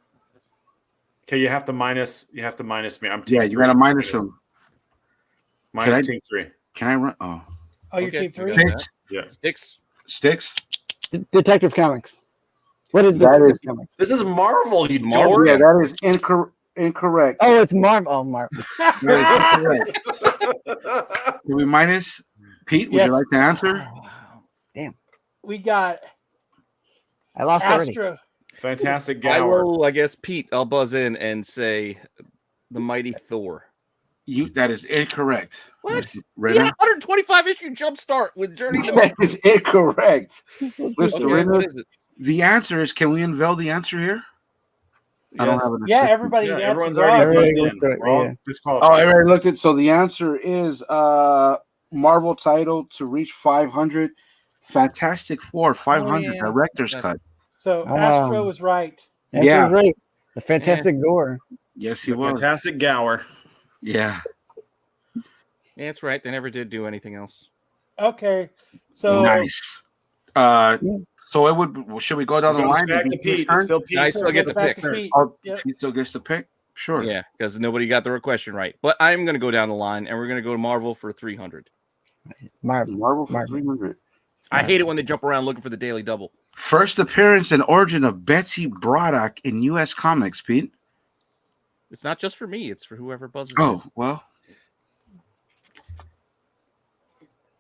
S8: Okay, you have to minus me. I'm team
S9: Yeah, you
S8: three.
S9: got to minus them.
S8: Minus team 3.
S9: Can I run? Oh,
S1: Oh, you're
S10: Okay,
S1: team 3?
S10: you got
S9: Sticks.
S8: Yeah.
S10: Sticks.
S9: Sticks.
S4: Detective Comics. What is
S9: That
S4: Detective
S9: is-
S4: Comics?
S8: This is Marvel, you
S10: Marvel.
S8: dork.
S9: Yeah, that is incorrect.
S4: Oh, it's Marvel. Oh, Marvel.
S9: That is incorrect. Can we minus? Pete, would
S1: Yes.
S9: you like to answer?
S1: We got
S4: I lost already.
S1: Astro.
S8: Fantastic
S10: I
S8: Gower.
S10: will. I guess Pete. I'll buzz in and say the mighty Thor.
S9: That is incorrect.
S10: What?
S9: Mr.
S10: He
S9: Renner.
S10: had a 125 issue jump start with Journey to
S9: That is incorrect.
S10: Okay,
S9: Mr. Renner,
S10: what is it?
S9: the answer is, can we unveil the answer here? I don't
S10: Yes.
S9: have an
S1: Yeah,
S9: assistant.
S1: everybody.
S8: Yeah,
S1: answered
S8: everyone's
S1: wrong.
S8: already
S4: Everybody
S8: buzzed in.
S4: looked at it,
S8: We're all
S4: yeah.
S8: disqualified.
S9: Oh, I already looked at. So the answer is Marvel title to reach 500. Fantastic Four 500
S10: yeah.
S9: director's
S10: That's-
S9: cut.
S1: So
S4: Ah.
S1: Astro was right.
S4: That's
S9: Yeah.
S4: right. The Fantastic Gore.
S9: Yes, he
S8: The
S9: was.
S8: Fantastic Gower.
S9: Yeah.
S10: Yeah, that's right. They never did do anything else.
S1: Okay. So
S9: Nice. So it would. Should we go down the
S8: Goes
S9: line?
S8: back to
S9: Pete's
S8: Pete.
S9: turn?
S8: It's still Pete.
S10: I still get the
S1: back
S10: pick.
S1: to Pete.
S9: Oh,
S1: Yep.
S9: Pete still gets the pick. Sure.
S10: Yeah, because nobody got the question right. But I'm going to go down the line, and we're going to go to Marvel for 300.
S4: Marvel.
S9: Marvel for
S4: Marvel.
S9: 300.
S10: I hate it when they jump around looking for the daily double.
S9: First appearance and origin of Betsy Braddock in U.S. Comics, Pete.
S10: It's not just for me; it's for whoever buzzes.
S9: Oh, well.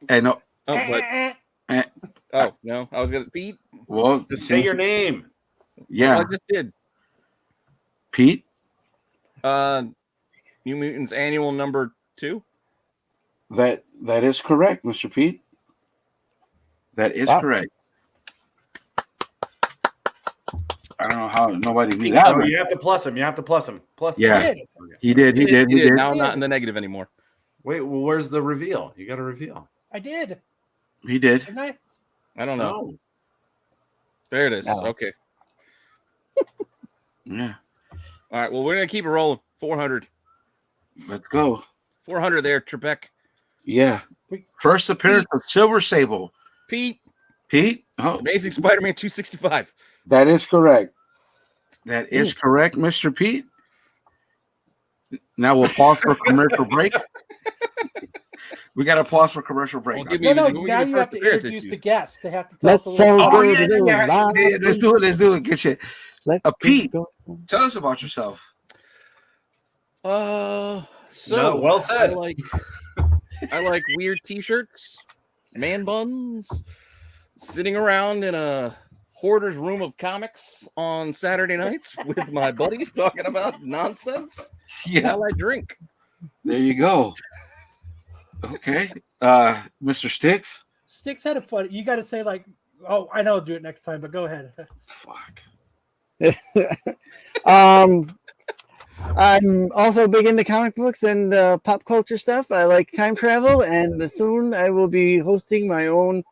S9: And
S10: in. Oh, but oh no, I was going to Pete.
S9: well,
S8: Just say your name.
S9: Yeah,
S10: I just did.
S9: Pete.
S10: New Mutants Annual number 2.
S9: That is correct, Mr. Pete. That is
S4: Wow.
S9: correct. I don't know how nobody knew
S8: Oh,
S9: that.
S8: you have to plus him. You have to plus him. Plus him.
S9: Yeah. He did. He did. He did.
S10: Now I'm not in the negative anymore.
S8: Wait, well, where's the reveal? You got to reveal.
S1: I did.
S9: He did.
S1: Didn't I?
S10: I don't know.
S8: No.
S10: There it is.
S4: No.
S10: Okay.
S9: Yeah.
S10: All right. Well, we're gonna keep it rolling. 400.
S9: Let's go.
S10: 400 there, Trebek.
S9: Yeah. First appearance of Silver Sable.
S10: Pete.
S9: Pete. Oh,
S10: Amazing Spider-Man 265.
S9: that is correct. That is correct, Mr. Pete. Now we'll pause for a commercial break. We got to pause for commercial break.
S10: Well, give
S1: No,
S10: me
S1: no.
S10: the- give me
S1: Now
S10: the
S1: you
S10: first
S1: have to
S10: appearance
S1: introduce
S10: issues.
S1: the guest. They have to tell
S4: Let's
S1: us a little.
S4: all
S9: Oh,
S4: go
S9: yeah,
S4: to the
S9: yeah.
S4: live.
S9: Let's do it. Let's do it. Get shit.
S4: Let's
S9: Pete,
S4: go.
S9: tell us about yourself.
S10: So
S8: No, well said.
S10: I like weird t-shirts, man buns, sitting around in a hoarder's room of comics on Saturday nights with my buddies talking about nonsense
S9: Yeah.
S10: while I drink.
S9: There you go. Okay. Mr. Sticks.
S1: Sticks had a fun. You got to say like, oh, I know. I'll do it next time, but go ahead.
S9: Fuck.
S4: I'm also big into comic books and pop culture stuff. I like time travel, and soon I will be hosting my own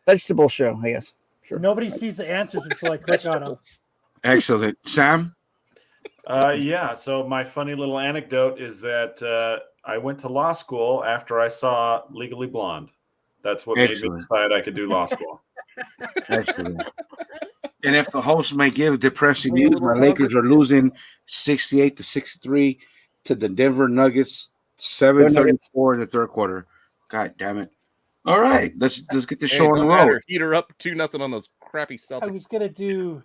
S4: vegetable show, I guess. Sure.
S1: Nobody sees the answers until I click on them.
S9: Excellent. Sam.
S8: Yeah. So my funny little anecdote is that I went to law school after I saw Legally Blonde. That's what made me
S9: Excellent.
S8: decide I could do law school.
S9: Excellent. And if the host may give depressing news, my Lakers are losing 68-63 to the Denver Nuggets, 7:34 in the third quarter. God damn it! All right, let's get the show on the
S10: no
S9: road.
S10: matter. Heater up 2-0 on those crappy Celtics.
S1: I was gonna do.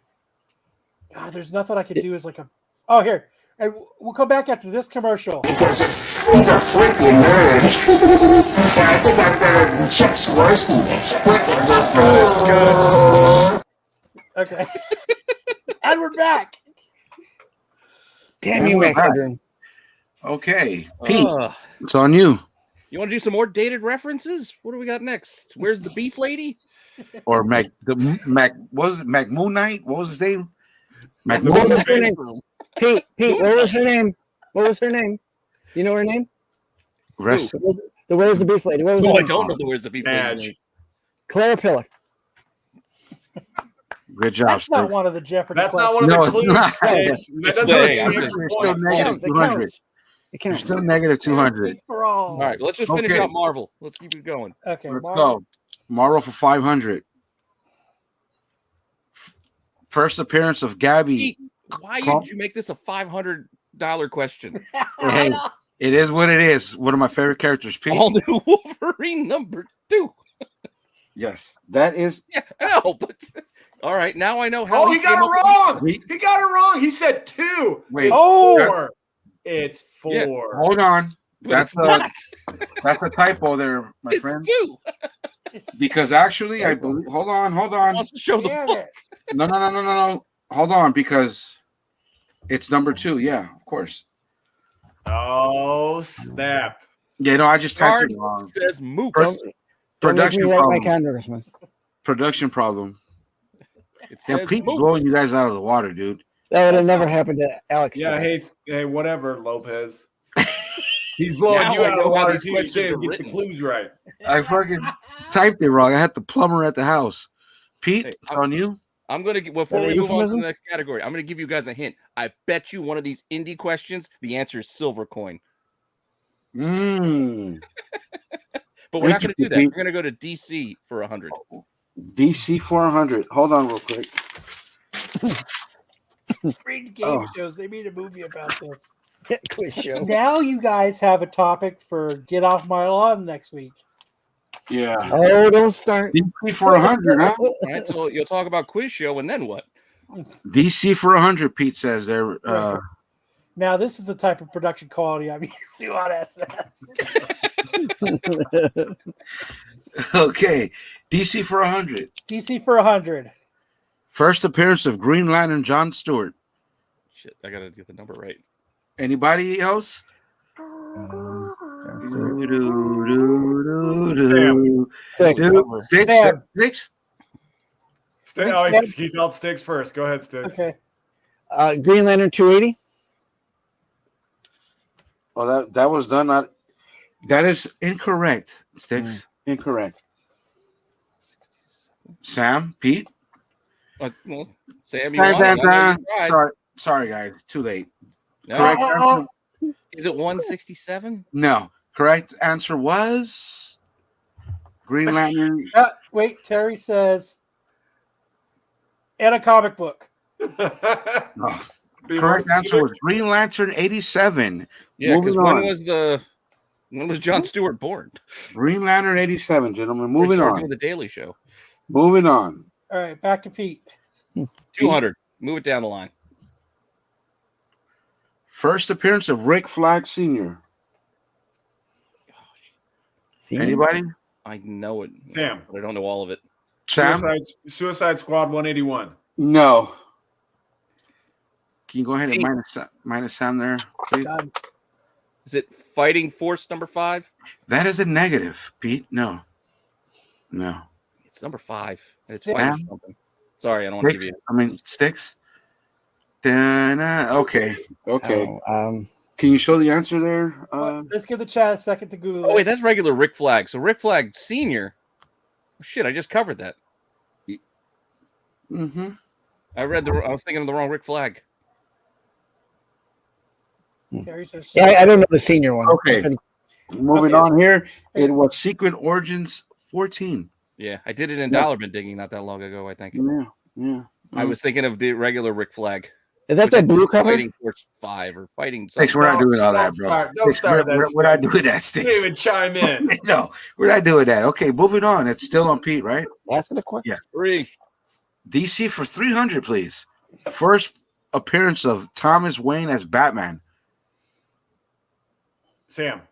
S1: God, there's nothing I could do as like a. Oh, here. And we'll come back after this commercial.
S6: Because he's a freaking nerd. I think I'm better than Chuck's roasting
S1: Okay. And we're back.
S4: Damn
S9: And
S4: you,
S9: we're
S4: Max
S9: back.
S4: Headroom.
S9: Okay, Pete,
S10: Ugh.
S9: it's on you.
S10: You want to do some more dated references? What do we got next? Where's the beef lady?
S9: Or Mac what was it? Mac Moon Knight? What was his name? Mac
S4: What
S9: Moon
S4: was her name? Pete, what was her name? What was her name? You know her name?
S9: Rest.
S4: The Where's the Beef Lady? What was
S10: No,
S4: her
S10: I
S4: name?
S10: don't know the Where's the beef lady.
S4: Clara Pillar.
S9: Good job.
S1: That's not
S9: Sticks.
S1: one of the Jeopardy
S8: That's
S1: questions.
S8: not one of
S9: No,
S8: the
S9: it's
S8: clues.
S9: not.
S8: Sticks. That
S10: It's
S8: doesn't
S10: the-
S8: make
S10: I'm
S8: any
S10: just-
S9: You're
S8: point.
S9: still
S4: It
S9: negative
S4: counts. It
S9: 200.
S4: counts. It
S9: You're
S4: counts.
S9: still negative 200.
S1: For all.
S10: All right, let's just finish
S9: Okay.
S10: out Marvel. Let's keep it going.
S1: Okay,
S9: Let's
S1: Marvel.
S9: go. Marvel for 500. First appearance of Gabby.
S10: Pete, why
S9: Clump.
S10: did you make this a $500 question?
S9: Hey, it is what it is. One of my favorite characters, Pete.
S10: All new Wolverine #2.
S9: Yes, that is.
S10: Yeah, no, but all right. Now I know how.
S8: Oh, he got it wrong. He got it wrong. He said 2.
S9: Wait.
S8: It's
S9: Oh.
S8: 4. It's 4.
S10: Yeah.
S9: Hold on.
S10: But
S9: That's
S10: it's
S9: a
S10: not.
S9: that's a typo there, my
S10: It's
S9: friend.
S10: 2.
S9: Because actually, I believe. Hold on.
S10: Wants to show the
S1: Damn
S10: book.
S1: it.
S9: No. Hold on, because it's number 2. Yeah, of course.
S8: Oh, snap.
S9: Yeah, no, I just typed
S10: Card
S9: it wrong.
S10: says Mook.
S9: Pro-
S4: Don't make
S9: production
S4: me write my
S9: problem.
S4: congressman.
S9: Production problem.
S10: It
S9: Yeah,
S10: says
S9: Pete
S10: Mook.
S9: blowing you guys out of the water, dude.
S4: That would have never happened to Alex.
S8: Yeah,
S4: today.
S8: hey, whatever, Lopez. He's blowing
S10: Now
S8: you
S10: I
S8: out of
S10: know
S8: the
S10: how
S8: water
S10: these
S8: too. You
S10: questions
S8: can't
S10: are
S8: get the
S10: written.
S8: clues right.
S9: I fucking typed it wrong. I had the plumber at the house. Pete,
S10: Hey,
S9: it's on you.
S10: I'm gonna before
S4: Is that
S10: we
S4: a
S10: move on to
S4: euphemism?
S10: the next category. I'm gonna give you guys a hint. I bet you one of these indie questions, the answer is silver coin.
S9: Mm.
S10: But we're not gonna do that.
S9: Pete.
S10: We're gonna go to DC for 100.
S9: DC 400. Hold on, real quick.
S1: Great game
S9: Oh.
S1: shows. They made a movie about this.
S4: Quiz show.
S1: Now you guys have a topic for Get Off My Lawn next week.
S9: Yeah.
S4: Oh, don't start.
S9: DC for 100, huh?
S10: All right, so you'll talk about quiz show, and then what?
S9: DC for 100. Pete says there.
S1: Right. Now this is the type of production quality I'm used to on SNS.
S9: Okay, DC for 100.
S1: DC for 100.
S9: First appearance of Green Lantern John Stewart.
S10: Shit, I gotta get the number right.
S9: Anybody else? Six.
S1: Sam.
S9: Six.
S8: He felt Sticks first. Go ahead, Sticks.
S1: Okay.
S4: Green Lantern 280.
S9: Oh, that was done. Not. That is incorrect. Sticks. Incorrect. Sam, Pete.
S10: Well, Sam, you won. You tried.
S9: Sorry, guys. Too late.
S10: No.
S9: Correct answer.
S10: Is it 167?
S9: No. Correct answer was Green Lantern.
S1: Wait, Terry says, and a comic book.
S9: Oh, correct answer was Green Lantern 87.
S10: Yeah, because
S9: Moving
S10: when was John Stewart born?
S9: Green Lantern 87, gentlemen.
S10: He
S9: Moving
S10: started
S9: on.
S10: doing the Daily Show.
S9: Moving on.
S1: All right, back to Pete.
S10: 200. Move it down the line.
S9: First appearance of Rick Flag Sr. Anybody?
S10: I know it,
S8: Sam.
S10: but I don't know all of it.
S9: Sam?
S8: Suicide Squad 181.
S9: No. Can you go ahead and minus Sam there, please?
S10: Is it Fighting Force #5?
S9: That is a negative, Pete. No.
S10: It's #5. It's
S9: Sam?
S10: fighting something. Sorry, I don't want to give you.
S9: I mean, Sticks. Okay. Can you show the answer there?
S1: Let's give the chat a second to Google.
S10: Oh wait, that's regular Rick Flag. So Rick Flag Senior. Oh, shit, I just covered that.
S9: Mm-hmm.
S10: I was thinking of the wrong Rick Flag.
S1: Terry says,
S4: Yeah, I don't know the senior one.
S9: Okay. Moving on here. It was Secret Origins 14.
S10: Yeah, I did it in Dollar Bin Digging not that long ago, I think.
S9: Yeah.
S10: I was thinking of the regular Rick Flag.
S4: Is that the blue cover?
S10: Fighting Force 5 or Fighting
S9: Thanks, we're not doing all that, bro.
S8: Don't start that.
S9: We're not doing that,
S8: You
S9: Sticks.
S8: didn't even chime in.
S9: No, we're not doing that. Okay, moving on. It's still on Pete, right?
S4: Ask the question.
S9: Yeah.
S10: 3.
S9: DC for 300, please. First appearance of Thomas Wayne as Batman.
S8: Sam.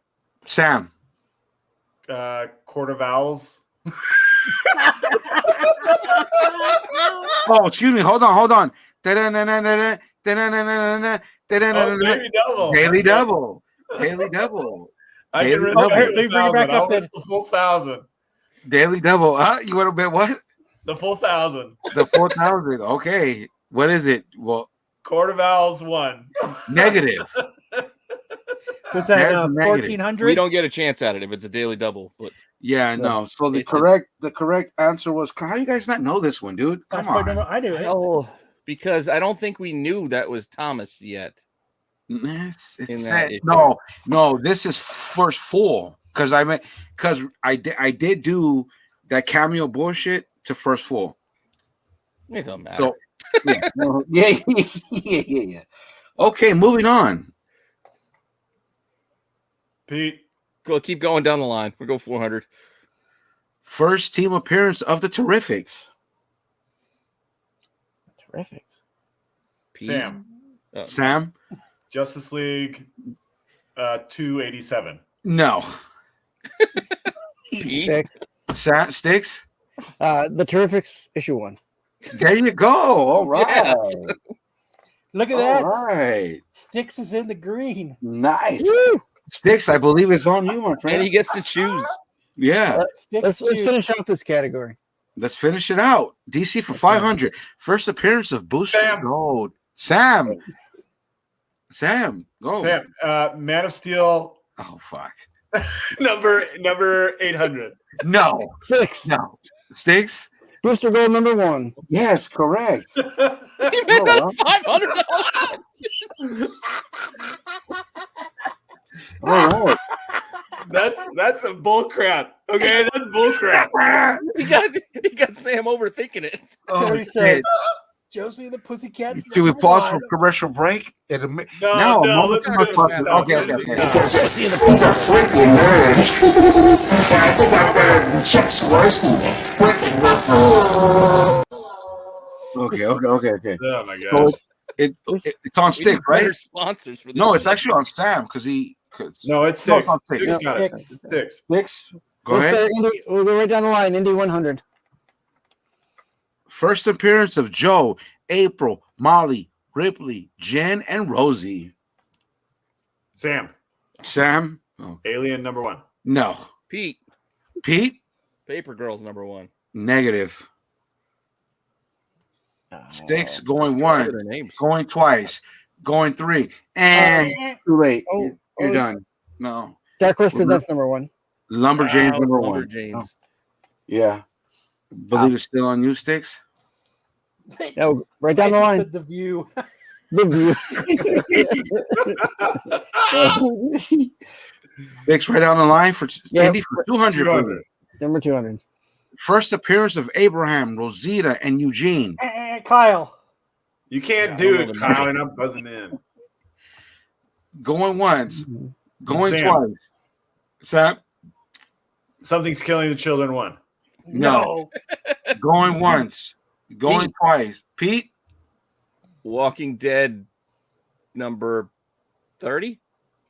S9: Court of Owls. Oh, excuse me. Hold on.
S8: Daily Double.
S9: Daily Double.
S8: I
S9: Daily
S8: can risk
S9: Double.
S8: it to
S1: Let me bring it
S8: 1,000.
S1: back up
S8: I'll risk the full 1,000.
S9: Daily Double. You want to bet what?
S8: The full 1,000.
S9: The 4,000. Okay. What is it? Well,
S8: Quarter vowels 1.
S9: negative.
S1: What's that?
S9: There's negative.
S1: 1,400.
S10: We don't get a chance at it if it's a daily double. But
S9: Yeah, no. So the
S10: It-
S9: correct answer was. How you guys not know this one, dude? Come on.
S1: No, I knew it.
S10: oh, because I don't think we knew that was Thomas yet.
S9: It's
S10: In
S9: sad.
S10: that issue.
S9: No. This is first full because I did do that cameo bullshit to first full.
S10: It doesn't matter.
S9: So yeah, no, yeah. Okay, moving on.
S8: Pete.
S10: Go keep going down the line. We'll go 400.
S9: First team appearance of the Terrifics.
S4: Terrific.
S10: Pete.
S8: Sam.
S9: Sam?
S8: Justice League 287.
S9: No.
S10: Pete.
S9: Sticks?
S4: The Terrifics issue 1.
S9: There you go. All right.
S10: Yes.
S1: Look at that.
S9: All right.
S1: Sticks is in the green.
S9: Nice. Woo! Sticks, I believe it's on you, my friend.
S10: And he gets to choose.
S9: Yeah.
S1: Sticks
S4: Let's finish out this category.
S9: Let's finish it out. DC for 500. First appearance of Booster
S8: Sam.
S9: Gold. Sam, go.
S8: Sam, Man of Steel
S9: Oh, fuck.
S8: number 800.
S9: No.
S4: Sticks.
S9: No. Sticks?
S4: Booster Gold number 1.
S9: Yes, correct.
S10: He made that $500.
S9: All right.
S8: That's a bull crap. Okay, that's bull crap.
S10: he got Sam overthinking it.
S9: Oh,
S1: Terry says, Josie and the Pussycat.
S9: should we pause for commercial break?
S8: No,
S9: moment
S8: let's
S9: to
S8: go.
S9: my okay.
S6: Because he's a freaking nerd. I think I'm better than Chuck's worse than freaking nerd.
S9: Okay.
S8: Oh my
S9: So
S8: gosh.
S9: it's on
S10: We
S9: Stick,
S10: need better
S9: right?
S10: sponsors for this.
S9: No, it's actually on Sam because
S8: No, it's
S9: No,
S8: Sticks.
S9: it's on Sticks.
S8: Sticks got it.
S1: Sticks.
S8: Sticks.
S9: Sticks. Go
S4: Let's
S9: ahead.
S4: start Indy, we'll go right down the line. Indy 100.
S9: First appearance of Joe, April, Molly, Ripley, Jen, and Rosie.
S8: Sam,
S9: Sam? Oh,
S8: Alien number 1.
S9: no.
S10: Pete.
S9: Pete?
S10: Paper Girls number 1.
S9: Negative. Sticks going
S10: What are
S9: once,
S10: their names?
S9: going twice, going 3, and too late. You're done. No.
S4: Dark Horse Presents number 1.
S9: Lumberjanes
S10: Wow,
S9: number 1.
S10: Lumberjanes.
S9: Yeah. Believe it's still on you, Sticks?
S4: Yeah, right down the line.
S1: The View.
S4: The View.
S9: Sticks right down the line for
S4: Yeah.
S9: Indy for 200.
S8: 200.
S4: Number 200.
S9: First appearance of Abraham, Rosita, and Eugene.
S1: Kyle.
S8: You can't
S10: Yeah,
S8: do
S10: I
S8: it,
S10: don't know
S8: Kyle. And I'm buzzing in.
S9: Going once, going
S8: Sam.
S9: twice. Sam?
S8: Something's killing the children 1.
S9: No. Going once, going
S10: Pete.
S9: twice. Pete?
S10: Walking Dead number 30.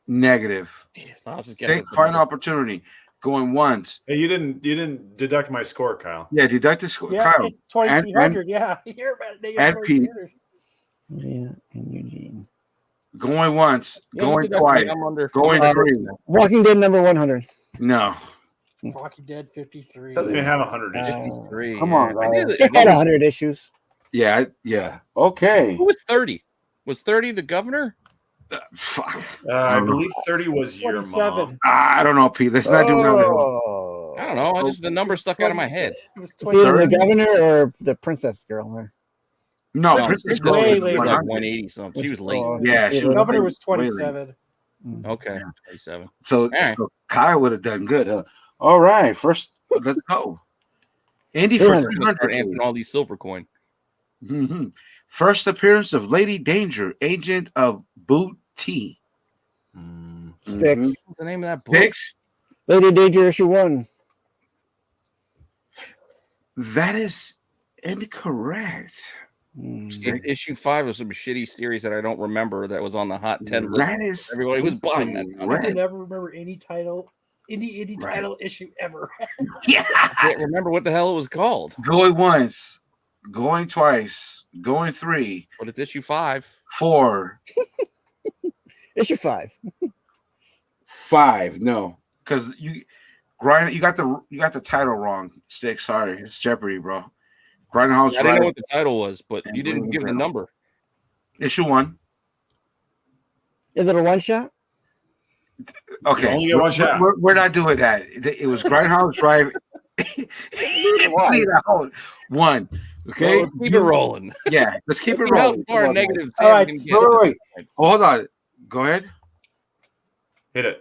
S9: Negative.
S10: I'll just get
S9: Take final opportunity. Going once.
S8: Hey, you didn't deduct my score, Kyle.
S9: Yeah, deduct the score.
S1: Yeah,
S9: Kyle.
S1: it's 2,300. Yeah, you hear about it.
S9: and Pete.
S4: Yeah, and Eugene.
S9: Going once,
S10: Yeah,
S9: going
S10: look at that
S9: twice,
S10: thing. I'm under.
S9: going
S10: I'm
S9: 3.
S4: Walking Dead number 100.
S9: No.
S1: Walking Dead 53.
S8: Doesn't even have 100 issues.
S10: 53.
S9: Come on,
S10: yeah. I knew
S9: guys.
S4: It
S10: that-
S4: had 100 issues.
S9: Yeah. Okay.
S10: Who was 30? Was 30 the governor?
S9: Fuck.
S8: I believe 30 was your
S1: 27.
S8: mom.
S9: I don't know, Pete. Let's not do that.
S4: Oh.
S10: I don't know. I just the number stuck out of my head.
S1: It was
S4: It's either the
S1: 20.
S4: governor or the princess girl there.
S9: No,
S10: No,
S9: Princess
S10: it's
S9: Girl
S1: way
S9: was
S1: later.
S10: like
S9: 100.
S10: 180 something. She was late.
S9: Yeah, she
S1: The
S9: was
S1: governor
S9: late.
S1: was
S9: Way late.
S1: 27.
S10: Okay, 27.
S9: So,
S10: right.
S9: so Kyle would have done good. Huh? All right, first, let's go. Indy for
S4: Yeah.
S10: I'm gonna start
S9: 300.
S10: answering all these silver coin.
S9: Mhm. First appearance of Lady Danger, agent of Booty.
S4: Sticks.
S10: What's the name of that book?
S9: Sticks.
S4: Lady Danger issue 1.
S9: That is incorrect.
S10: It's issue 5 of some shitty series that I don't remember that was on the hot 10 list.
S9: That is
S10: Everybody was buying that.
S1: I can never remember any title, any title issue ever.
S10: I can't remember what the hell it was called,
S9: going once, going twice, going 3,
S10: but it's issue 5.
S9: 4,
S4: Issue 5.
S9: 5. No, because you got the title wrong. Stick. Sorry, it's Jeopardy, bro. Grindhouse
S10: I didn't
S9: Drive.
S10: know what the title was, but
S9: and
S10: you didn't
S9: Ring
S10: give the
S9: Battle.
S10: number.
S9: Issue 1.
S4: Is it a one shot?
S9: Okay,
S8: You only get one shot.
S9: We're not doing that. It was Grindhouse Drive. One. Okay,
S10: Well, let's keep it rolling.
S9: Yeah, let's keep it
S10: See how
S9: rolling.
S10: far negative
S9: All
S10: Sam
S9: right,
S10: can
S9: wait,
S10: get.
S9: wait, wait. Oh, hold on. Go ahead.
S8: Hit it.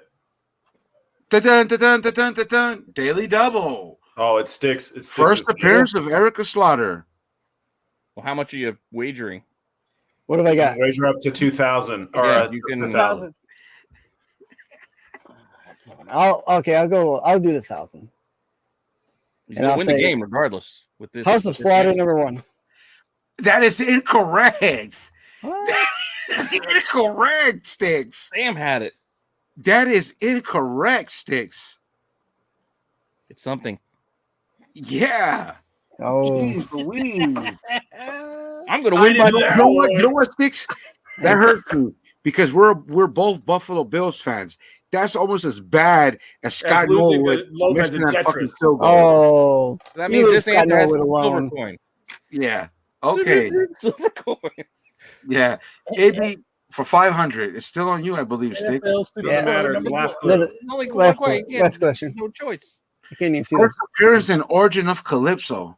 S9: Da-dun, da-dun, da-dun, da-dun. Daily Double.
S8: Oh, it sticks. It sticks.
S9: First appearance of Erica Slaughter.
S10: Well, how much are you wagering?
S4: What have I got?
S8: Wager up to 2,000. Or
S10: Yeah, you can.
S8: 1,000.
S4: I'll do the 1,000.
S10: He's
S4: And
S10: gonna
S4: I'll
S10: win the
S4: say
S10: game regardless. With this
S4: House of Slaughter #1.
S9: That is incorrect. That's incorrect, Sticks.
S10: Sam had it.
S9: That is incorrect, Sticks.
S10: It's something.
S9: Yeah.
S4: Oh.
S9: Jeez Louise.
S10: I'm gonna win by
S9: You know what, Sticks? That hurts me because we're both Buffalo Bills fans. That's almost as bad as Scott
S8: losing
S9: Norwood
S8: to Lopez
S9: missing
S8: in
S9: that fucking
S8: Tetris.
S9: field goal.
S4: Oh.
S10: That means this
S4: Scott
S10: answer has
S4: Norwood
S10: a silver
S4: alone.
S10: coin.
S9: Yeah. Okay.
S10: Silver coin.
S9: Yeah. AB for 500. It's still on you, I believe, Sticks.
S8: Doesn't matter. It's the last clue.
S10: It's only one coin. Yeah,
S4: Last question.
S10: no choice.
S4: I can't even see that.
S9: First appearance in Origin of Calypso.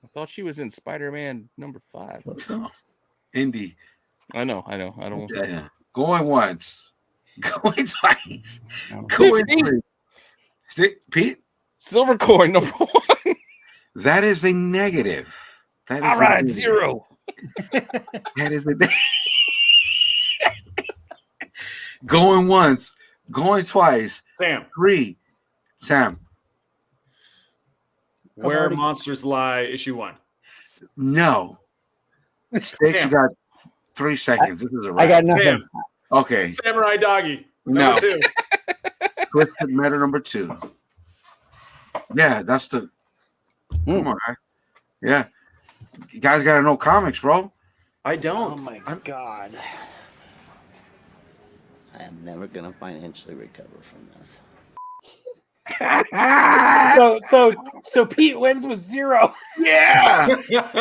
S10: I thought she was in Spider-Man #5.
S9: Indy.
S10: I know. I don't.
S9: Yeah. Going once. Going twice. Going three. Stick, Pete?
S10: Silver coin #1.
S9: That is a negative. That is
S10: All right, 0.
S9: That is a going once, going twice,
S8: Sam.
S9: 3. Sam.
S8: Where Monsters Lie, issue 1.
S9: No. Sticks, you got 3 seconds. This is a wrap.
S4: I got nothing.
S8: Sam.
S9: Okay.
S8: Samurai Doggy.
S9: No.
S8: #2.
S9: Twisted Metal #2. Yeah, that's the. Come on, guy. Yeah. You guys got to know comics, bro.
S8: I don't.
S11: Oh my God. I am never going to financially recover from this.
S1: So Pete wins with 0.
S9: Yeah.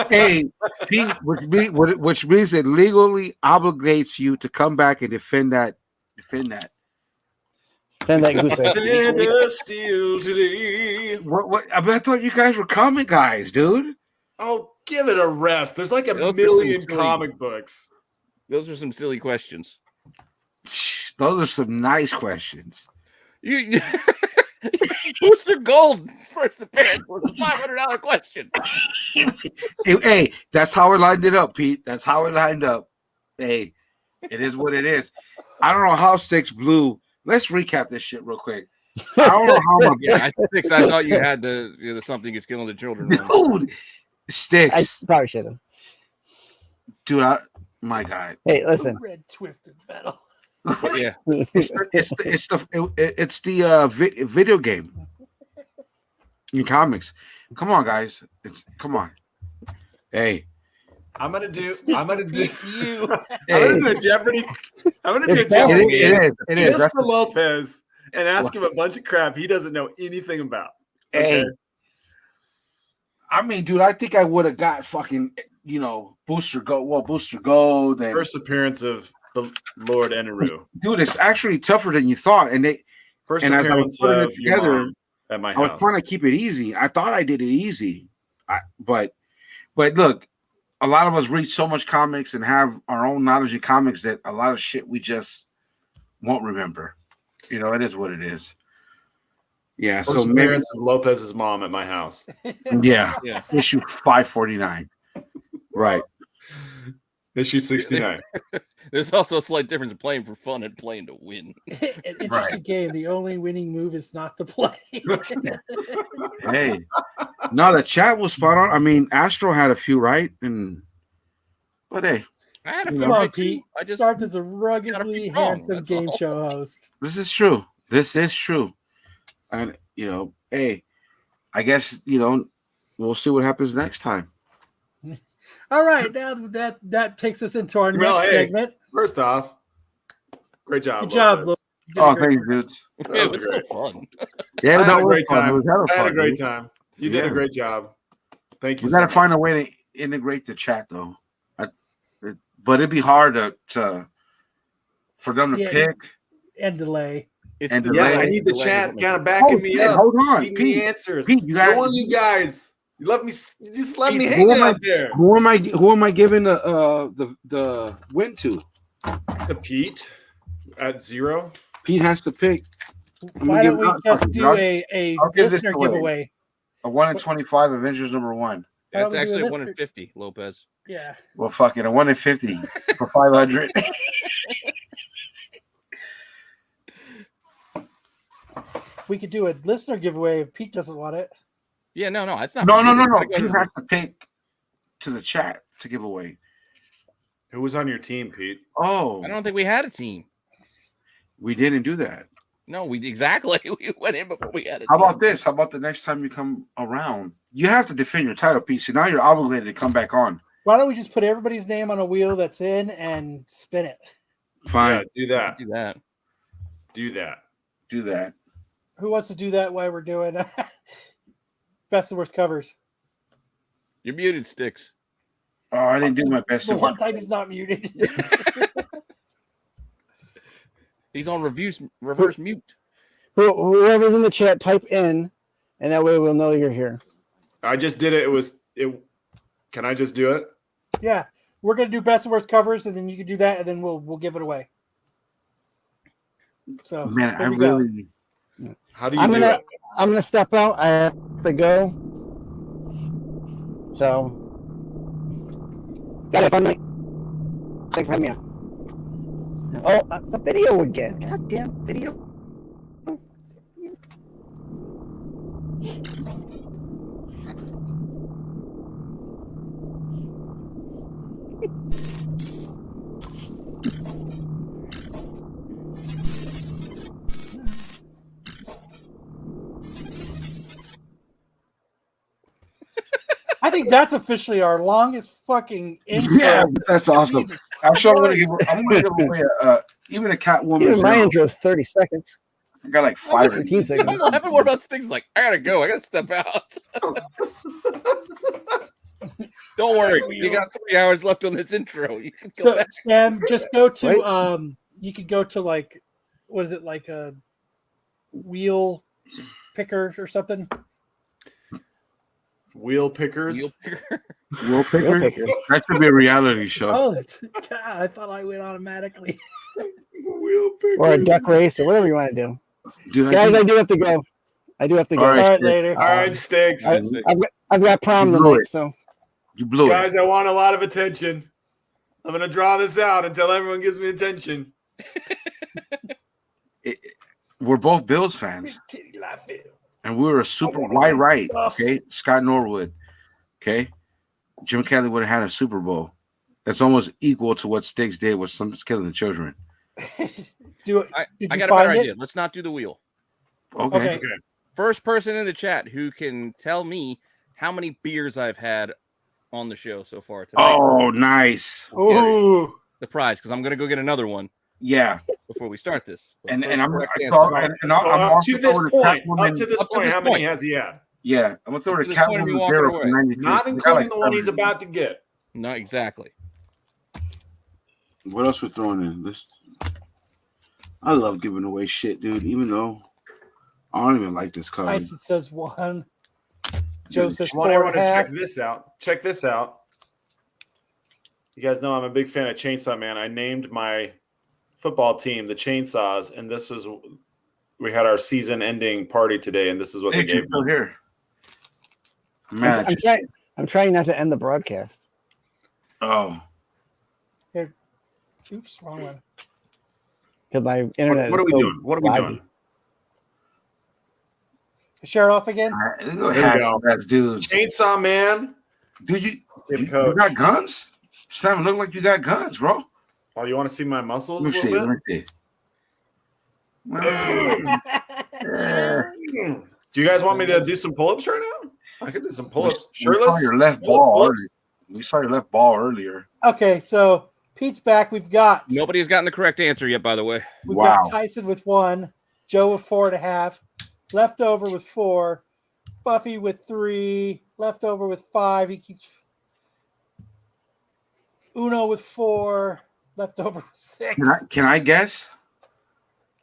S9: Hey, Pete, which means it legally obligates you to come back and defend that.
S4: Defend that goose egg.
S8: Steel today.
S9: What? I thought you guys were comic guys, dude.
S8: Oh, give it a rest. There's like a
S10: Those are
S8: million
S10: some silly-
S8: comic books.
S10: Those are some silly questions.
S9: Those are some nice questions.
S10: You Booster Gold first appearance was a $500 question.
S9: Hey, that's how we lined it up, Pete. That's how it lined up. Hey, it is what it is. I don't know how Sticks blew. Let's recap this shit real quick. I don't know how my
S10: Yeah, I thought you had the something is killing the children.
S9: dude. Sticks.
S4: I probably should have.
S9: Dude, my God.
S4: Hey, listen.
S1: Red Twisted Metal.
S10: Yeah,
S9: It's the video game in comics. Come on, guys. Come on. Hey,
S8: I'm gonna do
S1: you.
S8: I'm gonna do
S9: Hey.
S8: a Jeopardy. I'm gonna do a
S4: It's
S8: Jeopardy
S9: it
S8: game
S9: is. It is.
S8: just
S9: That's
S8: for Lopez and ask him a bunch of crap he doesn't know anything about.
S9: Hey,
S8: Okay?
S9: I mean, dude, I think I would have got fucking, Booster Gold. Well, Booster Gold. And,
S8: First appearance of the Lord Enaru.
S9: dude, it's actually tougher than you thought. And
S8: First
S9: and as I was
S8: appearance
S9: putting it
S8: of your
S9: together,
S8: mom at my
S9: I was
S8: house.
S9: trying to keep it easy. I thought I did it easy. But look, a lot of us read so much comics and have our own knowledge of comics that a lot of shit we just won't remember. It is what it is. Yeah.
S8: First
S9: So maybe,
S8: appearance of Lopez's mom at my house.
S9: yeah.
S10: yeah.
S9: Issue 549. Right.
S8: Issue 69.
S10: There's also a slight difference in playing for fun and playing to win.
S1: An interesting game. The only winning move is not to play.
S9: Hey. No, the chat was spot on. I mean, Astro had a few right, but hey,
S10: I had a
S9: Come
S10: few
S1: Come on,
S10: right, too.
S1: Pete.
S10: I just
S1: Starts as a
S10: Gotta
S1: ruggedly
S10: be wrong,
S1: handsome
S10: that's
S1: game
S10: all.
S1: show host.
S9: this is true. This is true. And hey, I guess we'll see what happens next time.
S1: All right, now that takes us into our
S8: Well,
S1: next
S8: hey.
S1: segment.
S8: First off, great job.
S1: Good job,
S8: Lopez.
S1: You did a
S9: Oh,
S1: great
S9: thank you, dudes.
S10: It was so fun.
S9: Yeah,
S8: I had
S9: no,
S8: a great time.
S9: It was hella
S8: I had a
S9: fun,
S8: great
S9: dude.
S8: time. You did a
S9: Yeah.
S8: great job. Thank you.
S9: We got to
S8: so
S9: find
S8: much.
S9: a way to integrate the chat, though. But it'd be hard for them to
S1: Yeah.
S9: pick.
S1: And delay.
S10: It's
S9: And
S10: the
S9: delay.
S8: Yeah, I
S10: delay.
S8: need the
S10: Delay is
S8: chat
S10: what makes
S8: kind
S10: it-
S8: of backing
S9: Oh,
S8: me
S9: shit,
S8: up.
S9: hold on,
S8: Feeding
S9: Pete.
S8: me answers.
S9: Pete, you gotta-
S8: Who are you guys? You just let me
S9: Pete,
S8: hang out there.
S9: Who am I giving the win to?
S8: To Pete at 0.
S9: Pete has to pick.
S1: Why don't we just do a
S9: I'll give this
S1: listener
S9: away.
S1: giveaway?
S9: A 1 in 25 Avengers #1.
S1: Why don't
S10: That's
S1: we do
S10: actually
S1: a
S10: a 1 in
S1: listener-
S10: 50, Lopez.
S1: Yeah.
S9: Well, fuck it. A 1 in 50 for 500.
S1: We could do a listener giveaway if Pete doesn't want it.
S10: Yeah, no, it's not.
S9: No.
S10: for me. It's gotta go
S9: Pete
S10: to
S9: has to pick to the chat to give away.
S8: Who was on your team, Pete?
S9: Oh,
S10: I don't think we had a team.
S9: we didn't do that.
S10: No, we exactly. We went in before we had a
S9: How
S10: team.
S9: about this? How about the next time you come around? You have to defend your title, Pete. So now you're obligated to come back on.
S1: Why don't we just put everybody's name on a wheel that's in and spin it?
S9: Fine.
S8: Yeah, do that.
S10: Do that.
S8: Do that.
S9: Do that.
S1: Who wants to do that while we're doing best and worst covers?
S10: You're muted, Sticks.
S9: Oh, I didn't do my best.
S1: The one time he's not muted.
S10: He's on reverse mute.
S4: Whoever's in the chat, type in, and that way we'll know you're here.
S8: I just did it. Can I just do it?
S1: Yeah, we're gonna do best and worst covers, and then you can do that, and then we'll give it away. So
S9: Man, I
S1: here we go.
S9: really.
S8: How do you do it?
S4: I'm gonna step out. I have to go. So, got a fun night. Thanks for having me on. Oh, the video again. Goddamn video.
S1: I think that's officially our longest fucking intro.
S9: Yeah, that's awesome.
S1: Jesus
S9: Actually,
S1: Christ.
S9: I'm gonna give away even a Catwoman.
S4: Even my intro is 30 seconds.
S9: I got like 5
S4: 15
S10: I'm
S4: seconds.
S10: laughing more about Sticks. Like, I gotta go. I gotta step out. Don't worry. You got 3 hours left on this intro. You can go
S1: So,
S10: back.
S1: Sam, just go to
S4: Right.
S1: you could go to like, what is it, like a wheel picker or something?
S8: Wheel pickers.
S10: Wheel picker.
S9: Will Picker. That should be a reality show.
S1: Oh, God, I thought I went automatically.
S8: Wheel pickers.
S4: Or a duck race or whatever you want to do.
S9: Dude,
S4: Guys, I do have to go. I do have to go.
S9: All
S1: All
S9: right,
S1: right,
S9: Stick.
S1: later.
S8: All right, Sticks.
S4: I've got prom
S9: You blew
S4: tonight,
S9: it.
S4: so
S9: You blew
S8: Guys, I want a lot of attention. I'm going to draw this out until everyone gives me attention.
S9: it. We're both Bills fans, and we were a super wide right. Okay, Scott Norwood. Okay, Jim Kelly would have had a Super Bowl. That's almost equal to what Sticks did with some killing the children.
S1: Do it.
S10: I
S1: Did you
S10: got a better
S1: find
S10: idea.
S1: it?
S10: Let's not do the wheel.
S9: Okay.
S1: Okay.
S10: First person in the chat who can tell me how many beers I've had on the show so far tonight.
S9: Oh, nice.
S1: Ooh.
S10: The prize, because I'm gonna go get another one
S9: Yeah,
S10: before we start this. But
S9: and
S10: first
S9: I'm
S10: correct
S9: so,
S10: answer.
S9: and
S8: So
S9: I'm
S8: up
S9: also
S8: to this
S9: throwing a
S8: point,
S9: Catwoman.
S8: how many has he had?
S9: Yeah, I'm gonna throw
S10: Up
S9: a
S10: to this point of me
S9: Catwoman
S10: walking
S9: barrel
S10: away.
S9: from '93.
S8: Not
S9: I got
S8: including
S9: like
S8: the one he's
S9: 7.
S8: about to get.
S10: Not exactly.
S9: What else we're throwing in this? I love giving away shit, dude. Even though I don't even like this card.
S1: Tyson says 1. Joe says
S8: Well, I
S1: 4
S8: want
S1: and a
S8: to
S1: half.
S8: check this out. Check this out. You guys know I'm a big fan of Chainsaw Man. I named my football team the Chainsaws, and this was we had our season-ending party today, and this is what
S9: Hey,
S8: they gave
S9: you're
S8: me.
S9: still here. Man,
S4: I'm trying not to end the broadcast.
S9: oh,
S1: Oops, wrong one.
S4: Because my internet
S8: What are
S4: is
S8: we
S4: so
S8: doing? What are we
S4: laggy.
S8: doing?
S1: Share it off again.
S9: look at
S8: There we go.
S9: that dudes.
S8: Chainsaw Man.
S9: Dude, you
S8: Good coach.
S9: got guns? Sam, look like you got guns, bro.
S8: Oh, you want to see my muscles
S9: Let me
S8: a
S9: see.
S8: little
S9: Let me see.
S8: bit? Do you guys want me to do some pull-ups right now? I could do some pull-ups.
S9: We saw
S8: Shirtless?
S9: your left
S8: Pull-ups,
S9: ball.
S8: pull-ups?
S9: We saw your left ball earlier.
S1: Okay, so Pete's back. We've got
S10: Nobody's gotten the correct answer yet, by the way.
S1: We've got Tyson with 1, Joe with 4.5, Leftover with 4, Buffy with 3, Leftover with 5. He keeps Uno with 4, Leftover with 6.
S9: Can I guess?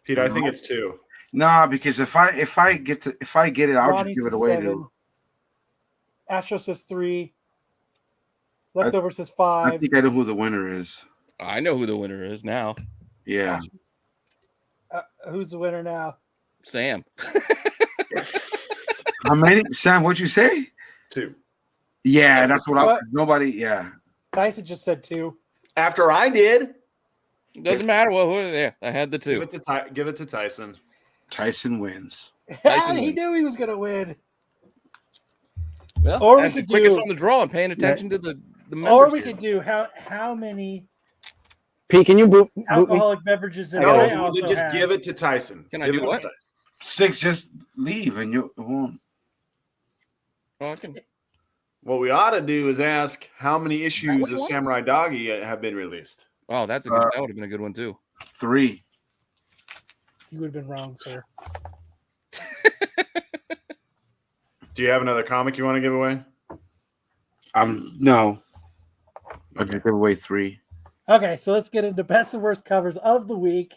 S8: Pete, I think it's 2.
S9: Nah, because if I get it, I'll
S1: Ronnie
S9: just give it
S1: says
S9: away
S1: 7.
S9: to.
S1: Astro says 3. Leftover says 5.
S9: I think I know who the winner is.
S10: I know who the winner is now.
S9: Yeah.
S1: Who's the winner now?
S10: Sam.
S9: How many? Sam, what'd you say?
S8: 2.
S9: Yeah, that's what nobody. Yeah.
S1: Tyson just said 2.
S8: After I did.
S10: Doesn't matter. Well, yeah, I had the 2.
S8: Give it to Tyson.
S9: Tyson wins.
S1: He knew he was going to win.
S10: Well,
S1: or we
S10: that's
S1: could
S10: the quickest
S1: do
S10: on the draw and paying attention to the
S1: or we could do how many
S4: Pete, can you boot me?
S1: alcoholic beverages in
S8: No,
S1: I also
S8: just
S1: have.
S8: give it to Tyson.
S10: Can I
S8: Give
S10: do
S8: it to
S10: what?
S8: Tyson.
S9: 6, just leave and you won't.
S8: What we ought to do is ask how many issues of Samurai Doggy have been released.
S10: Oh, that's a good. That would have been a good one too.
S9: 3.
S1: You would have been wrong, sir.
S8: Do you have another comic you want to give away?
S9: No. I'll just give away 3.
S1: Okay, so let's get into best and worst covers of the week.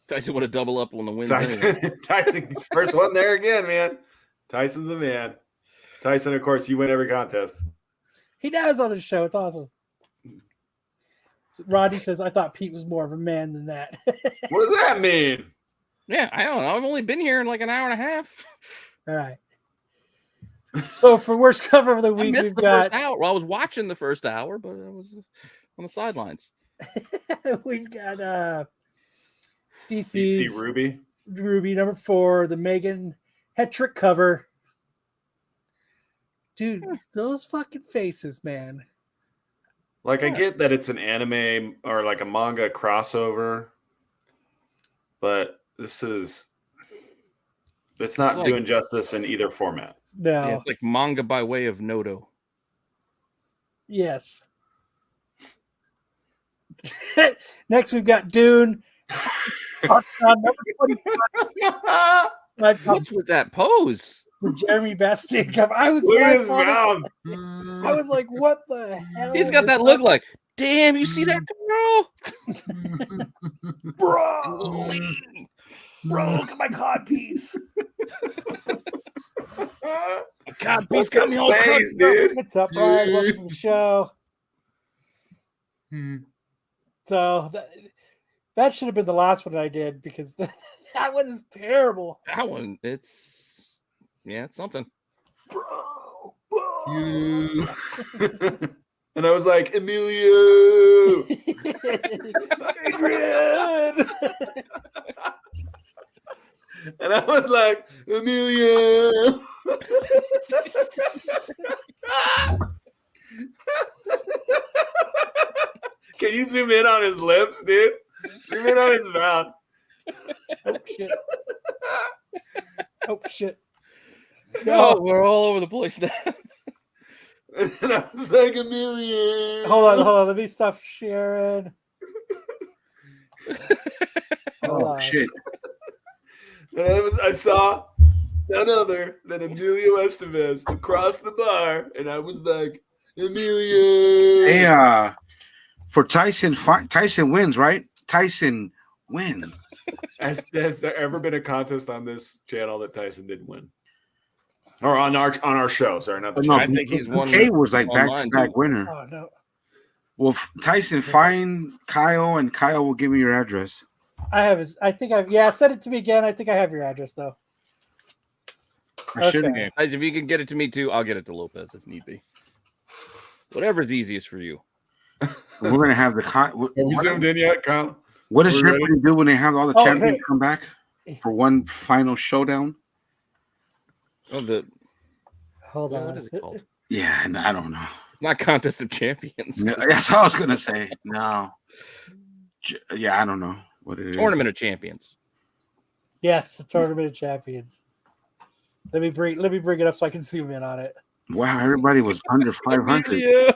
S10: Tyson would have double up on the wins.
S8: Tyson's first one there again, man. Tyson's the man. Tyson, of course, you win every contest.
S1: He does on his show. It's awesome. Rodney says, I thought Pete was more of a man than that.
S8: What does that mean?
S10: Yeah, I don't know. I've only been here in like an hour and a half.
S1: All right. So for worst cover of the week,
S10: I missed
S1: we've
S10: the
S1: got
S10: first hour. Well, I was watching the first hour, but I was on the sidelines.
S1: we've got DC's
S8: DC Ruby
S1: number 4, the Megan Hetrick cover. Dude, those fucking faces, man.
S8: Like, I get that it's an anime or like a manga crossover, but it's not
S10: like,
S8: doing justice in either format.
S1: No.
S10: Yeah, it's like manga by way of Noto.
S1: Yes. Next, we've got Dune. Number 25.
S10: What's with that pose?
S1: The Jeremy Bastien cover. I was
S8: Look at his mouth.
S1: I was like, what the hell?
S10: He's got that look like, damn, you see that girl?
S1: Bro, look at my codpiece.
S10: Codpiece got me all
S8: face,
S10: crushed up.
S8: dude?
S1: What's up, Brian? Welcome to the show. So that should have been the last one I did because that one is terrible.
S10: That one, it's something.
S1: Bro.
S8: And I was like, Emilio.
S1: Adrian.
S8: And I was like, Emilio. Can you zoom in on his lips, dude? Zoom in on his mouth.
S1: Oh, shit. Oh, shit.
S10: No, we're all over the place now.
S8: And I was like, Emilio.
S1: Hold on. Let me stop sharing. Hold on.
S9: Shit.
S8: And I saw none other than Emilio Estevez across the bar, and I was like, Emilio.
S9: Hey, for Tyson wins, right? Tyson wins.
S8: Has there ever been a contest on this channel that Tyson didn't win? Or on our show? Sorry, not the
S9: No,
S8: channel.
S10: I think he's won.
S9: K was like
S10: online,
S9: back-to-back
S10: too.
S9: winner.
S1: Oh, no.
S9: Well, Tyson, find Kyle, and Kyle will give me your address.
S1: I have his. I think I've. Send it to me again. I think I have your address, though.
S9: I shouldn't.
S1: Okay.
S10: Guys, if you can get it to me too, I'll get it to Lopez if need be. Whatever's easiest for you.
S9: We're gonna have the.
S8: Have we zoomed in yet, Kyle?
S9: What does
S8: We're ready?
S9: Jeopardy do when they have all the
S1: Oh,
S9: champions
S1: hey.
S9: come back for one final showdown?
S10: Oh,
S1: Hold on.
S10: what is it called?
S9: Yeah, I don't know.
S10: It's not Contest of Champions.
S9: No, that's what I was gonna say. No. Yeah, I don't know what it is.
S10: Tournament of Champions.
S1: Yes, the Tournament of Champions. Let me bring it up so I can zoom in on it.
S9: Wow, everybody was under 500.
S10: Yeah.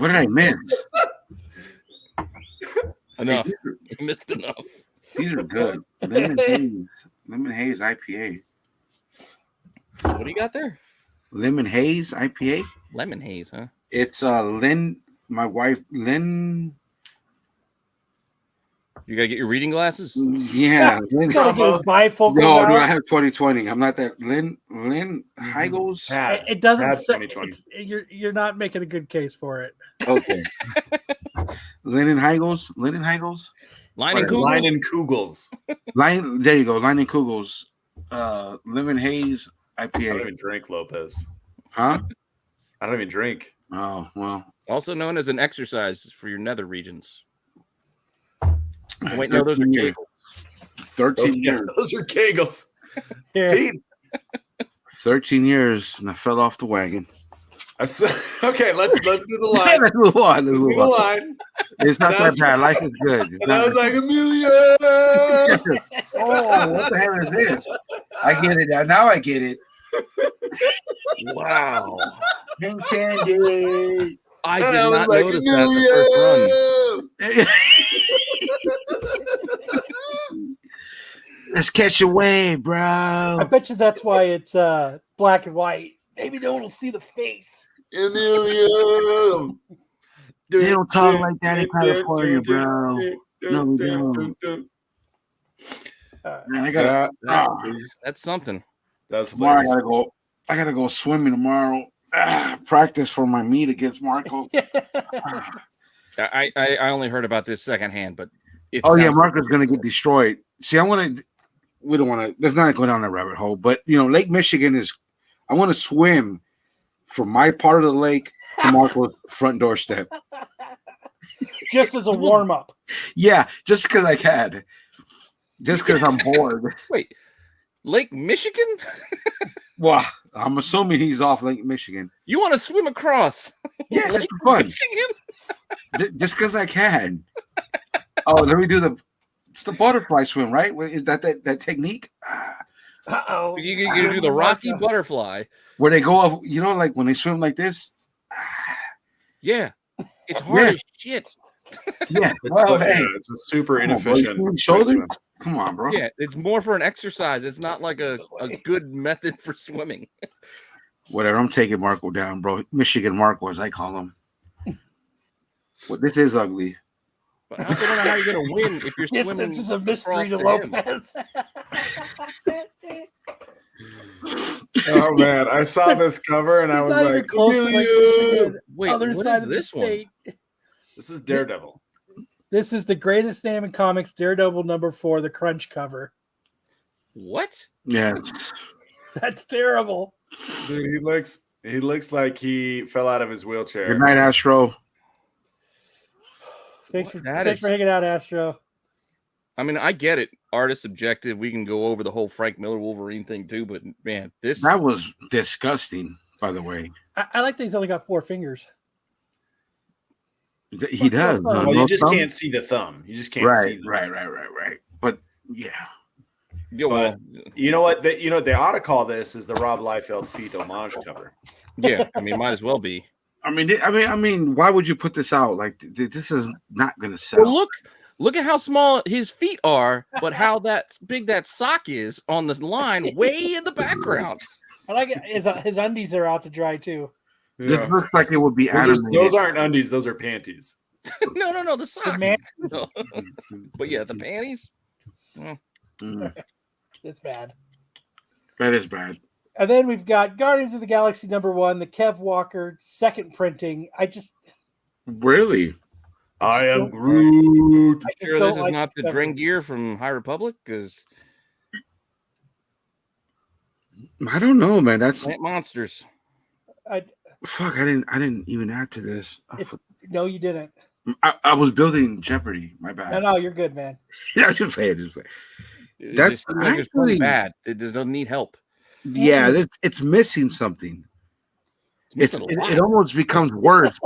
S9: What did I miss?
S10: Enough. You missed enough.
S9: These are good. Lemon Haze IPA.
S10: What do you got there?
S9: Lemon Haze IPA.
S10: Lemon haze, huh?
S9: It's Lynn. My wife Lynn.
S10: You gotta get your reading glasses.
S9: Yeah, Lynn.
S1: Gotta get his bifocal
S9: No,
S1: out.
S9: I have 20/20. I'm not that Lynn Heigels.
S1: It doesn't say
S8: 20/20.
S1: you're not making a good case for it.
S9: Okay. Lynn Heigels.
S10: Line and
S8: Kugels.
S9: Line. There you go. Line and Kugels. Lemon Haze
S8: I don't
S9: IPA.
S8: even drink, Lopez.
S9: Huh?
S8: I don't even drink.
S9: Oh well.
S10: Also known as an exercise for your nether regions. Oh, wait, no, those are
S9: 13 years.
S10: Kegels.
S9: 13 years.
S8: Those are Kegels.
S1: Here.
S8: Pete.
S9: 13 years, and I fell off the wagon.
S8: Okay, let's do the line.
S9: Let's move on.
S8: Do the line.
S9: It's not
S8: And
S9: that bad. Life is good. It's
S8: And I
S9: not
S8: was like, Amelia.
S9: oh, what the hell is this? I get it now. Now I get it.
S10: Wow.
S9: Enchanted.
S10: I did not notice that the first run.
S9: Let's catch a wave, bro.
S1: I bet you that's why it's black and white. Maybe no one will see the face.
S9: Amelia. They don't talk like that in California, bro. No, we don't. Man, I gotta.
S10: That's something.
S8: That's
S9: tomorrow. I gotta go swimming tomorrow. Practice for my meet against Marco.
S10: I only heard about this secondhand, but
S9: Marco's gonna get destroyed. See, we don't want to. Let's not go down that rabbit hole. But Lake Michigan is. I want to swim from my part of the lake to Marco's front doorstep.
S1: Just as a warm up.
S9: Yeah, just because I can. Just because I'm bored.
S10: Wait, Lake Michigan?
S9: Well, I'm assuming he's off Lake Michigan.
S10: You want to swim across?
S9: Yeah, just for fun. Just because I can. Oh, let me do it's the butterfly swim, right? Is that technique?
S1: Uh-oh.
S10: You do the Rocky butterfly.
S9: Where they go off, like when they swim like this?
S10: Yeah. It's hard as shit.
S9: Yeah.
S8: It's a super inefficient.
S9: Come on, bro.
S10: Yeah, it's more for an exercise. It's not like a good method for swimming.
S9: Whatever. I'm taking Marco down, bro. Michigan Marco, as I call him. Well, this is ugly.
S10: But I don't know how you're going to win if you're swimming.
S1: This is a mystery to
S10: across
S1: Lopez.
S8: Oh man, I saw this cover and I was
S1: not even
S8: like,
S1: close to Lake Michigan.
S10: Wait,
S1: Other
S10: what
S1: side
S10: is
S1: of the
S10: this one?
S1: state.
S8: this is Daredevil.
S1: This is the greatest name in comics, Daredevil #4, the Crunch cover.
S10: What?
S9: Yeah.
S1: That's terrible.
S8: Dude, he looks like he fell out of his wheelchair.
S9: Good night, Astro.
S1: Thanks for hanging out, Astro.
S10: I mean, I get it. Artist subjective. We can go over the whole Frank Miller Wolverine thing too, but man,
S9: that was disgusting, by the way.
S1: I like that he's only got 4 fingers.
S9: He does.
S8: Well, you just can't see the thumb. You just can't see the
S9: right. But yeah.
S10: Yeah, well,
S8: you know what? They ought to call this is the Rob Liefeld feet homage cover.
S10: Yeah, I mean, might as well be.
S9: I mean, why would you put this out? Like, this is not going to sell.
S10: Well, look at how small his feet are, but how that big that sock is on the line, way in the background.
S1: I like it. His undies are out to dry too.
S9: This looks like it would be
S8: those aren't undies; those are panties.
S10: No, the sock.
S1: No.
S10: But yeah, the panties.
S1: It's bad.
S9: That is bad.
S1: And then we've got Guardians of the Galaxy #1, the Kev Walker second printing.
S9: Really?
S8: I am Groot.
S10: Sure, this is not the Drengir from High Republic, because
S9: I don't know, man. That's
S10: plant monsters.
S9: Fuck! I didn't even add to this.
S1: No, you didn't.
S9: I was building Jeopardy. My bad.
S1: No, you're good, man.
S9: I just play it.
S10: That's actually bad. It doesn't need help.
S9: Yeah, it's missing something. It almost becomes worse.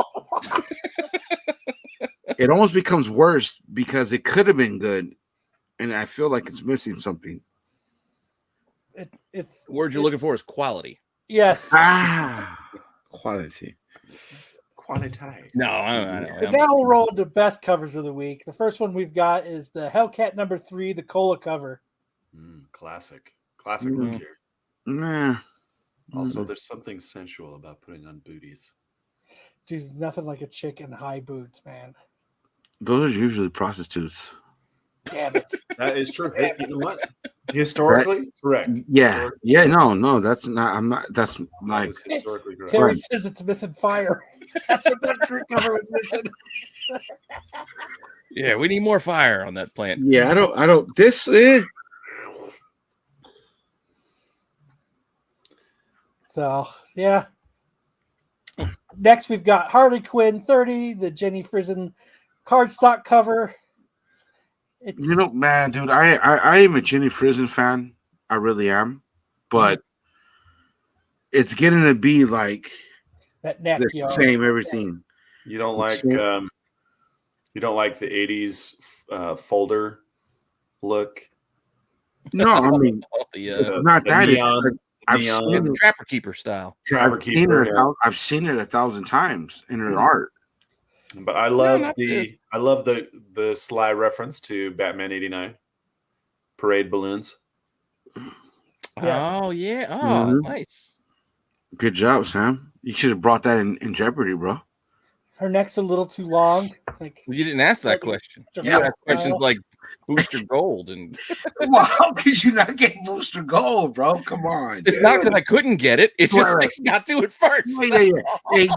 S9: It almost becomes worse because it could have been good, and I feel like it's missing something.
S1: It's
S10: the word you're looking for is quality.
S1: Yes.
S9: Quality.
S8: Quality.
S10: No, I know.
S1: So now we'll roll into best covers of the week. The first one we've got is the Hellcat #3, the Cola cover.
S8: Classic
S9: Mm.
S8: look here.
S9: Nah.
S8: Also, there's something sensual about putting on booties.
S1: Dude, nothing like a chick in high boots, man.
S9: Those are usually prostitutes.
S1: Damn it.
S8: That is true. Hey, you know what? Historically correct.
S9: Yeah.
S8: Historically,
S9: Yeah.
S8: yes.
S9: No. That's not. I'm not. That's
S8: That
S9: like.
S8: is historically correct.
S1: Terry
S9: Right.
S1: says it's missing fire. That's what that group cover was missing.
S10: Yeah, we need more fire on that plant.
S9: Yeah. I don't. This.
S1: So, yeah. Next, we've got Harley Quinn 30, the Jenny Frison cardstock cover. It's,
S9: You know, man, dude. I am a Jenny Frison fan. I really am, but it's getting to be like
S1: that neck,
S9: the
S1: yo.
S9: same everything.
S8: You don't like the 80s folder look.
S9: No, I mean,
S10: The,
S9: it's not
S8: the
S9: that.
S8: neon,
S9: I've
S8: neon.
S9: seen it.
S10: Trapper Keeper style.
S8: Trapper Keeper, yeah.
S9: I've seen it 1,000 times in her art.
S8: But I love
S10: not good.
S8: the sly reference to Batman 89 parade balloons.
S1: Yes.
S10: Oh yeah. Oh,
S9: Mhm.
S10: nice.
S9: Good job, Sam. You should have brought that in Jeopardy, bro.
S1: Her neck's a little too long. Like,
S10: Well, you didn't ask that
S1: Like,
S10: question. You
S1: yeah.
S10: asked questions like Booster Gold, and
S9: Well, how could you not get Booster Gold, bro? Come on.
S10: it's not because I couldn't get it. It's just
S9: Right.
S10: Sticks got to it first.
S9: Yeah. Hey,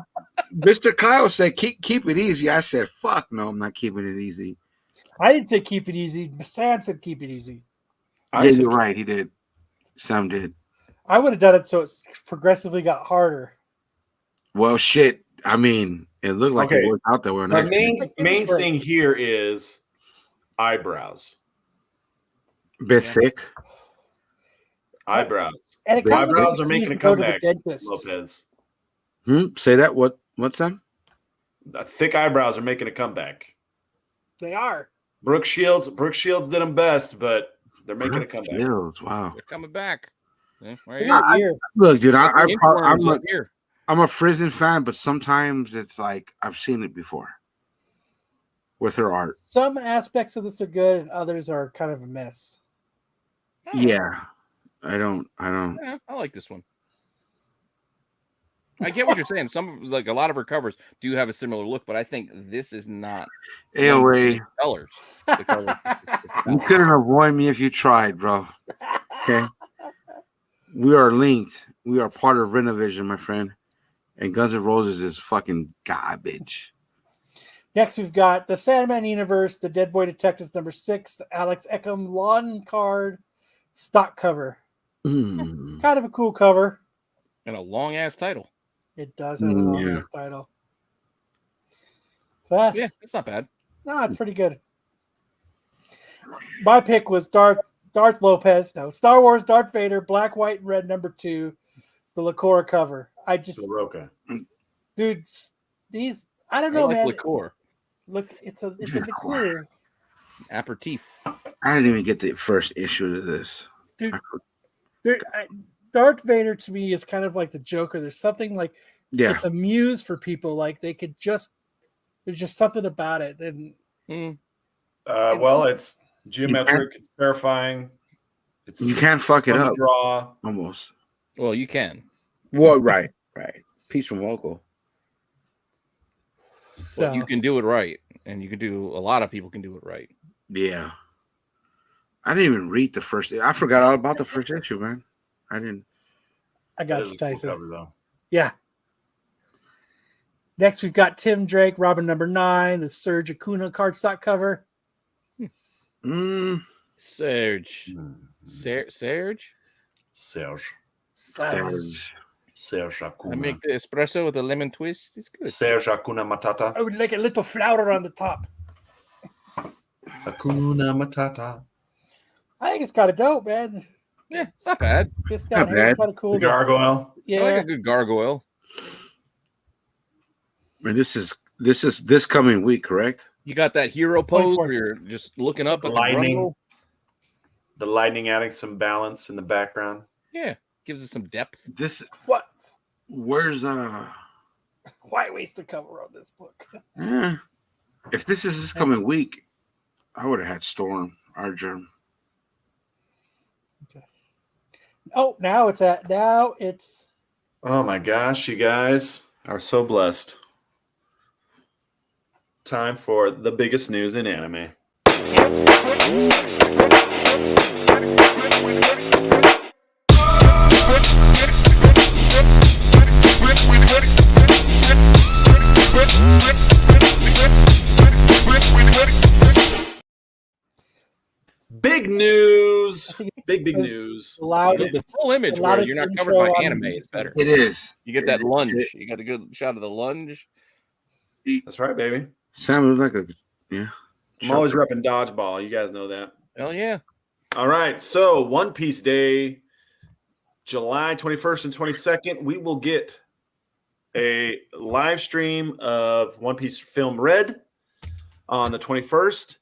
S9: Mr. Kyle said keep it easy. I said, fuck no, I'm not keeping it easy.
S1: I didn't say keep it easy. Sam said keep it easy.
S9: Yeah, you're right. He did. Sam did.
S1: I would have done it so it progressively got harder.
S9: Well, shit. I mean, it looked like
S8: Okay.
S9: it worked out that way.
S8: The main thing here is eyebrows.
S9: Bit thick.
S8: Eyebrows.
S1: And it
S8: The
S1: kind of
S8: eyebrows
S1: makes
S8: are
S1: me
S8: making a
S1: go to the
S8: comeback,
S1: dentist.
S8: Lopez.
S9: Say that. What's that?
S8: The thick eyebrows are making a comeback.
S1: They are.
S8: Brooke Shields did them best, but they're making a comeback.
S9: Shields, wow.
S10: They're coming back. Yeah, right
S1: Look at
S10: here.
S1: the ear.
S9: Look, dude,
S10: Inchworms up here.
S9: I'm a Frison fan, but sometimes it's like I've seen it before with her art.
S1: Some aspects of this are good, and others are kind of a mess.
S9: Yeah, I don't.
S10: Yeah, I like this one. I get what you're saying. Some like a lot of her covers do have a similar look, but I think this is not
S9: AOA
S10: colors. The colors.
S9: You couldn't avoid me if you tried, bro. Okay, we are linked. We are part of Renovision, my friend. And Guns N' Roses is fucking garbage.
S1: Next, we've got the Sandman Universe, the Dead Boy Detectives #6, the Alex Eckham lawn card stock cover.
S9: Mm.
S1: Kind of a cool cover.
S10: And a long ass title.
S1: It does have a long
S9: Yeah.
S1: ass title. So
S10: Yeah, it's not bad.
S1: no, it's pretty good. My pick was Darth Lopez. No, Star Wars Darth Vader, black, white, and red #2, the Lacora cover. I just,
S8: Soroka.
S1: dudes, these I don't
S10: I
S1: know,
S10: like
S1: man.
S10: liqueur.
S1: Look, it's a liqueur,
S10: Aperitif.
S9: I didn't even get the first issue to this.
S1: dude. Darth Vader to me is kind of like the Joker. There's something like
S9: Yeah,
S1: it's a muse for people. Like they could just there's just something about it. And
S8: Well, it's geometric. It's terrifying. It's
S9: you can't fuck it
S8: fun to
S9: up.
S8: draw.
S9: Almost.
S10: Well, you can.
S9: Well, right. Peace from local.
S1: so
S10: But you can do it right, and you can do a lot of people can do it right.
S9: Yeah. I didn't even read the first. I forgot all about the first issue, man. I didn't.
S1: I
S8: That
S1: got
S8: is
S1: you,
S8: a cool
S1: Tyson.
S8: cover, though.
S1: Yeah. Next, we've got Tim Drake, Robin #9, the Serge Acuna cardstock cover.
S10: Serge. Serge?
S8: Serge.
S1: Serge.
S10: I
S8: Acuna.
S10: make the espresso with a lemon twist. It's good.
S8: Serge Acuna Matata.
S1: I would like a little flower on the top.
S8: Acuna Matata.
S1: I think it's kind of dope, man.
S10: Yeah, it's not bad.
S1: This down
S9: Not
S1: here is
S9: bad.
S1: kind of cool.
S8: The gargoyle.
S1: Yeah.
S10: I like a good gargoyle.
S9: And this coming week, correct?
S10: You got that hero pose
S1: 24th.
S10: where you're just looking up at the
S8: Lightning.
S10: grundle.
S8: The lightning adding some balance in the background.
S10: Yeah, gives it some depth.
S9: This
S1: What?
S9: where's
S1: Why waste the cover on this book?
S9: If this is this coming week, I would have had Storm, our germ.
S1: Oh, now it's
S8: Oh my gosh, you guys are so blessed. Time for the biggest news in anime. Big news. Big news.
S1: the loudest.
S10: The full image
S1: the
S10: where
S1: loudest
S10: you're not
S1: intro
S10: covered by
S1: on-
S10: anime is better.
S9: It is.
S10: You get that lunge. You got a good shot of the lunge.
S8: That's right, baby.
S9: Sam looked like a
S8: I'm always repping dodgeball. You guys know that.
S10: Hell yeah.
S8: All right. So One Piece Day, July 21st and 22nd, we will get a live stream of One Piece Film Red on the 21st.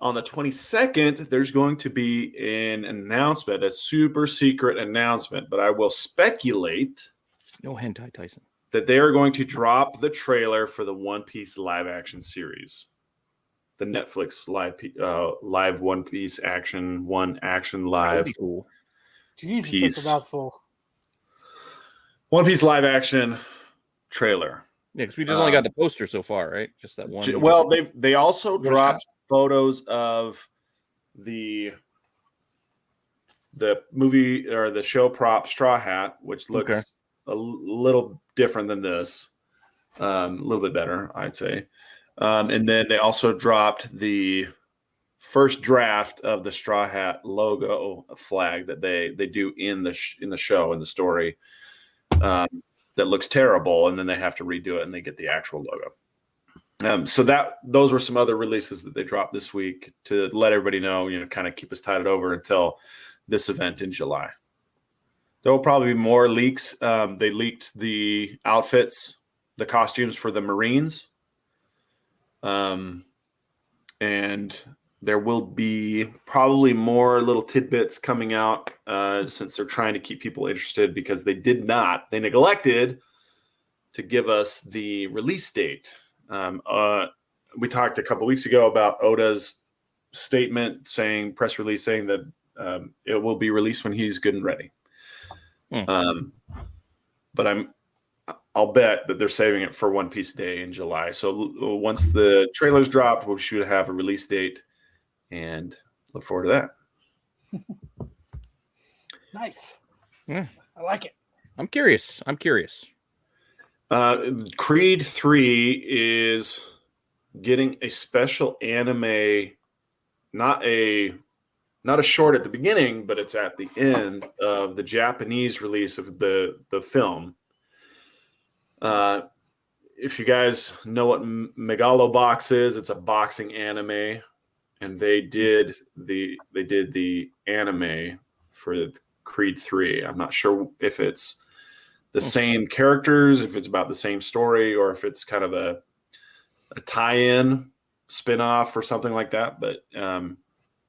S8: On the 22nd, there's going to be an announcement, a super secret announcement, but I will speculate
S10: No hentai, Tyson.
S8: that they are going to drop the trailer for the One Piece live action series. The Netflix live One Piece action
S10: That would
S8: live
S10: be cool.
S1: Jesus,
S8: Piece.
S1: that's a mouthful.
S8: One Piece live action trailer.
S10: Yeah, because we just only got the poster so far, right? Just that one.
S8: Well, they also
S10: One
S8: dropped photos of the movie or the show prop Straw Hat, which looks
S10: Okay.
S8: a little different than this, a little bit better, I'd say. And then they also dropped the first draft of the Straw Hat logo flag that they do in the show, in the story, that looks terrible, and then they have to redo it and they get the actual logo. So those were some other releases that they dropped this week to let everybody know, kind of keep us tided over until this event in July. There will probably be more leaks. They leaked the outfits, the costumes for the Marines. And there will be probably more little tidbits coming out since they're trying to keep people interested, because they neglected to give us the release date. We talked a couple weeks ago about Oda's statement press release saying that it will be released when he's good and ready. But I'll bet that they're saving it for One Piece Day in July. So once the trailer's dropped, we should have a release date, and look forward to that.
S1: Nice.
S10: Yeah.
S1: I like it.
S10: I'm curious.
S8: Creed 3 is getting a special anime, not a short at the beginning, but it's at the end of the Japanese release of the film. If you guys know what Megalobox is, it's a boxing anime, and they did the anime for Creed 3. I'm not sure if it's the same characters, if it's about the same story, or if it's kind of a tie-in spin-off or something like that. But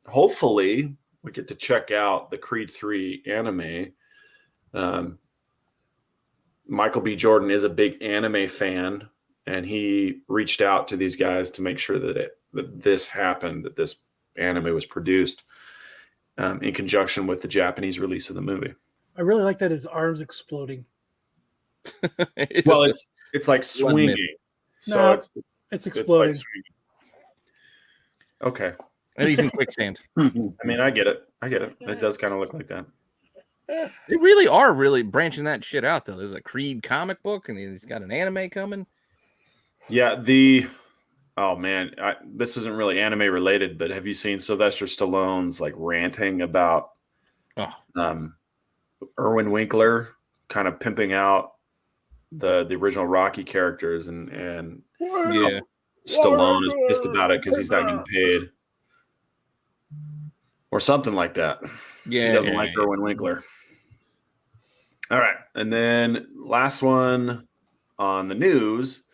S8: hopefully we get to check out the Creed 3 anime. Michael B. Jordan is a big anime fan, and he reached out to these guys to make sure that this happened, that this anime was produced in conjunction with the Japanese release of the movie.
S1: I really like that his arm's exploding.
S8: It's like swinging. So
S1: No,
S8: it's
S1: exploding.
S8: like swinging. Okay.
S10: And he's in quicksand.
S8: I mean, I get it. It does kind of look like that.
S10: They really are branching that shit out, though. There's a Creed comic book, and he's got an anime coming.
S8: Yeah, oh man, this isn't really anime related, but have you seen Sylvester Stallone's like ranting about Erwin Winkler kind of pimping out the original Rocky characters, and
S10: Yeah,
S8: Stallone is pissed about it because he's not getting paid or something like that.
S10: Yeah,
S8: He doesn't like Erwin Winkler. All right, and then last one on the news.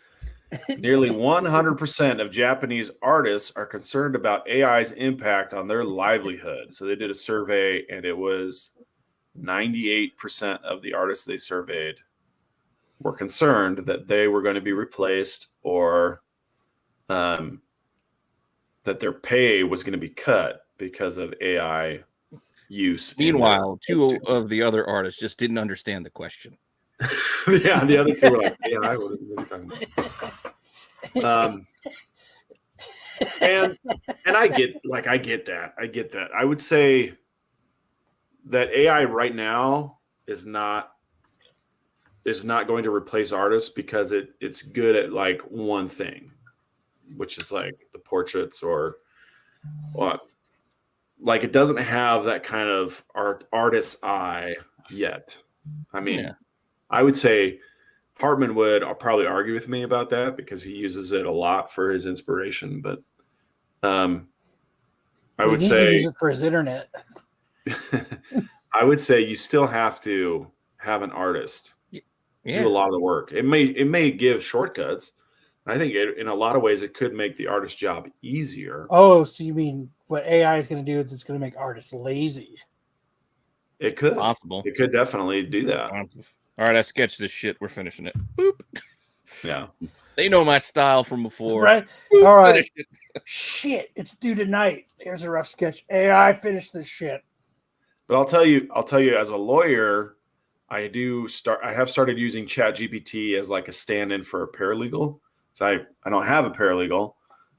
S8: Nearly 100% of Japanese artists are concerned about AI's impact on their livelihood. So they did a survey, and it was 98% of the artists they surveyed were concerned that they were going to be replaced or that their pay was going to be cut because of AI use.
S10: Meanwhile, two of the other artists just didn't understand the question.
S8: Yeah, the other two were like, AI, what are you talking about? And I get that. I would say that AI right now is not going to replace artists because it's good at like one thing, which is like the portraits or like it doesn't have that kind of artist's eye yet. I mean, I would say Hartman would probably argue with me about that because he uses it a lot for his inspiration, but I would say
S1: he uses it for his internet.
S8: I would say you still have to have an artist do a lot of the work. It may give shortcuts. I think in a lot of ways it could make the artist's job easier.
S1: Oh, so you mean what AI is going to do is it's going to make artists lazy?
S8: It could.
S10: Possible.
S8: It could definitely do that.
S10: All right, I sketched this shit. We're finishing it. Boop.
S8: Yeah.
S10: They know my style from before.
S1: Right. All right. Shit, it's due tonight. Here's a rough sketch. AI, finish this shit.
S8: But I'll tell you, as a lawyer, I have started using ChatGPT as like a stand-in for a paralegal. So I don't have a paralegal,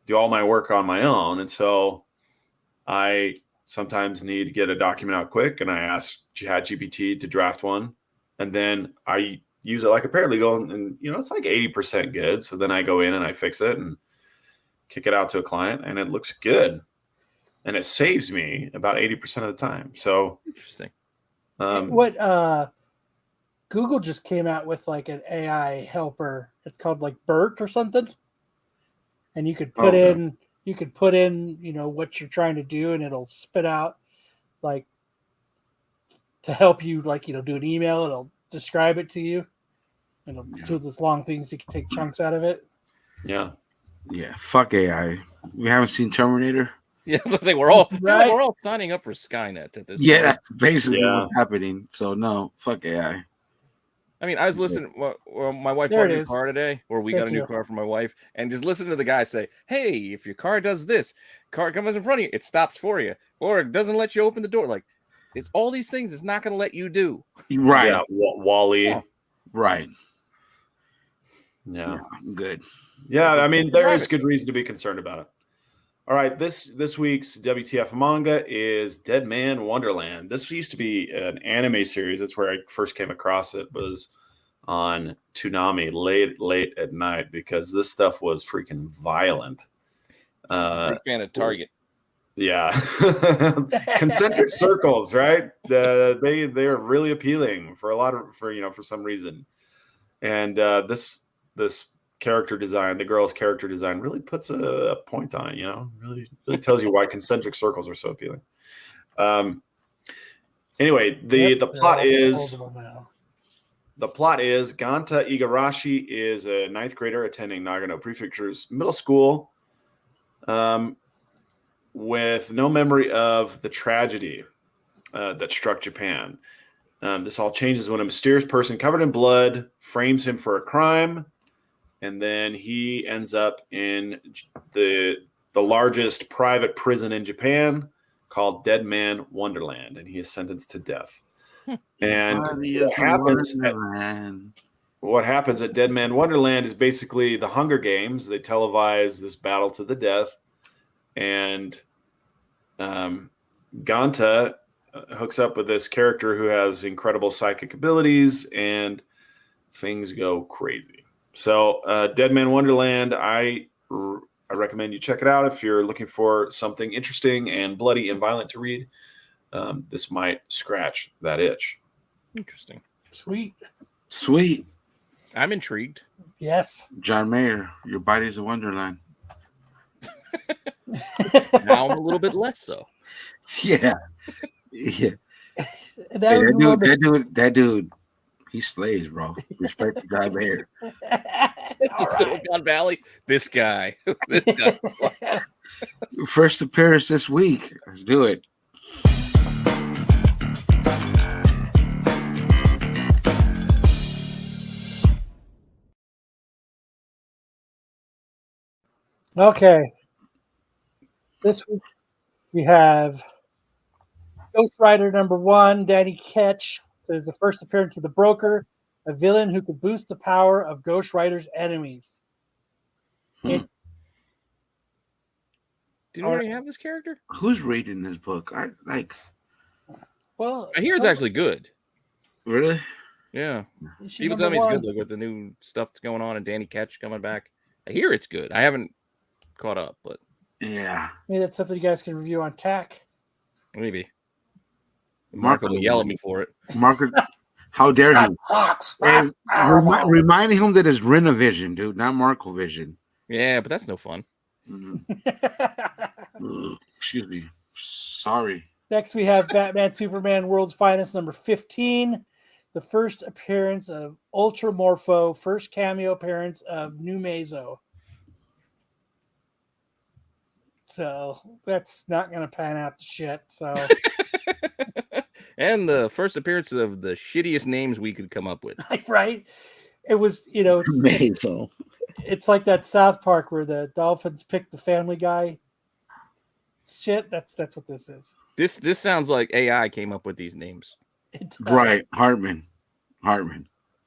S8: do all my work on my own. And so I sometimes need to get a document out quick and I ask ChatGPT to draft one. And then I use it like a paralegal and it's like 80% good. So then I go in and I fix it and kick it out to a client and it looks good. And it saves me about 80% of the time. So
S10: interesting.
S1: What Google just came out with like an AI helper. It's called like BERT or something. And you could put in what you're trying to do and it'll spit out like to help you do an email. It'll describe it to you. And it'll do this long things you can take chunks out of it.
S8: Yeah.
S9: Yeah. Fuck AI. We haven't seen Terminator.
S10: Yeah, I was like, we're all signing up for Skynet at this point.
S9: That's basically what's happening. So no, fuck AI.
S10: I mean, I was listening. Well, my wife bought a new car today, or we got a new car for my wife, and just listen to the guy say, "Hey, if your car does this, car comes in front of you, it stops for you, or it doesn't let you open the door." Like, it's all these things it's not going to let you do.
S9: Right.
S8: Yeah, Wall-E.
S9: Yeah. Right.
S8: Yeah.
S9: Good.
S8: Yeah, I mean, there is good reason to be concerned about it. All right, this week's WTF manga is Deadman Wonderland. This used to be an anime series. That's where I first came across it, was on Toonami late at night because this stuff was freaking violent.
S10: Big fan of Target.
S8: Yeah. Concentric circles, right? They are really appealing for some reason. And this character design, the girl's character design, really puts a point on it. Really tells you why concentric circles are so appealing. Anyway, the plot is Ganta Igarashi is a 9th grader attending Nagano Prefecture's middle school, with no memory of the tragedy that struck Japan. This all changes when a mysterious person covered in blood frames him for a crime. And then he ends up in the largest private prison in Japan called Deadman Wonderland, and he is sentenced to death. And what happens at Deadman Wonderland is basically the Hunger Games. They televise this battle to the death, and Ganta hooks up with this character who has incredible psychic abilities, and things go crazy. So, Deadman Wonderland, I recommend you check it out if you're looking for something interesting and bloody and violent to read. This might scratch that itch.
S10: Interesting.
S1: Sweet.
S10: I'm intrigued.
S1: Yes.
S9: John Mayer, your body's a wonderland.
S10: Now I'm a little bit less so.
S9: Yeah. That dude. He slays, bro. Respect to John Mayer.
S10: Silicon Valley. This guy. This guy.
S9: First appearance this week. Let's do it.
S1: Okay. This week we have Ghost Rider #1, Danny Ketch says the first appearance of the Broker, a villain who could boost the power of Ghost Rider's enemies.
S9: Hmm.
S10: Do you already have this character?
S9: Who's reading this book? I like.
S1: Well,
S10: I hear it's actually good.
S9: Really?
S10: Yeah.
S1: Issue
S10: People tell me
S1: #1.
S10: it's good, like with the new stuff that's going on and Danny Ketch coming back. I hear it's good. I haven't caught up, but
S9: Yeah.
S1: Maybe that's something you guys can review on TAC.
S10: maybe. Marco will yell at me for it.
S9: Marco, how dare he? Hey, remind him that it's Renovision, dude, not Marco Vision.
S10: Yeah, but that's no fun.
S9: Excuse me. Sorry.
S1: Next, we have Batman Superman World's Finest #15. The first appearance of Ultra Morpho, first cameo appearance of New Mazo. So that's not going to pan out to shit. So,
S10: And the first appearance of the shittiest names we could come up with.
S1: right? It was,
S9: Mazo.
S1: It's like that South Park where the Dolphins picked the Family Guy shit. That's what this is.
S10: This sounds like AI came up with these names.
S9: Right, Hartman.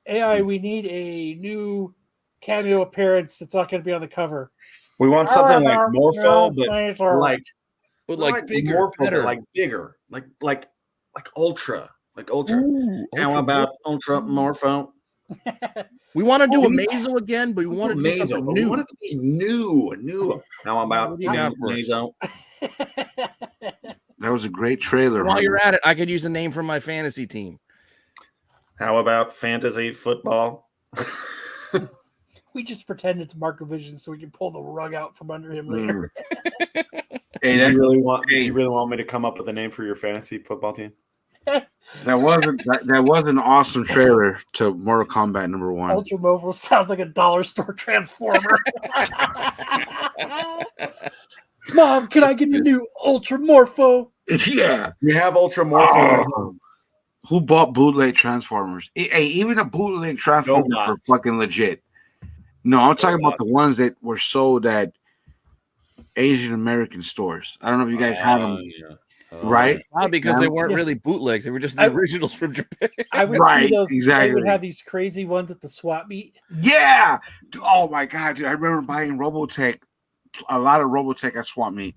S1: AI, we need a new cameo appearance that's not going to be on the cover.
S8: We want something like Morpho, but like
S10: bigger,
S8: Morpho,
S10: better.
S8: but like bigger, like Ultra,
S10: Ooh,
S8: How
S10: Ultra
S8: about
S10: Morpho.
S8: Ultra Morpho?
S10: We want to do a Mazo again, but we want to do something
S8: but
S10: new.
S8: we want it to be new. How about
S10: What do you got for us?
S8: Mazo?
S9: That was a great trailer.
S10: While you're
S9: Hartman.
S10: at it, I could use a name from my fantasy team.
S8: How about fantasy football?
S1: We just pretend it's Marco Vision so we can pull the rug out from under him later.
S9: Hey,
S8: Do you really want me to come up with a name for your fantasy football team?
S9: that was an awesome trailer to Mortal Kombat #1.
S1: Ultra Mobile sounds like a dollar store transformer. Mom, can I get the new Ultra Morpho?
S9: Yeah.
S8: You have Ultra Morpho.
S9: Oh. Who bought bootleg Transformers? Hey, even the bootleg Transformers were fucking legit. No, I'm talking about the ones that were sold at Asian American stores. I don't know if you guys had them.
S8: Yeah.
S9: Right?
S10: Not because they weren't really bootlegs; they were just the originals from Japan.
S1: I would
S9: Right,
S1: see those.
S9: exactly.
S1: They would have these crazy ones at the swap meet.
S9: Yeah. Dude, oh my god, dude. I remember buying Robotech, a lot of Robotech at swap meet.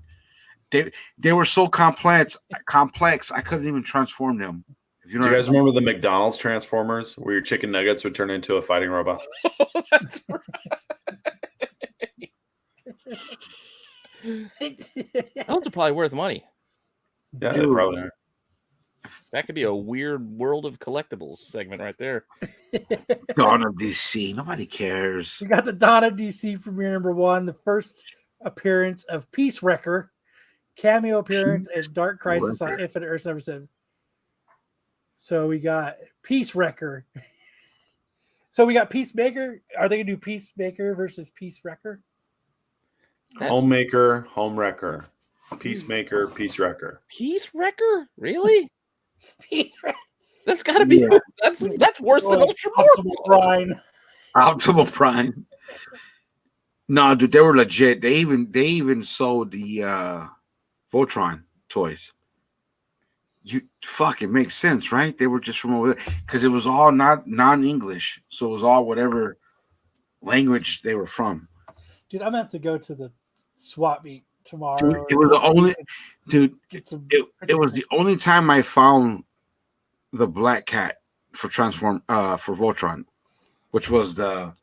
S9: They were so complex, I couldn't even transform them.
S8: Do you guys remember the McDonald's Transformers where your chicken nuggets would turn into a fighting robot?
S10: That's right. Those are probably worth money.
S8: Yeah, they probably are.
S10: That could be a weird world of collectibles segment right there.
S9: Dawn of DC. Nobody cares.
S1: We got the Dawn of DC premiere #1, the first appearance of Peace Wrecker, cameo appearance as Dark Crisis on Infinite Earth #7. So we got Peace Wrecker. So we got Peacemaker. Are they gonna do Peacemaker versus Peace Wrecker?
S8: Homemaker, home wrecker. Peacemaker, peace wrecker.
S10: Peace Wrecker? Really?
S1: Peace Wrecker.
S10: That's got to be. That's worse than Ultra
S1: Optimal Prime.
S9: Optimal Prime. No, dude, they were legit. They even sold the Voltron toys. You it makes sense, right? They were just from over there because it was all not non-English, so it was all whatever language they were from.
S1: Dude, I'm gonna have to go to the swap meet tomorrow.
S9: It was the only it was the only time I found the black cat for for Voltron, which was the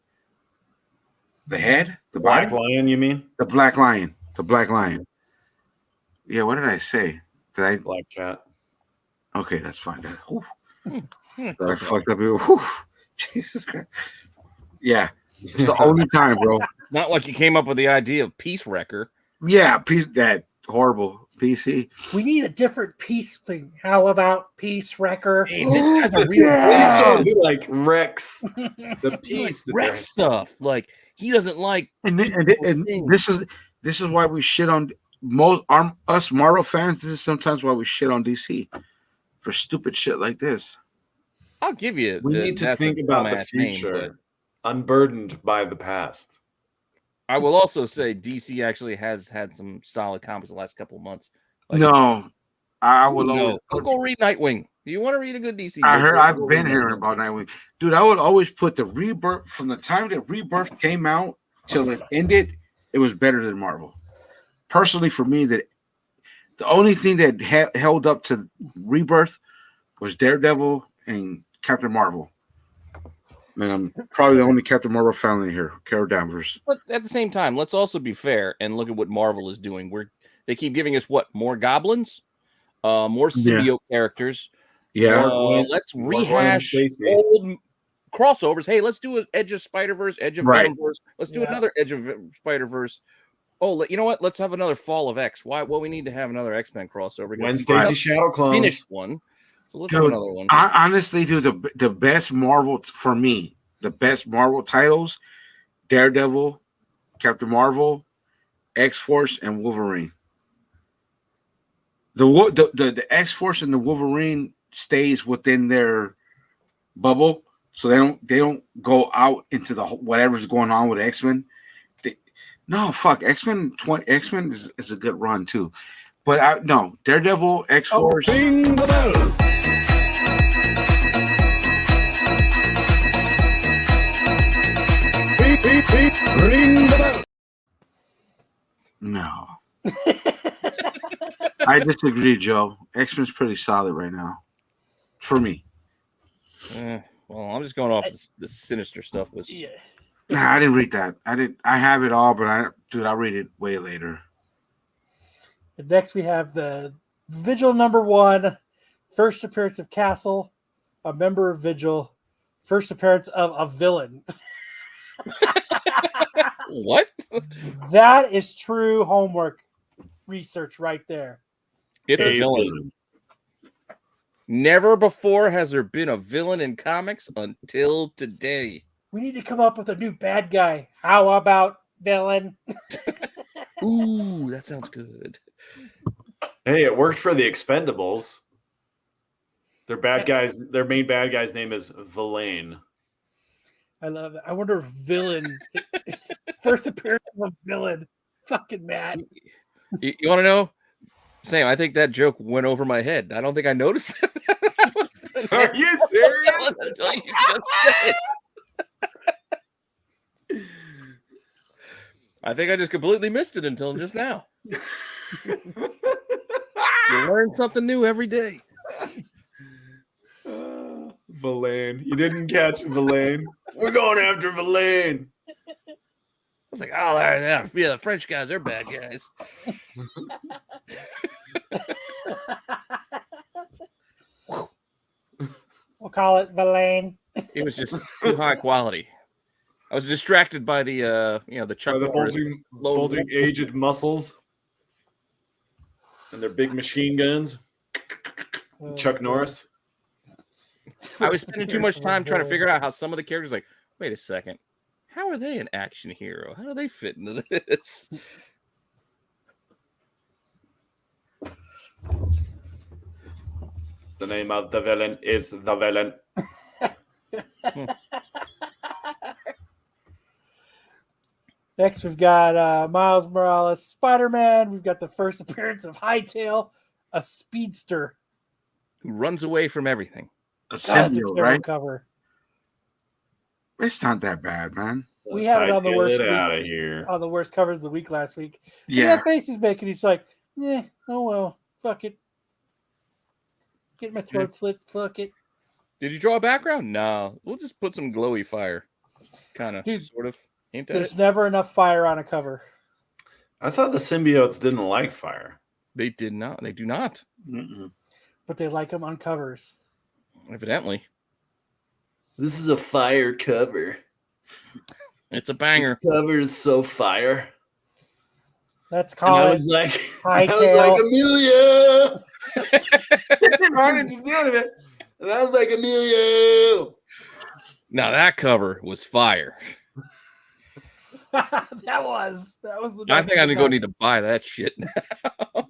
S9: head, the
S8: Black
S9: body?
S8: Lion, you mean?
S9: The black lion. Yeah, what did I say? Did I
S8: Black cat?
S9: Okay, that's fine. I fucked up here. Whew. Jesus Christ. Yeah, it's the only time, bro.
S10: Not like you came up with the idea of Peace Wrecker.
S9: Yeah, that horrible PC.
S1: We need a different peace thing. How about Peace Wrecker?
S10: Hey, this guy's a real
S8: Yeah. Be like Rex. The piece.
S10: like Rex stuff. Like he doesn't like.
S9: And this is why we shit on us Marvel fans. This is sometimes why we shit on DC for stupid shit like this.
S10: I'll give you.
S8: We need to think about the future, unburdened by the past.
S10: I will also say DC actually has had some solid comics the last couple of months. Like,
S9: No, I will always.
S10: Go read Nightwing. Do you want to read a good DC?
S9: I've been hearing about Nightwing, dude. I would always put the Rebirth from the time that Rebirth came out till it ended. It was better than Marvel. Personally, for me, that the only thing that held up to Rebirth was Daredevil and Captain Marvel. Man, I'm probably the only Captain Marvel fan in here, Carol Danvers.
S10: But at the same time, let's also be fair and look at what Marvel is doing. They keep giving us more goblins, more symbiote characters.
S9: Yeah,
S10: let's rehash old crossovers. Hey, let's do an Edge of Spider-Verse, Edge of Venomverse. Let's do another Edge of Spider-Verse. Oh, you know what? Let's have another Fall of X. Why? Well, we need to have another X-Men crossover.
S8: When Stacy Shadow clones
S10: finished one, so let's have another one.
S9: Honestly, dude, the best Marvel for me, the best Marvel titles: Daredevil, Captain Marvel, X-Force, and Wolverine. The X-Force and the Wolverine stays within their bubble, so they don't go out into the whatever's going on with X-Men. No, fuck, X-Men is a good run too, but no, Daredevil, X-Force.
S6: Ring the bell. Ring the bell.
S9: No. I disagree, Joe. X-Men's pretty solid right now. For me.
S10: Well, I'm just going off the Sinister stuff.
S9: Nah, I didn't read that. I have it all, but I'll read it way later.
S1: And next we have the Vigil #1, first appearance of Castle, a member of Vigil, first appearance of a villain.
S10: What?
S1: That is true homework research right there.
S10: It's a villain. Never before has there been a villain in comics until today.
S1: We need to come up with a new bad guy. How about villain?
S10: Ooh, that sounds good.
S8: Hey, it worked for the Expendables. Their main bad guy's name is Villain.
S1: I love it. I wonder if villain first appearance of a villain. Fucking mad.
S10: You want to know? Sam, I think that joke went over my head. I don't think I noticed it.
S8: Are you serious?
S10: Until you just said it. I think I just completely missed it until just now. You learn something new every day.
S8: Villain. You didn't catch Villain. We're going after Villain.
S10: I was like, oh, yeah, the French guys, they're bad guys.
S1: We'll call it villain.
S10: It was just too high quality. I was distracted by the Chuck Norris
S8: bulging aged muscles and their big machine guns. Chuck Norris.
S10: I was spending too much time trying to figure out how some of the characters like, wait a second, how are they an action hero? How do they fit into this?
S8: The name of the villain is the villain.
S1: Next, we've got Miles Morales, Spider-Man. We've got the first appearance of Hightail, a speedster
S10: who runs away from everything.
S9: A symbiote, right?
S1: Cover.
S9: It's not that bad, man.
S1: We had it on the worst
S8: out of here.
S1: On the worst covers of the week last week.
S9: Yeah,
S1: that face he's making, he's like, oh well, fuck it. Get my throat slit, fuck it.
S10: Did you draw a background? No, we'll just put some glowy fire, kind of, sort of.
S1: There's never enough fire on a cover.
S8: I thought the symbiotes didn't like fire.
S10: They did not. They do not.
S8: Mm-mm.
S1: But they like them on covers.
S10: Evidently.
S8: This is a fire cover.
S10: It's a banger.
S8: This cover is so fire.
S1: Let's call it.
S8: I was like,
S1: Hightail.
S8: Amelia. And I was like, Amelia.
S10: Now that cover was fire.
S1: that was the
S10: I think I'm gonna go need to buy that shit now.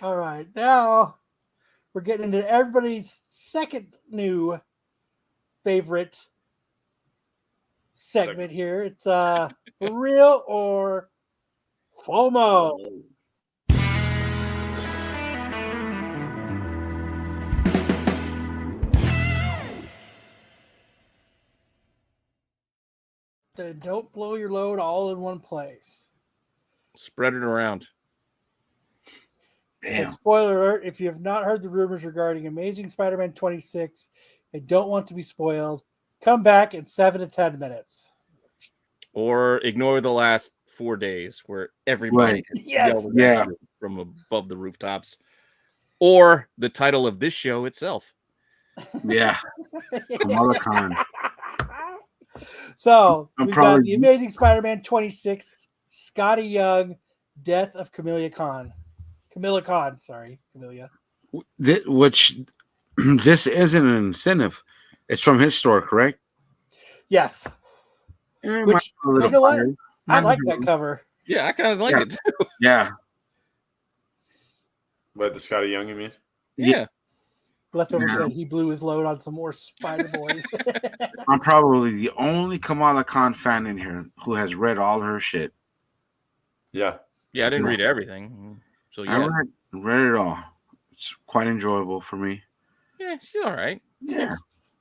S1: All right, now we're getting into everybody's second new favorite segment here. It's for real or FOMO. Then don't blow your load all in one place.
S10: Spread it around.
S1: And spoiler alert, if you have not heard the rumors regarding Amazing Spider-Man 26 and don't want to be spoiled, come back in 7 to 10 minutes.
S10: Or ignore the last 4 days where everybody yelled at you from above the rooftops. Or the title of this show itself.
S9: Yeah. Kamala Khan.
S1: So we've got the Amazing Spider-Man 26, Scotty Young, Death of Kamala Khan. Kamala Khan, sorry, Kamala.
S9: Which this isn't an incentive. It's from his store, correct?
S1: Yes. Which, you know what? I like that cover.
S10: Yeah, I kind of like it too.
S9: Yeah.
S3: What, the Scotty Young, you mean?
S10: Yeah.
S1: Leftover said he blew his load on some more Spider Boys.
S9: I'm probably the only Kamala Khan fan in here who has read all her shit.
S3: Yeah.
S10: Yeah, I didn't read everything. So yeah.
S9: I read it all. It's quite enjoyable for me.
S10: Yeah, she's all right.
S9: Yeah.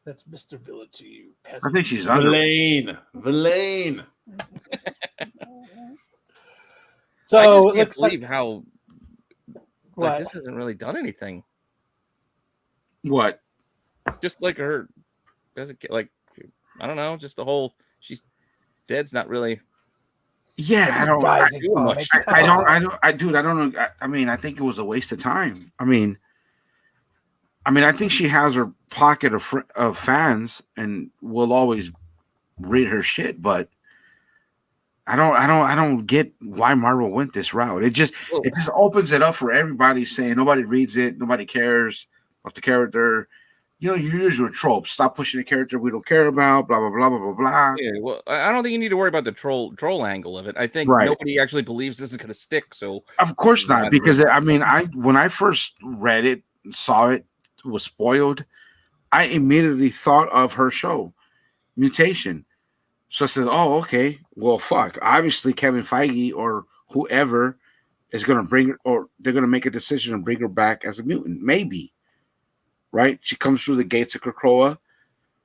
S1: That's Mr. Villain to you,
S9: I think she's under.
S3: Villain.
S1: So
S10: I just
S1: it
S10: can't
S1: looks
S10: believe
S1: like
S10: how this hasn't really done anything.
S9: What?
S10: Just like her, doesn't like I don't know. Just the whole she's dead's not really.
S9: Yeah, I don't.
S10: Much.
S9: I don't know. I mean, I think it was a waste of time. I mean, I think she has her pocket of fans and will always read her shit, but I don't get why Marvel went this route. It just opens it up for everybody saying nobody reads it, nobody cares about the character. You know, your usual tropes. Stop pushing a character we don't care about. Blah blah blah blah blah blah.
S10: Yeah, well, I don't think you need to worry about the troll angle of it. I think nobody actually believes this is going to stick. So
S9: of course not, because when I first read it, saw it, was spoiled, I immediately thought of her show, Mutation. So I said, "Oh, okay. Well, fuck. Obviously, Kevin Feige or whoever is going to bring her, or they're going to make a decision and bring her back as a mutant. Maybe." Right, she comes through the gates of Krakoa.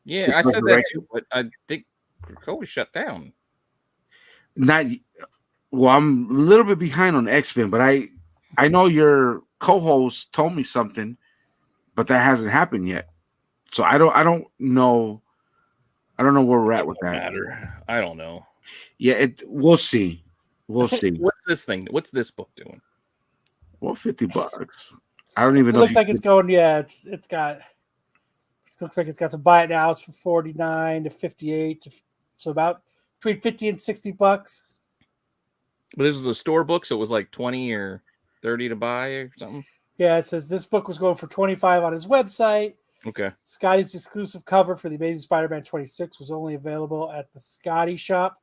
S10: Yeah, I said that too, but I think Krakoa shut down.
S9: Not well. I'm a little bit behind on X-Men, but I know your co-host told me something, but that hasn't happened yet. So I don't know. I don't know where we're at with that.
S10: Matter. I don't know.
S9: Yeah, we'll see. We'll see.
S10: What's this thing? What's this book doing?
S9: Well, $50. I don't even
S1: it
S9: know.
S1: Looks like it's going. Yeah, it's got. It looks like it's got some buy it nows for 49 to 58, so about between 50 and $60.
S10: But this was a store book, so it was like 20 or 30 to buy or something.
S1: Yeah, it says this book was going for 25 on his website.
S10: Okay.
S1: Scotty's exclusive cover for the Amazing Spider-Man 26 was only available at the Scotty shop.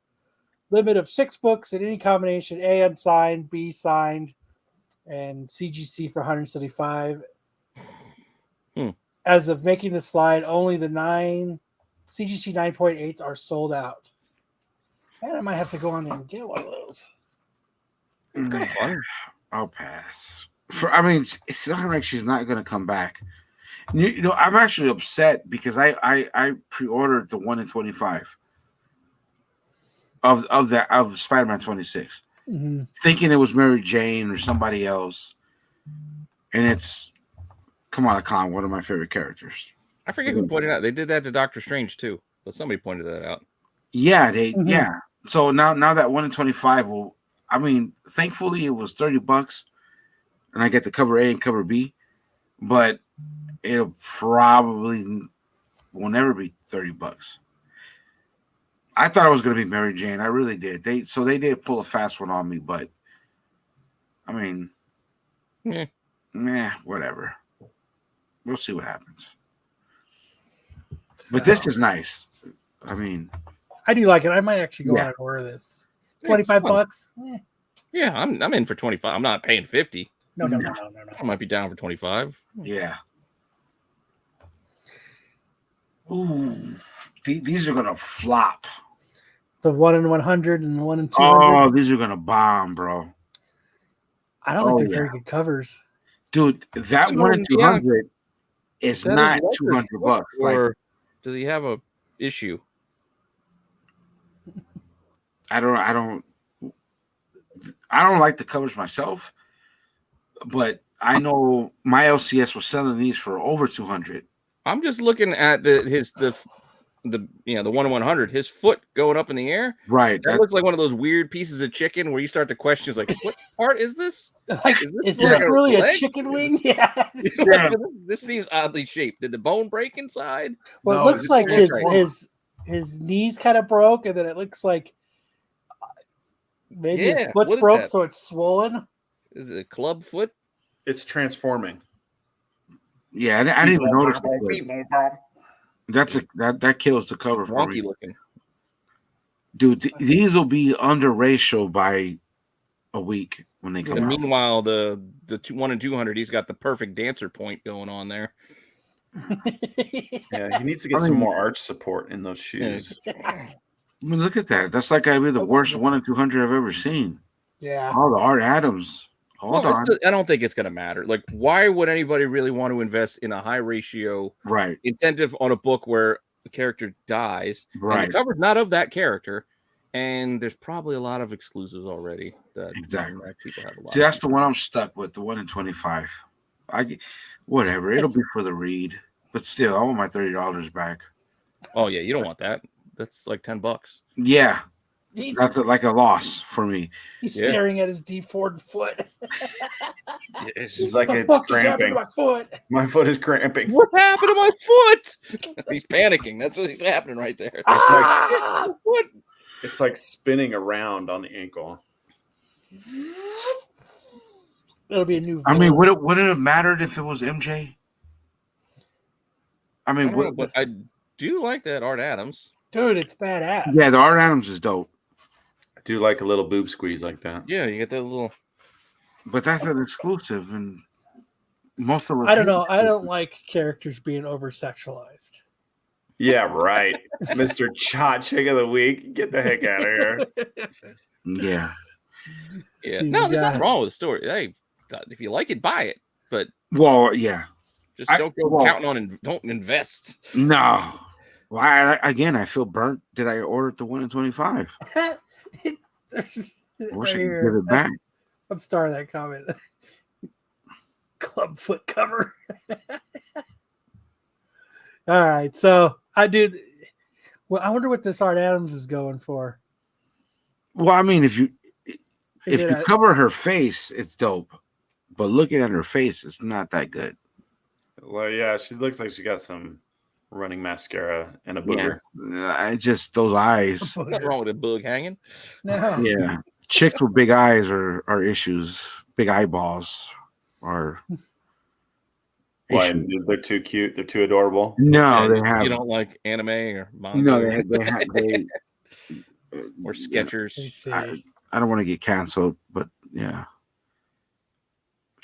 S1: Limit of 6 books in any combination: A unsigned, B signed, and CGC for $175. As of making the slide, only the 9 CGC 9.8s are sold out. Man, I might have to go on there and get one of those.
S10: It's kind of fun.
S9: I'll pass. It's not like she's not going to come back. You know, I'm actually upset because I pre-ordered the 1 in 25 of Spider-Man 26. Thinking it was Mary Jane or somebody else, and it's Kamala Khan, one of my favorite characters.
S10: I forget who pointed out. They did that to Doctor Strange too, but somebody pointed that out.
S9: Yeah, yeah. So now that 1 in 25 will, thankfully it was $30, and I get the cover A and cover B, but it'll probably will never be $30. I thought it was going to be Mary Jane. I really did. They did pull a fast one on me, but whatever. We'll see what happens. But this is nice.
S1: I do like it. I might actually go out and order this. $25.
S10: Yeah, I'm in for 25. I'm not paying 50.
S1: No.
S10: I might be down for 25.
S9: Yeah. Ooh, these are gonna flop.
S1: The 1 in 100 and the 1 in 200.
S9: Oh, these are gonna bomb, bro.
S1: I don't think
S9: Oh,
S1: they're
S9: yeah.
S1: very good covers.
S9: Dude, that 1 in 200 is
S10: That
S9: not
S10: is Lecter's
S9: 200
S10: foot,
S9: bucks. Like,
S10: or does he have a issue?
S9: I don't like the covers myself, but I know my LCS was selling these for over 200.
S10: I'm just looking at the 1 in 100. His foot going up in the air.
S9: Right.
S10: That looks like one of those weird pieces of chicken where you start to question, like, what part is this?
S1: Like, is this really a
S10: leg?
S1: chicken wing? Yeah.
S10: This seems oddly shaped. Did the bone break inside?
S1: Well,
S10: No,
S1: it looks like
S10: it's
S1: his knees kind of broke, and then it looks like maybe his foot's
S10: what is
S1: broke,
S10: that?
S1: so it's swollen.
S10: Is it a club foot?
S8: It's transforming.
S9: Yeah, I didn't even notice the foot. That kills the cover for me.
S10: Wonky looking.
S9: Dude, these will be under ratio by a week when they come
S10: And
S9: out.
S10: meanwhile, the 1 in 200, he's got the perfect dancer point going on there.
S8: Yeah, he needs to get some more arch support in those shoes.
S9: I mean, look at that. That's like gotta be the worst 1 in 200 I've ever seen.
S1: Yeah.
S9: Oh, the Art Adams. Hold on.
S10: I don't think it's going to matter. Like, why would anybody really want to invest in a high ratio incentive on a book where the character dies?
S9: Right.
S10: And the cover's not of that character, and there's probably a lot of exclusives already that people have a lot.
S9: See, that's the one I'm stuck with, the 1 in 25. Whatever. It'll be for the read. But still, I want my $30 back.
S10: Oh, yeah, you don't want that. That's like $10.
S9: Yeah. That's like a loss for me.
S1: He's staring at his deformed foot.
S8: It's like it's
S1: What the fuck just happened
S8: cramping.
S1: to my foot?
S8: My foot is cramping.
S10: What happened to my foot? He's panicking. That's what's happening right there.
S8: It's like spinning around on the ankle.
S1: It'll be a new.
S9: I mean, would it have mattered if it was MJ? I mean,
S10: I don't know, but I do like that Art Adams.
S1: Dude, it's badass.
S9: Yeah, the Art Adams is dope.
S8: I do like a little boob squeeze like that.
S10: Yeah, you get that little.
S9: But that's an exclusive, and most of
S1: I don't know. I don't like characters being over sexualized.
S8: Yeah, right. Mr. Chot Chick of the Week. Get the heck out of here.
S9: Yeah.
S10: Yeah.
S1: See,
S10: No,
S1: we
S10: there's
S1: got-
S10: nothing wrong with the story. Hey, if you like it, buy it. But
S9: Well, yeah.
S10: just don't go counting on and don't invest.
S9: No. Well, I feel burnt. Did I order the 1 in 25? I wish I could give it back.
S1: I'm starring that comment. Club foot cover. All right, so I did. Well, I wonder what this Art Adams is going for.
S9: Well, I mean, if you
S1: Is it a-
S9: cover her face, it's dope. But looking at her face, it's not that good.
S8: Well, yeah, she looks like she got some running mascara and a booger.
S9: Yeah, I just those eyes.
S10: Nothing wrong with a bug hanging.
S1: No.
S9: Yeah, chicks with big eyes are issues. Big eyeballs are.
S8: Why?
S9: issues.
S8: They're too cute. They're too adorable.
S9: No,
S10: And
S9: they have.
S10: You don't like anime or manga?
S9: No, they have.
S10: Or Skechers.
S1: Let me see.
S9: I don't want to get canceled, but yeah.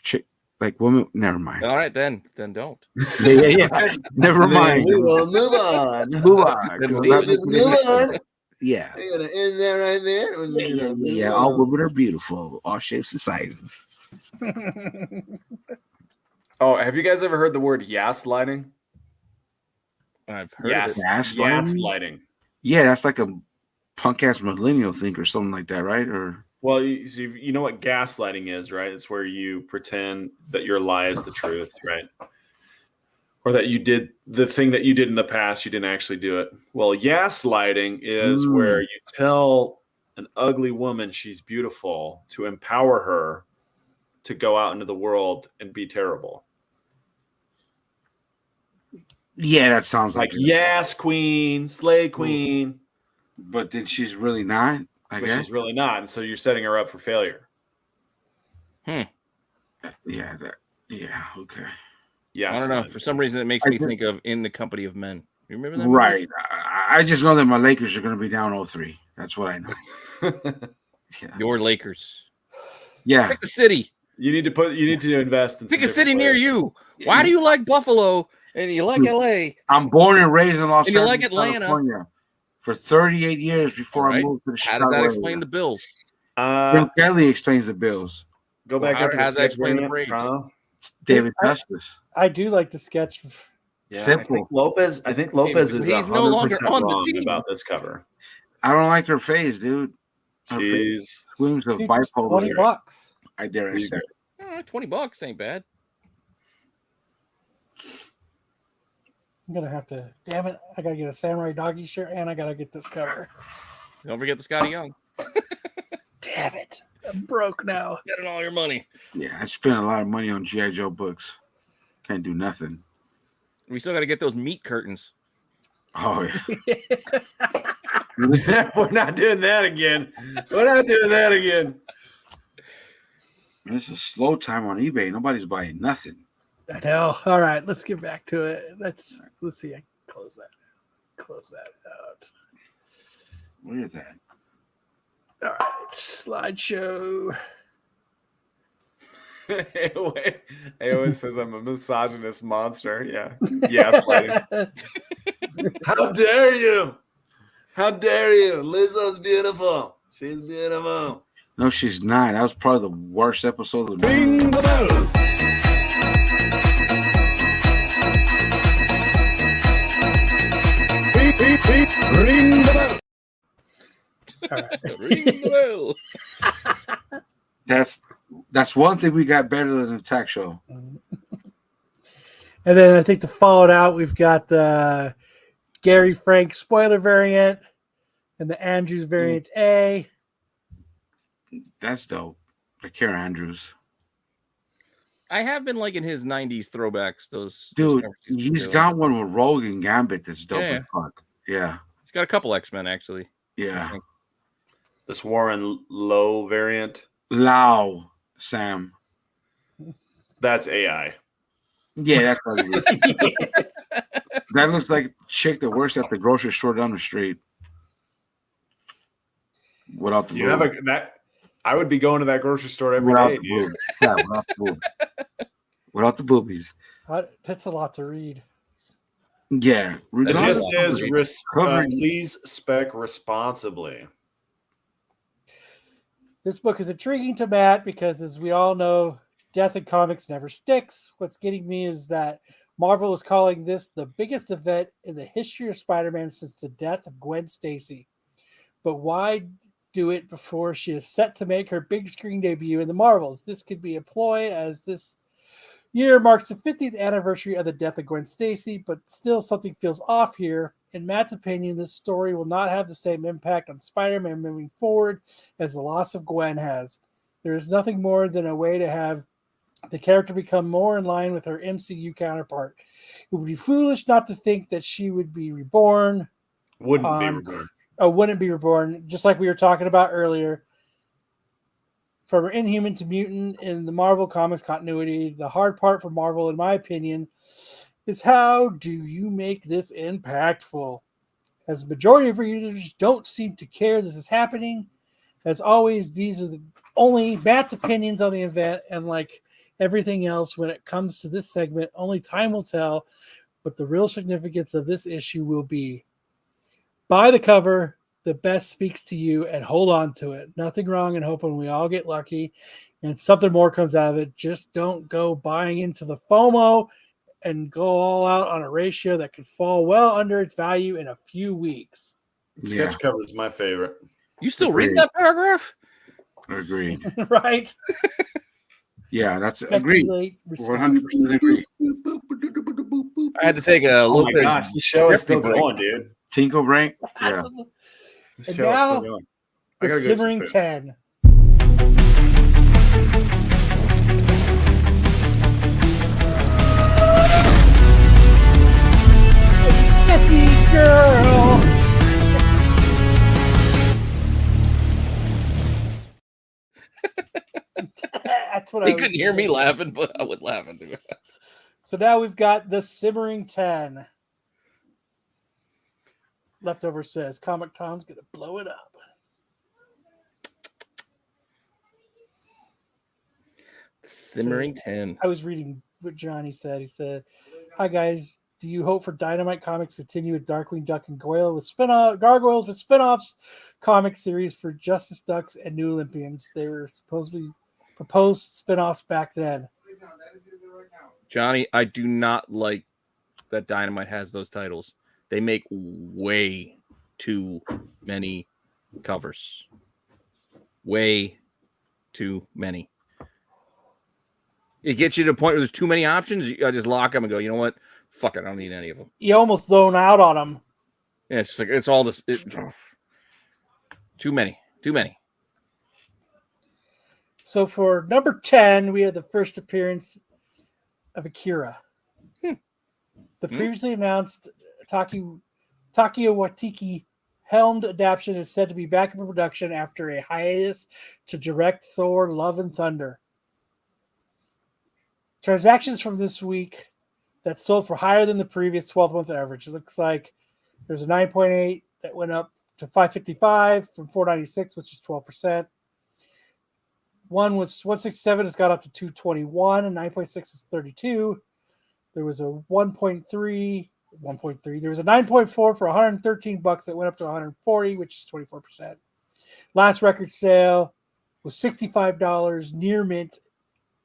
S9: Chick, like women. Never mind.
S10: All right, then don't.
S9: Yeah. Never mind.
S11: We will move on.
S9: Move on.
S10: Then
S11: We'll just move on.
S9: Yeah.
S11: We're gonna end there right there.
S9: Yeah. All women are beautiful, all shapes and sizes.
S8: Oh, have you guys ever heard the word gaslighting?
S10: I've heard of it.
S8: Gaslighting.
S9: Yeah, that's like a punk ass millennial thing or something like that, right? Or
S8: Well, you know what gaslighting is, right? It's where you pretend that your lie is the truth, right? Or that you did the thing that you did in the past, you didn't actually do it. Well, gaslighting is where you tell an ugly woman she's beautiful to empower her to go out into the world and be terrible.
S9: yeah, that sounds
S8: Like,
S9: it.
S8: yes, queen, slay queen.
S9: But then she's really not. I
S8: But
S9: guess.
S8: she's really not. And so you're setting her up for failure.
S9: Yeah. Yeah. Okay.
S8: Yeah.
S10: I don't know. For some reason, it makes me think of In the Company of Men. You remember that? movie?
S9: Right. I just know that my Lakers are going to be down 0-3. That's what I know.
S10: Your Lakers.
S9: Yeah.
S10: Pick a city.
S8: You need to invest in
S10: Pick
S8: some
S10: a city
S8: different
S10: near
S8: players.
S10: you. Why do you like Buffalo and you like LA?
S9: I'm born and raised in Los
S10: And you
S9: Angeles,
S10: like Atlanta.
S9: California. for 38 years before I
S10: Right.
S9: moved to the
S10: How
S9: Chicago
S10: does that
S9: area.
S10: explain the bills?
S9: Jim Kelly explains the bills.
S8: Go
S10: Well,
S8: back
S10: how-
S8: up to
S10: how
S8: the
S10: does that
S8: sketch
S10: explain the
S8: variant,
S10: Braves?
S8: Toronto.
S9: It's David Justice.
S1: I do like the sketch.
S8: Yeah,
S9: Simple.
S8: I think Lopez is
S10: He's no longer
S8: 100%
S10: on the
S8: wrong
S10: team.
S8: about this cover.
S9: I don't like her face, dude. Her face
S8: She's
S9: screams of
S1: Dude, just
S9: bipolar.
S1: $20.
S9: I dare I say.
S10: $20 ain't bad.
S1: I'm gonna have to. Damn it! I gotta get a Samurai Doggy shirt, and I gotta get this cover.
S10: Don't forget the Scotty Young.
S1: Damn it! I'm broke now.
S10: Getting all your money.
S9: Yeah, I spent a lot of money on G.I. Joe books. Can't do nothing.
S10: We still got to get those meat curtains.
S9: Oh yeah.
S8: We're not doing that again. We're not doing that again.
S9: It's a slow time on eBay. Nobody's buying nothing.
S1: I know. All right, let's get back to it. Let's see. I close that. Close that out.
S9: Look at that.
S1: All right, slideshow.
S8: Hey, Owen says I'm a misogynist monster. Yeah. Yes, lady. How dare you? How dare you? Lizzo's beautiful. She's beautiful.
S9: No, she's not. That was probably the worst episode of the
S6: Ring the bell. Ring the bell.
S10: Ring the bell.
S9: That's one thing we got better than the Attack Show.
S1: And then I think to follow it out, we've got the Gary Frank spoiler variant and the Andrews variant A.
S9: That's dope. Like Kara Andrews.
S10: I have been liking his 90s throwbacks. Those
S9: Dude,
S10: covers.
S9: he's got one with Rogue and Gambit that's dope
S10: Yeah.
S9: as fuck. Yeah.
S10: He's got a couple X-Men, actually.
S9: Yeah.
S8: This Warren Lowe variant.
S9: Lau, Sam.
S8: That's AI.
S9: Yeah, that's what it is. That looks like a chick that works at the grocery store down the street. Without the
S8: You have
S9: boob.
S8: I would be going to that grocery store every
S9: Without
S8: day,
S9: the
S8: dude.
S9: boob. Yeah, without the boob. Without the boobies.
S1: That's a lot to read.
S9: Yeah.
S8: It
S9: regardless
S8: just
S9: of
S8: is.
S9: it, covering-
S8: Please spec responsibly.
S1: This book is intriguing to Matt because, as we all know, death in comics never sticks. What's getting me is that Marvel is calling this the biggest event in the history of Spider-Man since the death of Gwen Stacy. But why do it before she is set to make her big screen debut in the Marvels? This could be a ploy, as this year marks the 50th anniversary of the death of Gwen Stacy, but still something feels off here. In Matt's opinion, this story will not have the same impact on Spider-Man moving forward as the loss of Gwen has. There is nothing more than a way to have the character become more in line with her MCU counterpart. It would be foolish not to think that she would be reborn.
S8: Wouldn't be reborn.
S1: Wouldn't be reborn, just like we were talking about earlier. From Inhuman to Mutant in the Marvel Comics continuity, the hard part for Marvel, in my opinion, is how do you make this impactful? As the majority of readers don't seem to care this is happening. As always, these are the only Matt's opinions on the event, and like everything else, when it comes to this segment, only time will tell. But the real significance of this issue will be buy the cover. The best speaks to you and hold on to it. Nothing wrong in hoping we all get lucky and something more comes out of it. Just don't go buying into the FOMO and go all out on a ratio that could fall well under its value in a few weeks.
S8: Sketch cover is my favorite.
S10: You still read that paragraph?
S9: Agreed.
S1: Right?
S9: Yeah, that's agreed.
S1: Speculate
S9: 100% agree.
S10: I had to take a
S8: Oh my
S10: Lopez.
S8: gosh, the show is still
S10: break.
S8: going, dude.
S9: Tinkle rank. Yeah.
S8: The
S1: And
S8: show is
S1: now,
S8: still going. I
S1: the
S8: gotta go get some
S1: Simmering
S8: food.
S1: 10. Messy girl. That's what
S10: They
S1: I was
S10: couldn't hear me laughing, but I was laughing too.
S1: So now we've got the Simmering 10. Leftover says Comic Tom's gonna blow it up.
S10: Simmering 10.
S1: I was reading what Johnny said. He said, "Hi guys, Do you hope for Dynamite Comics to continue with Darkwing Duck and Gargoyles with spin-offs comic series for Justice Ducks and New Olympians? They were supposedly proposed spin-offs back then.
S10: Johnny, I do not like that Dynamite has those titles. They make way too many covers. Way too many. It gets you to the point where there's too many options. I just lock them and go, you know what? Fuck it, I don't need any of them.
S1: You almost zone out on them.
S10: Yeah, it's like it's all this. Too many.
S1: So for number 10, we had the first appearance of Akira. The previously announced Takio Watiki helmed adaptation is said to be back in production after a hiatus to direct Thor: Love and Thunder. Transactions from this week that sold for higher than the previous 12-month average. It looks like there's a 9.8 that went up to 555 from 496, which is 12%. One was 167, it's got up to 221, and 9.6 is 32. There was a 1.3. There was a 9.4 for $113 that went up to 140, which is 24%. Last record sale was $65 near mint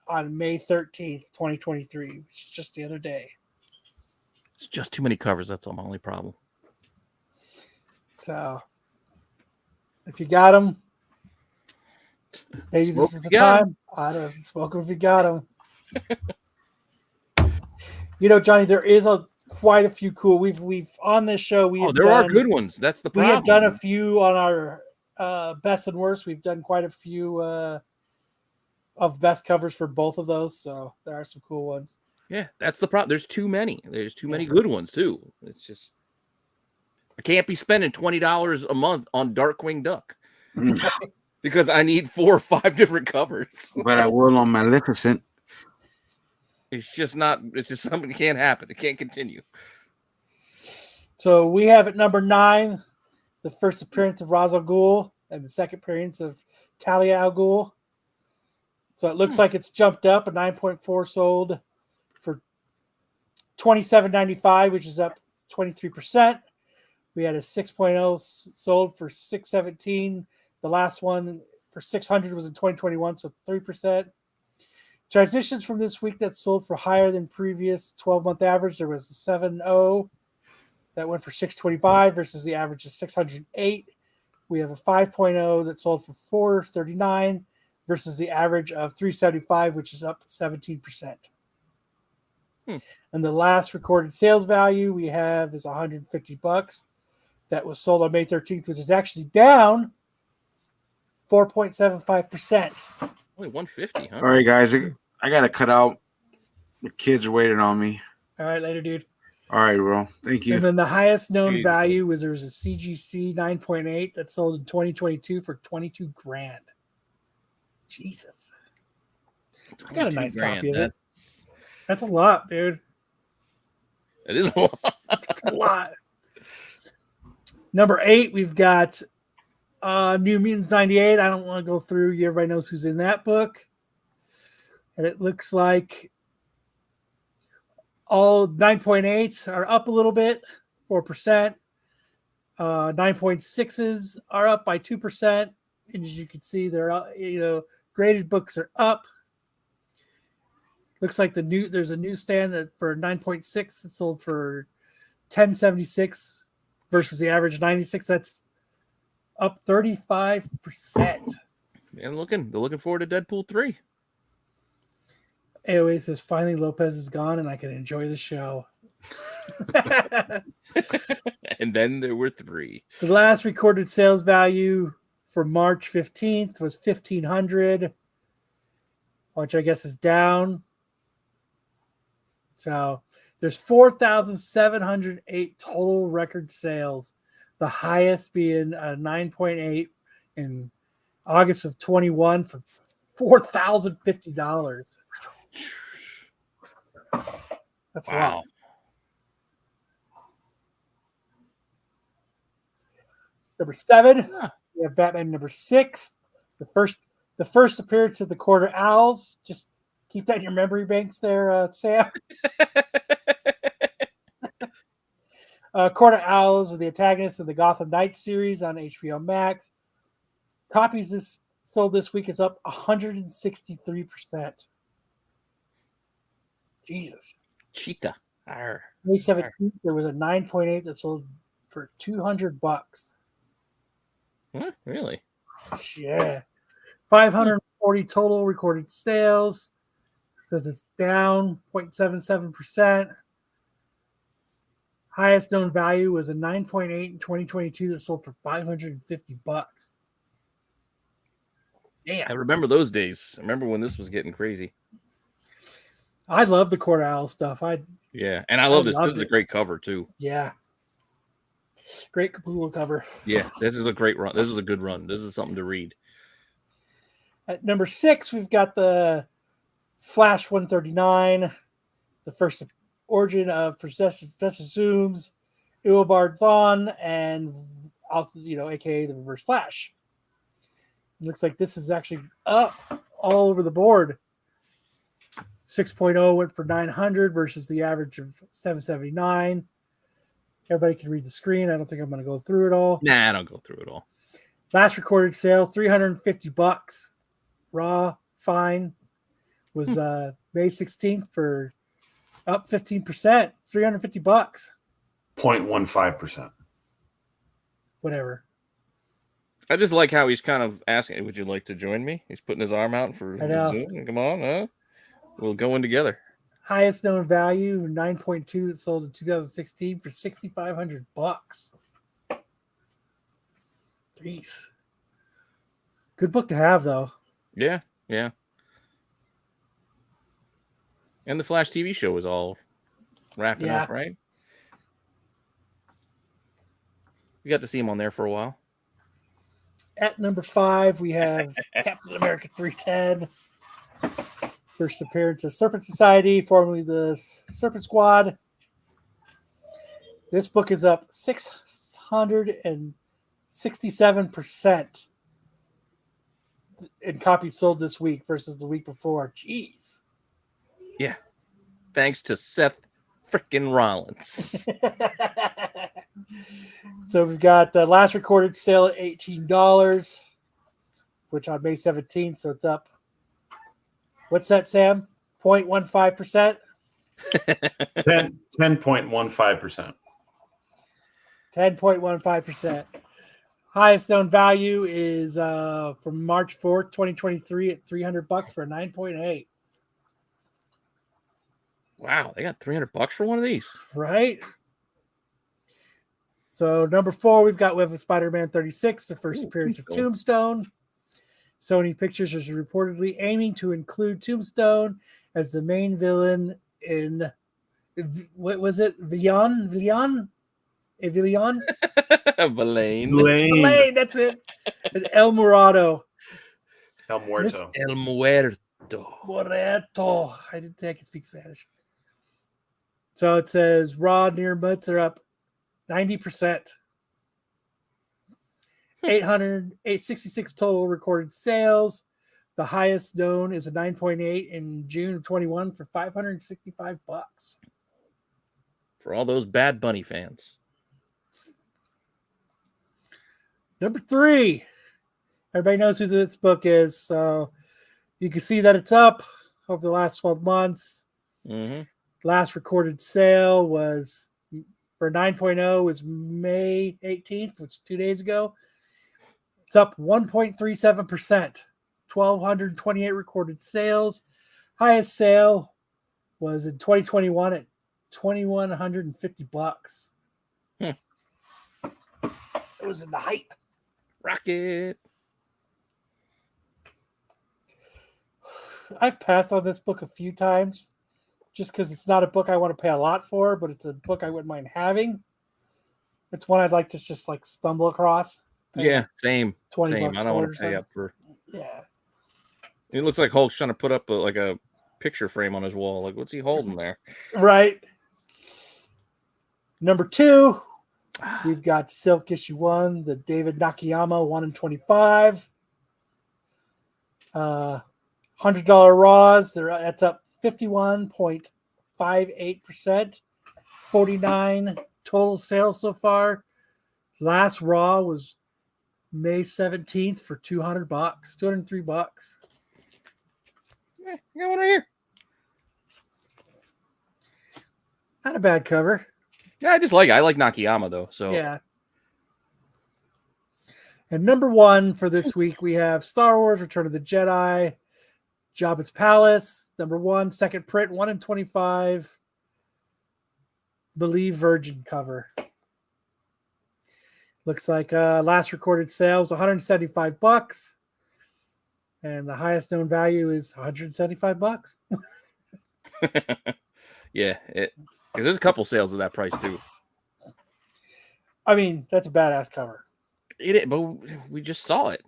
S1: on May 13th, 2023, which is just the other day.
S10: It's just too many covers. That's all my only problem.
S1: So, if you got them, maybe this is the time. I don't know. Smoke 'em if you got them. You know, Johnny, there is quite a few cool. We've on this show.
S10: There are good ones. That's the problem.
S1: We have done a few on our best and worst. We've done quite a few of best covers for both of those. So there are some cool ones.
S10: Yeah, that's the problem. There's too many. There's too many good ones too. It's just I can't be spending $20 a month on Darkwing Duck because I need 4 or 5 different covers.
S9: But I will on Maleficent.
S10: It's just something that can't happen. It can't continue.
S1: So we have at number 9 the first appearance of Ra's al Ghul and the second appearance of Talia al Ghul. So it looks like it's jumped up. A 9.4 sold for $27.95, which is up 23%. We had a 6.0 sold for $617. The last one for $600 was in 2021, so 3%. Transitions from this week that sold for higher than previous 12-month average. There was a 7.0 that went for $625 versus the average of $608. We have a 5.0 that sold for $439 versus the average of $375, which is up 17%. And the last recorded sales value we have is $150 that was sold on May 13th, which is actually down 4.75%.
S10: Only 150, huh?
S9: All right, guys, I got to cut out. The kids are waiting on me.
S1: All right, later, dude.
S9: All right, bro. Thank you.
S1: And then the highest known value was there was a CGC 9.8 that sold in 2022 for $22,000. Jesus. I got a nice copy of it. That's a lot, dude.
S10: It is a lot.
S1: That's a lot. Number 8, we've got New Mutants 98. I don't want to go through. Everybody knows who's in that book. And it looks like all 9.8s are up a little bit, 4%. 9.6s are up by 2%. And as you can see, they're graded books are up. Looks like there's a newsstand that for 9.6 it sold for $10.76 versus the average 96. That's up 35%.
S10: Man, they're looking forward to Deadpool 3.
S1: AOA says finally Lopez is gone and I can enjoy the show.
S10: And then there were 3.
S1: The last recorded sales value for March 15th was $1,500, which I guess is down. So there's 4,708 total record sales, the highest being a 9.8 in August of 21 for $4,050. That's a lot. Number 7, we have Batman number 6. The first appearance of the Quarter Owls. Just keep that in your memory banks there, Sam. Court of Owls are the antagonists of the Gotham Knights series on HBO Max. Copies this sold this week is up 163%. Jesus.
S10: Cheetah. Arr.
S1: May 17th, there was a 9.8 that sold for $200.
S10: Huh? Really?
S1: Yeah. 540 total recorded sales. Says it's down 0.77%. Highest known value was a 9.8 in 2022 that sold for $550. Damn.
S10: I remember those days. I remember when this was getting crazy.
S1: I love the Court Owl stuff.
S10: Yeah, and I love this. This
S1: loved
S10: is a
S1: it.
S10: great cover too.
S1: Yeah. Great Capullo cover.
S10: Yeah, this is a great run. This is a good run. This is something to read.
S1: At number 6, we've got the Flash 139, the first origin of Professor Zoom's Eobard Thawne, and also, aka the Reverse Flash. It looks like this is actually up all over the board. 6.0 went for 900 versus the average of 779. Everybody can read the screen. I don't think I'm going to go through it all.
S10: Nah, I don't go through it all.
S1: Last recorded sale, $350. Raw, fine. Was May 16th for up 15%, $350.
S8: 0.15%.
S1: Whatever.
S10: I just like how he's kind of asking, "Would you like to join me?" He's putting his arm out for
S1: I know.
S10: Zoom. Come on, huh? We'll go in together.
S1: Highest known value, 9.2 that sold in 2016 for $6,500. Jeez. Good book to have, though.
S10: Yeah, yeah. And the Flash TV show was all wrapping up, right? We got to see him on there for a while.
S1: At number 5, we have Captain America 310. First appearance of Serpent Society, formerly the Serpent Squad. This book is up 667% in copies sold this week versus the week before. Jeez.
S10: Yeah. Thanks to Seth frickin' Rollins.
S1: So we've got the last recorded sale at $18, which on May 17th, so it's up. What's that, Sam? 0.15%?
S8: 10.15%.
S1: 10.15%. Highest known value is from March 4th, 2023 at $300 for a 9.8.
S10: Wow, they got $300 for one of these.
S1: Right? So number 4, we've got with Spider-Man 36, the first appearance of Tombstone. Sony Pictures is reportedly aiming to include Tombstone as the main villain in, what was it? Villian? Villian, that's it. And El Muerto.
S8: El Muerto.
S10: El Muerto.
S1: Muerto. I didn't think I could speak Spanish. So it says raw near mutts are up 90%. 866 total recorded sales. The highest known is a 9.8 in June of 21 for $565.
S10: For all those Bad Bunny fans.
S1: Number 3. Everybody knows who this book is, so you can see that it's up over the last 12 months.
S10: Mm-hmm.
S1: Last recorded sale was for 9.0 was May 18th, which was 2 days ago. It's up 1.37%. 1,228 recorded sales. Highest sale was in 2021 at $2,150. It was in the hype.
S10: Rocket.
S1: I've passed on this book a few times just because it's not a book I want to pay a lot for, but it's a book I wouldn't mind having. It's one I'd like to just like stumble across.
S10: Yeah, same.
S1: $20
S10: same. I don't want to pay
S1: something.
S10: up for.
S1: Yeah.
S10: It looks like Hulk's trying to put up a picture frame on his wall. Like, what's he holding there?
S1: Right. Number 2, we've got Silk issue 1, the David Nakayama 1 in 25. $100 raws. That's up 51.58%. 49 total sales so far. Last Raw was May 17th for $200, $203.
S10: Yeah, I got one right here.
S1: Not a bad cover.
S10: Yeah, I like Nakayama though. So
S1: Yeah. And number 1 for this week, we have Star Wars Return of the Jedi, Jabba's Palace, number 1, second print, 1 in 25. Believe Virgin cover. Looks like last recorded sales $175, and the highest known value is $175.
S10: yeah, because there's a couple sales of that price too.
S1: I mean, that's a badass cover.
S10: But we just saw it.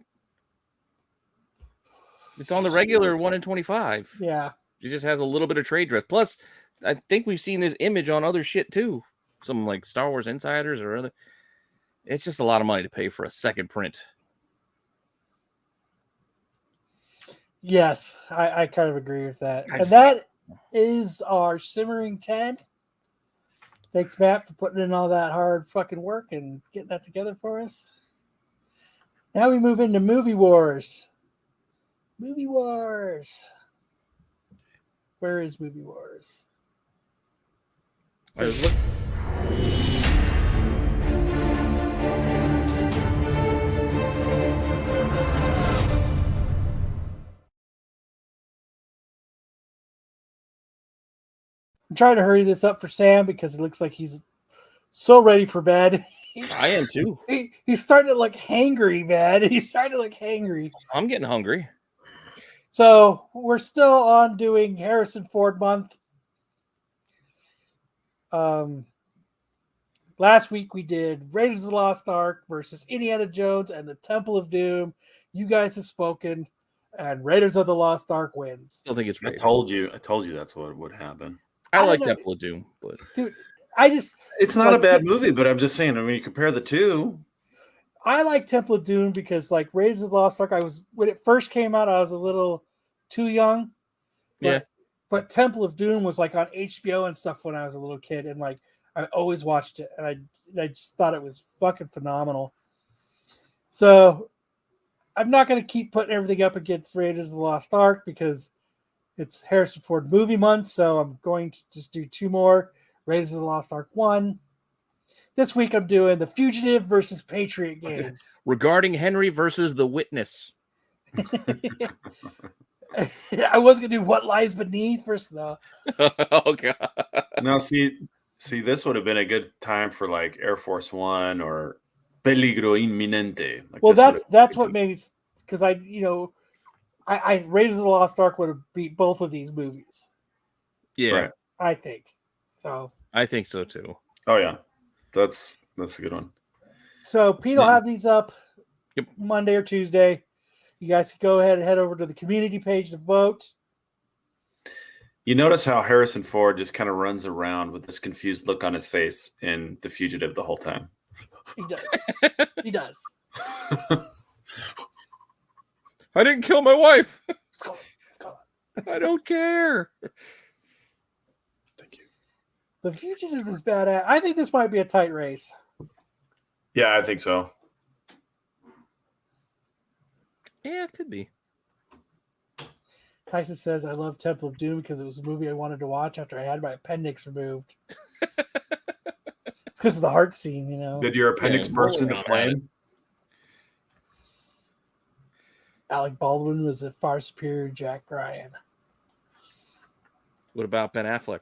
S10: It's on the regular 1 in 25.
S1: Yeah.
S10: It just has a little bit of trade dress. Plus, I think we've seen this image on other shit too. Some like Star Wars Insiders or other. It's just a lot of money to pay for a second print.
S1: Yes, I kind of agree with that. And that is our Simmering 10. Thanks, Matt, for putting in all that hard fucking work and getting that together for us. Now we move into Movie Wars. Movie Wars. Where is Movie Wars? I'm trying to hurry this up for Sam because it looks like he's so ready for bed.
S10: I am too.
S1: He's starting to look hangry, man. He's starting to look hangry.
S10: I'm getting hungry.
S1: So we're still on doing Harrison Ford month. Last week we did Raiders of the Lost Ark versus Indiana Jones and the Temple of Doom. You guys have spoken, and Raiders of the Lost Ark wins.
S10: Still think it's
S3: I
S10: Raiders.
S3: told you that's what would happen.
S10: I like Temple of Doom, but
S1: dude,
S3: it's not a bad movie, but I'm just saying, I mean, you compare the two.
S1: I like Temple of Doom because, like, Raiders of the Lost Ark, when it first came out, I was a little too young. But Temple of Doom was like on HBO and stuff when I was a little kid, and like I always watched it, and I just thought it was fucking phenomenal. So I'm not going to keep putting everything up against Raiders of the Lost Ark because it's Harrison Ford movie month. So I'm going to just do 2 more. Raiders of the Lost Ark 1. This week I'm doing The Fugitive versus Patriot Games.
S10: Regarding Henry versus The Witness.
S1: I was going to do What Lies Beneath versus the...
S10: Oh, God.
S3: Now, see, this would have been a good time for like Air Force One or Peligro Inminente. Like,
S1: well, that's what made me... Because I Raiders of the Lost Ark would have beat both of these movies.
S10: Yeah.
S3: Right.
S1: I think. So
S10: I think so too.
S3: Oh yeah, that's a good one.
S1: So Pete will have these up Monday or Tuesday. You guys can go ahead and head over to the community page to vote.
S3: You notice how Harrison Ford just kind of runs around with this confused look on his face in The Fugitive the whole time.
S1: He does. He does.
S10: I didn't kill my wife.
S1: Let's go.
S10: I don't care.
S1: The Fugitive is badass. I think this might be a tight race.
S3: Yeah, I think so.
S10: Yeah, it could be.
S1: Tyson says, I love Temple of Doom because it was a movie I wanted to watch after I had my appendix removed. It's because of the heart scene, you know.
S3: Did your appendix burst into flame?
S1: Alec Baldwin was a far superior Jack Ryan.
S10: What about Ben Affleck?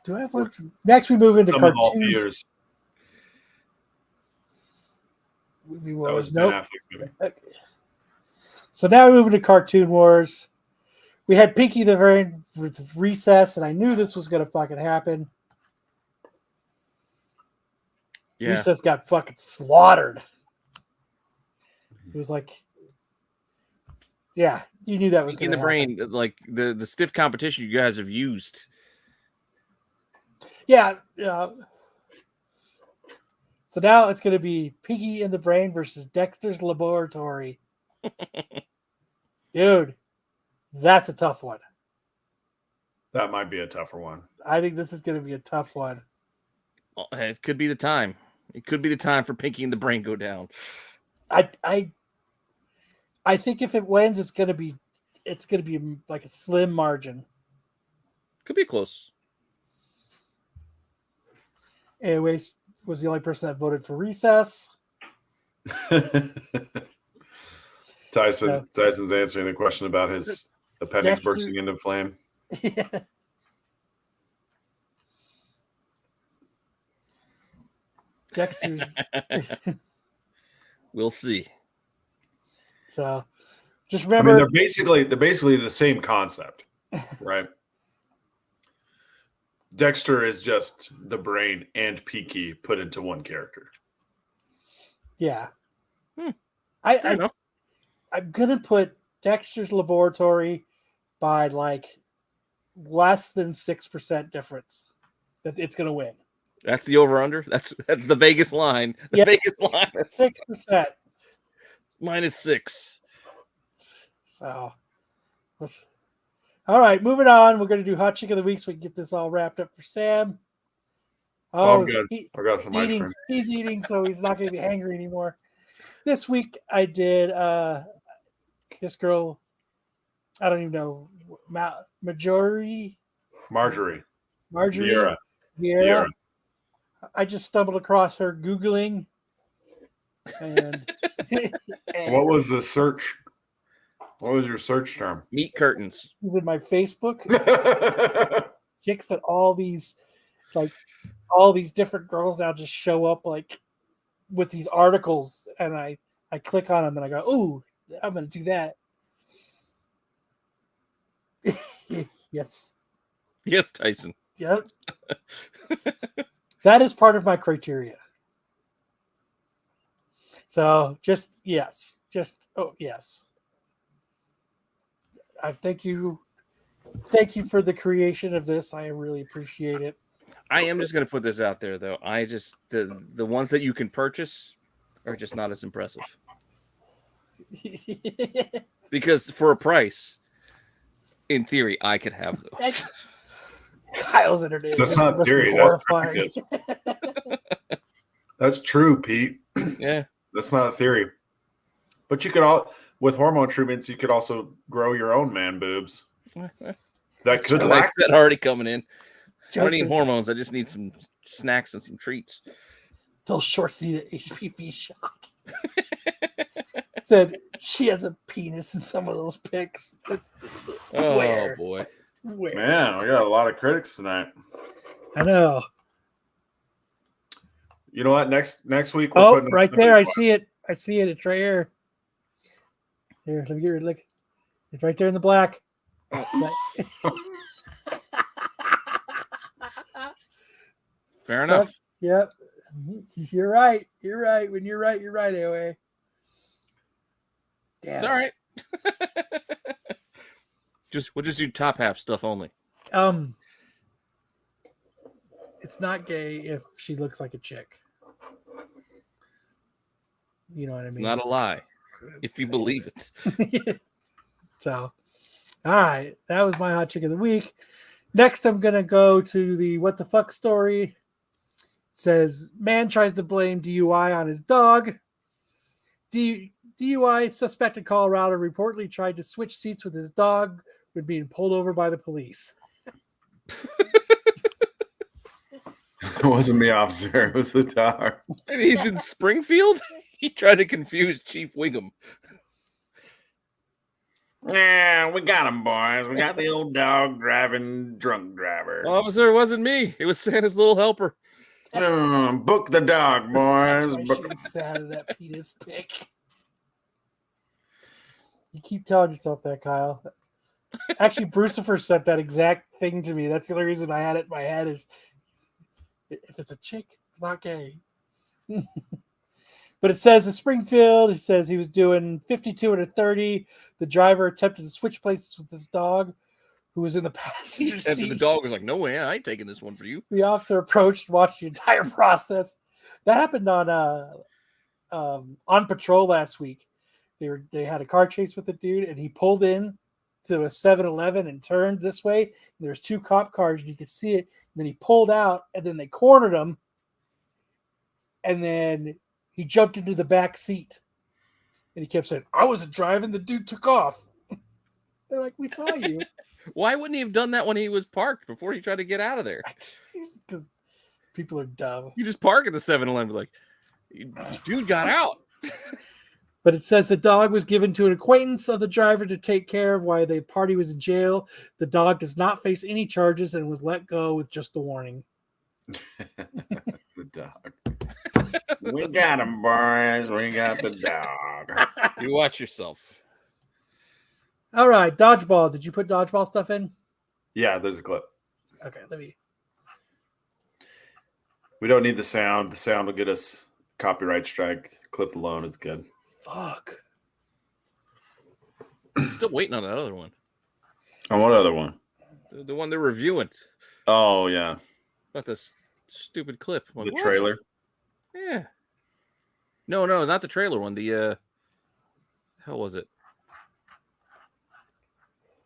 S1: Do I have one? Next, we move into cartoons. Movie Wars. Nope. Okay. So now we move into Cartoon Wars. We had Pinky the Brain with Recess, and I knew this was going to fucking happen. Yeah. Recess got fucking slaughtered. It was like, yeah, you knew that was going to happen.
S10: Pinky the Brain, like the stiff competition you guys have used.
S1: Yeah. So now it's going to be Pinky in the Brain versus Dexter's Laboratory. Dude, that's a tough one.
S8: That might be a tougher one.
S1: I think this is going to be a tough one.
S10: It could be the time. It could be the time for Pinky and the Brain go down.
S1: I think if it wins, it's going to be like a slim margin.
S10: Could be close.
S1: Anyways, was the only person that voted for recess.
S8: Tyson's answering the question about his appendix bursting into flame.
S1: Yeah. Dexter's.
S10: We'll see.
S1: So, just remember,
S8: they're basically the same concept, right? Dexter is just the brain and Peaky put into one character.
S1: Yeah.
S10: Fair enough.
S1: I'm gonna put Dexter's Laboratory by like less than 6% difference that it's gonna win.
S10: That's the over/under. That's the Vegas line. Vegas line.
S1: 6%.
S10: -6.
S1: So, all right, moving on. We're going to do hot chick of the week so we can get this all wrapped up for Sam.
S8: Oh, I'm good. I got some ice cream.
S1: He's eating, so he's not going to be hangry anymore. This week I did this girl, I don't even know, Marjorie. Vieira. I just stumbled across her Googling. And
S8: what was the search? What was your search term?
S10: Meat curtains.
S1: She's in my Facebook. Chicks that all these different girls now just show up like with these articles, and I click on them and I go, "Ooh, I'm going to do that." Yes.
S10: Yes, Tyson.
S1: Yep. That is part of my criteria. So yes. I thank you for the creation of this. I really appreciate it.
S10: I am just going to put this out there, though. I just the ones that you can purchase are just not as impressive. Because for a price, in theory, I could have those.
S1: Kyle's entertaining.
S8: That's not theory. That's practice. That's true, Pete.
S10: Yeah.
S8: That's not a theory. But you could with hormone treatments, you could also grow your own man boobs. That could
S10: like that already coming in. I don't need
S1: Joseph,
S10: hormones. I just need some snacks and some treats.
S1: Those shorts need an HPV shot. Said she has a penis in some of those pics.
S10: Oh
S1: Where?
S10: boy.
S1: Where?
S8: Man, we got a lot of critics tonight.
S1: I know.
S8: You know what? Next week
S1: we're putting right there. I see it. It's right here. Here, let me get it. Look. It's right there in the black.
S10: Fair enough.
S1: Yep. You're right. When you're right, AOA. Damn.
S10: It's all right. We'll just do top half stuff only.
S1: It's not gay if she looks like a chick. You know what I mean?
S10: It's not a lie. If you believe it.
S1: So, all right. That was my hot chick of the week. Next, I'm going to go to the what the fuck story. It says, man tries to blame DUI on his dog. DUI suspect in Colorado reportedly tried to switch seats with his dog when being pulled over by the police.
S3: It wasn't the officer. It was the dog.
S10: And he's in Springfield? He tried to confuse Chief Wiggum.
S3: Yeah, we got him, boys. We got the old dog driving drunk driver.
S10: Officer, it wasn't me. It was Santa's little helper.
S3: Book the dog, boys.
S1: That's why she was sad of that penis pic. You keep telling yourself that, Kyle. Actually, Brucifer said that exact thing to me. That's the only reason I had it in my head is if it's a chick, it's not gay. But it says in Springfield, he says he was doing 52 and a 30. The driver attempted to switch places with his dog, who was in the passenger seat.
S10: And the dog was like, no way, I ain't taking this one for you.
S1: The officer approached and watched the entire process. That happened on patrol last week. They had a car chase with the dude, and he pulled in to a 7-Eleven and turned this way. And there's 2 cop cars, and you could see it. And then he pulled out, and then they cornered him. And then he jumped into the back seat. And he kept saying, I wasn't driving. The dude took off. They're like, we saw you.
S10: Why wouldn't he have done that when he was parked before he tried to get out of there?
S1: Because people are dumb.
S10: You just park at the 7-Eleven like, dude got out.
S1: But it says the dog was given to an acquaintance of the driver to take care of while the party was in jail. The dog does not face any charges and was let go with just a warning.
S3: The dog. We got him, boys. We got the dog.
S10: You watch yourself.
S1: All right, dodgeball. Did you put dodgeball stuff in?
S3: Yeah, there's a clip.
S1: Okay, let me.
S3: We don't need the sound. The sound will get us copyright strike. The clip alone is good.
S1: Fuck.
S10: Still waiting on that other one.
S3: On what other one?
S10: The one they're reviewing.
S3: Oh, yeah.
S10: About this stupid clip.
S3: The trailer?
S10: Yeah. No, not the trailer one. The hell was it?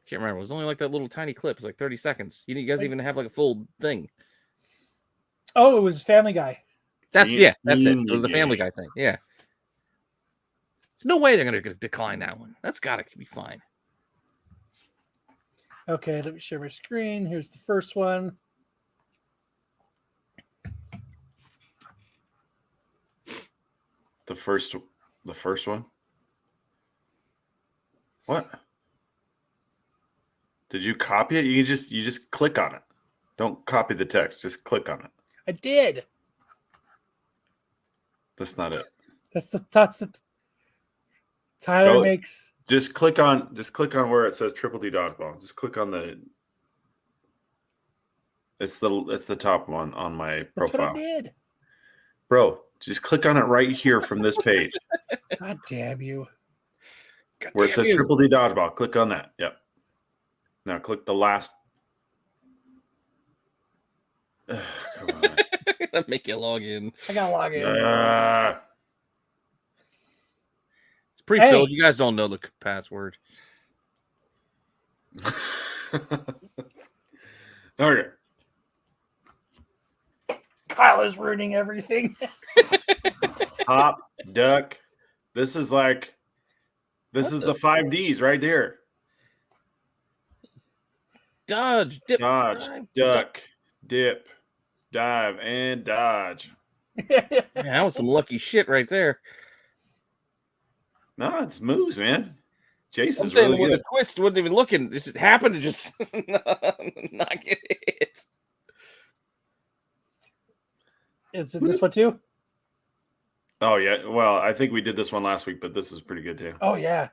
S10: Can't remember. It was only like that little tiny clip. It was like 30 seconds. You guys even have like a full thing.
S1: Oh, it was Family Guy.
S10: That's it. It was the Family Guy thing. Yeah. There's no way they're going to decline that one. That's got to be fine.
S1: Okay, let me share my screen. Here's the first one.
S3: The first one? What? Did you copy it? You just click on it. Don't copy the text. Just click on it.
S1: I did.
S3: That's not it.
S1: That's the Tyler
S3: Go,
S1: makes.
S3: Just click on where it says Triple D Dodgeball. Just click on the. It's the top one on my profile.
S1: That's what I did.
S3: Bro, just click on it right here from this page.
S1: God damn you.
S3: Where it says Triple D Dodgeball. Click on that. Yep. Now click the last. Come on.
S10: Make you log in.
S1: I gotta log in.
S10: It's pre-filled. Hey. You guys don't know the password.
S3: Okay.
S1: Kyle is ruining everything.
S3: Hop, duck. This is the 5Ds right there.
S10: Dodge, dip,
S3: dodge, duck, dip, dive, and dodge.
S10: Man, that was some lucky shit right there.
S3: No, it's moves, man. Jason's
S10: saying
S3: really good.
S10: The twist wasn't even looking. It happened to just not get hit.
S1: Is it this one too?
S3: Oh yeah. Well, I think we did this one last week, but this is pretty good too.
S1: Oh yeah.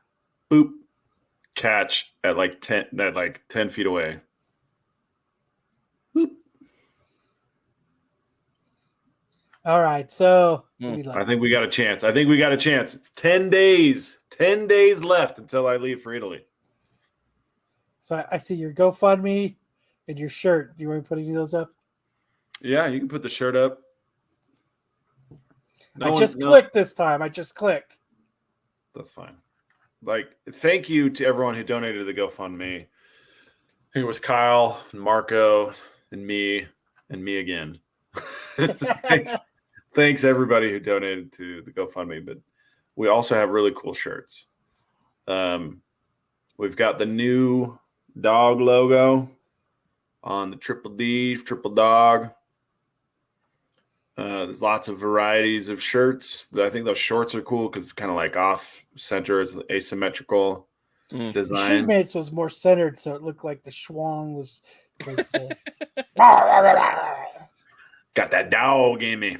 S3: Boop. Catch at like 10 feet away. Boop.
S1: All right, so
S3: I think we got a chance. It's 10 days. 10 days left until I leave for Italy.
S1: So I see your GoFundMe and your shirt. Do you want to put any of those up?
S3: Yeah, you can put the shirt up.
S1: I just clicked this time. That's
S3: fine. Thank you to everyone who donated to the GoFundMe. It was Kyle, and Marco, and me again. Thanks everybody who donated to the GoFundMe. But we also have really cool shirts. We've got the new dog logo on the Triple D, Triple Dog. There's lots of varieties of shirts. I think those shorts are cool because it's kind of like off center. It's asymmetrical design.
S1: The shoe mates was more centered, so it looked like the schwang was the...
S3: Got that dog in me.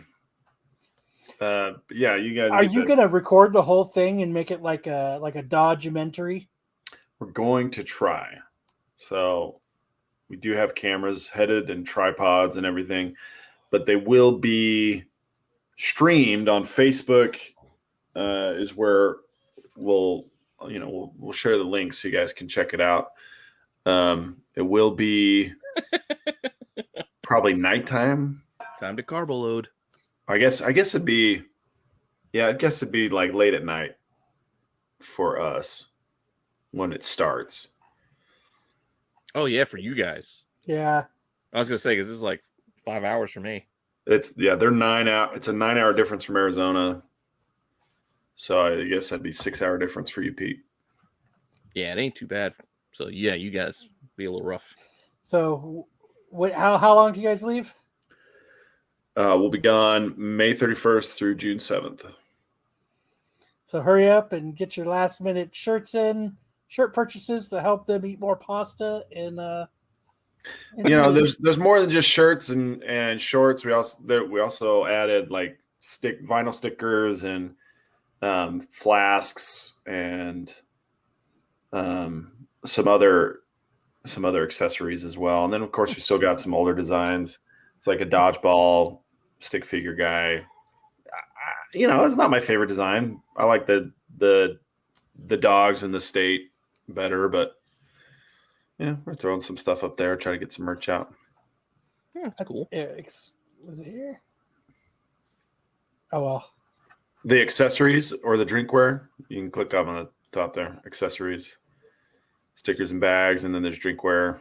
S3: Yeah, you guys.
S1: Are you gonna record the whole thing and make it like a documentary?
S3: We're going to try. So we do have cameras headed and tripods and everything, but they will be streamed on Facebook. Is where we'll share the links so you guys can check it out. It will be probably nighttime.
S10: Time to carbo load.
S3: I guess it'd be like late at night for us when it starts.
S10: Oh yeah, for you guys.
S1: Yeah.
S10: I was gonna say because this is like 5 hours for me.
S3: They're 9 out. It's a 9-hour difference from Arizona. So I guess that'd be 6-hour difference for you, Pete.
S10: Yeah, it ain't too bad. So yeah, you guys be a little rough.
S1: So, how long do you guys leave?
S3: We'll be gone May 31st through June 7th.
S1: So hurry up and get your last minute shirt purchases to help them eat more pasta and
S3: There's more than just shirts and shorts. We also added like vinyl stickers and flasks and some other accessories as well. And then of course we still got some older designs. It's like a dodgeball stick figure guy. It's not my favorite design. I like the dogs in the state better, but yeah, we're throwing some stuff up there, try to get some merch out.
S10: Yeah, that's cool.
S1: Was it here? Oh well.
S3: The accessories or the drinkware, you can click up on the top there. Accessories, stickers and bags, and then there's drinkware,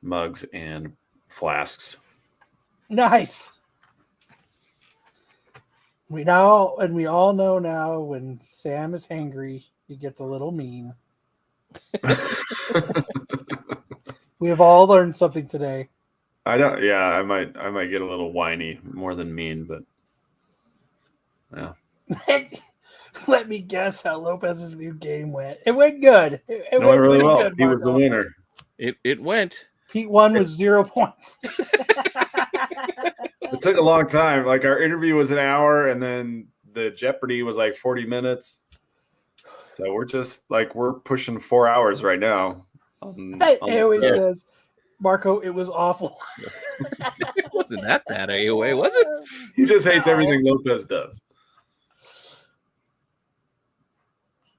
S3: mugs and flasks.
S1: Nice. We all know now when Sam is hangry, he gets a little mean. We have all learned something today.
S3: I might get a little whiny more than mean, but yeah.
S1: Let me guess how Lopez's new game went. It went good. It
S3: went really well.
S1: Good,
S3: he was the winner.
S10: It went.
S1: Pete won with 0 points.
S3: It took a long time. Like our interview was an hour, and then the Jeopardy was like 40 minutes. So we're pushing 4 hours right now.
S1: AOA says, Marco, it was awful.
S10: It wasn't that bad, AOA, was it?
S3: He just hates everything Lopez does.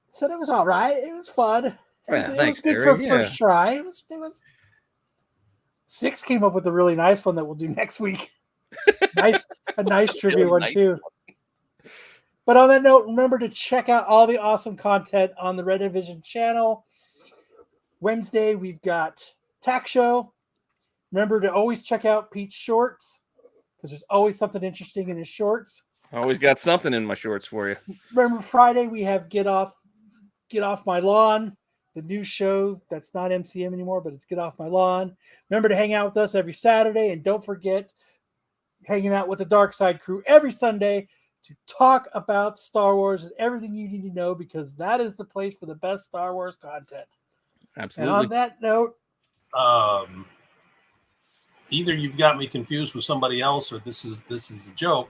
S1: Said it was all right. It was fun. It was good
S10: Gary.
S1: for a first try. It was. Six came up with a really nice one that we'll do next week. A nice trivia one too. But on that note, remember to check out all the awesome content on the Red Division channel. Wednesday, we've got Tack Show. Remember to always check out Pete's shorts because there's always something interesting in his shorts.
S10: I always got something in my shorts for you.
S1: Remember Friday, we have Get Off My Lawn, the new show that's not MCM anymore, but it's Get Off My Lawn. Remember to hang out with us every Saturday, and don't forget hanging out with the Dark Side crew every Sunday to talk about Star Wars and everything you need to know, because that is the place for the best Star Wars content.
S10: Absolutely.
S1: And on that note,
S13: either you've got me confused with somebody else, or this is a joke.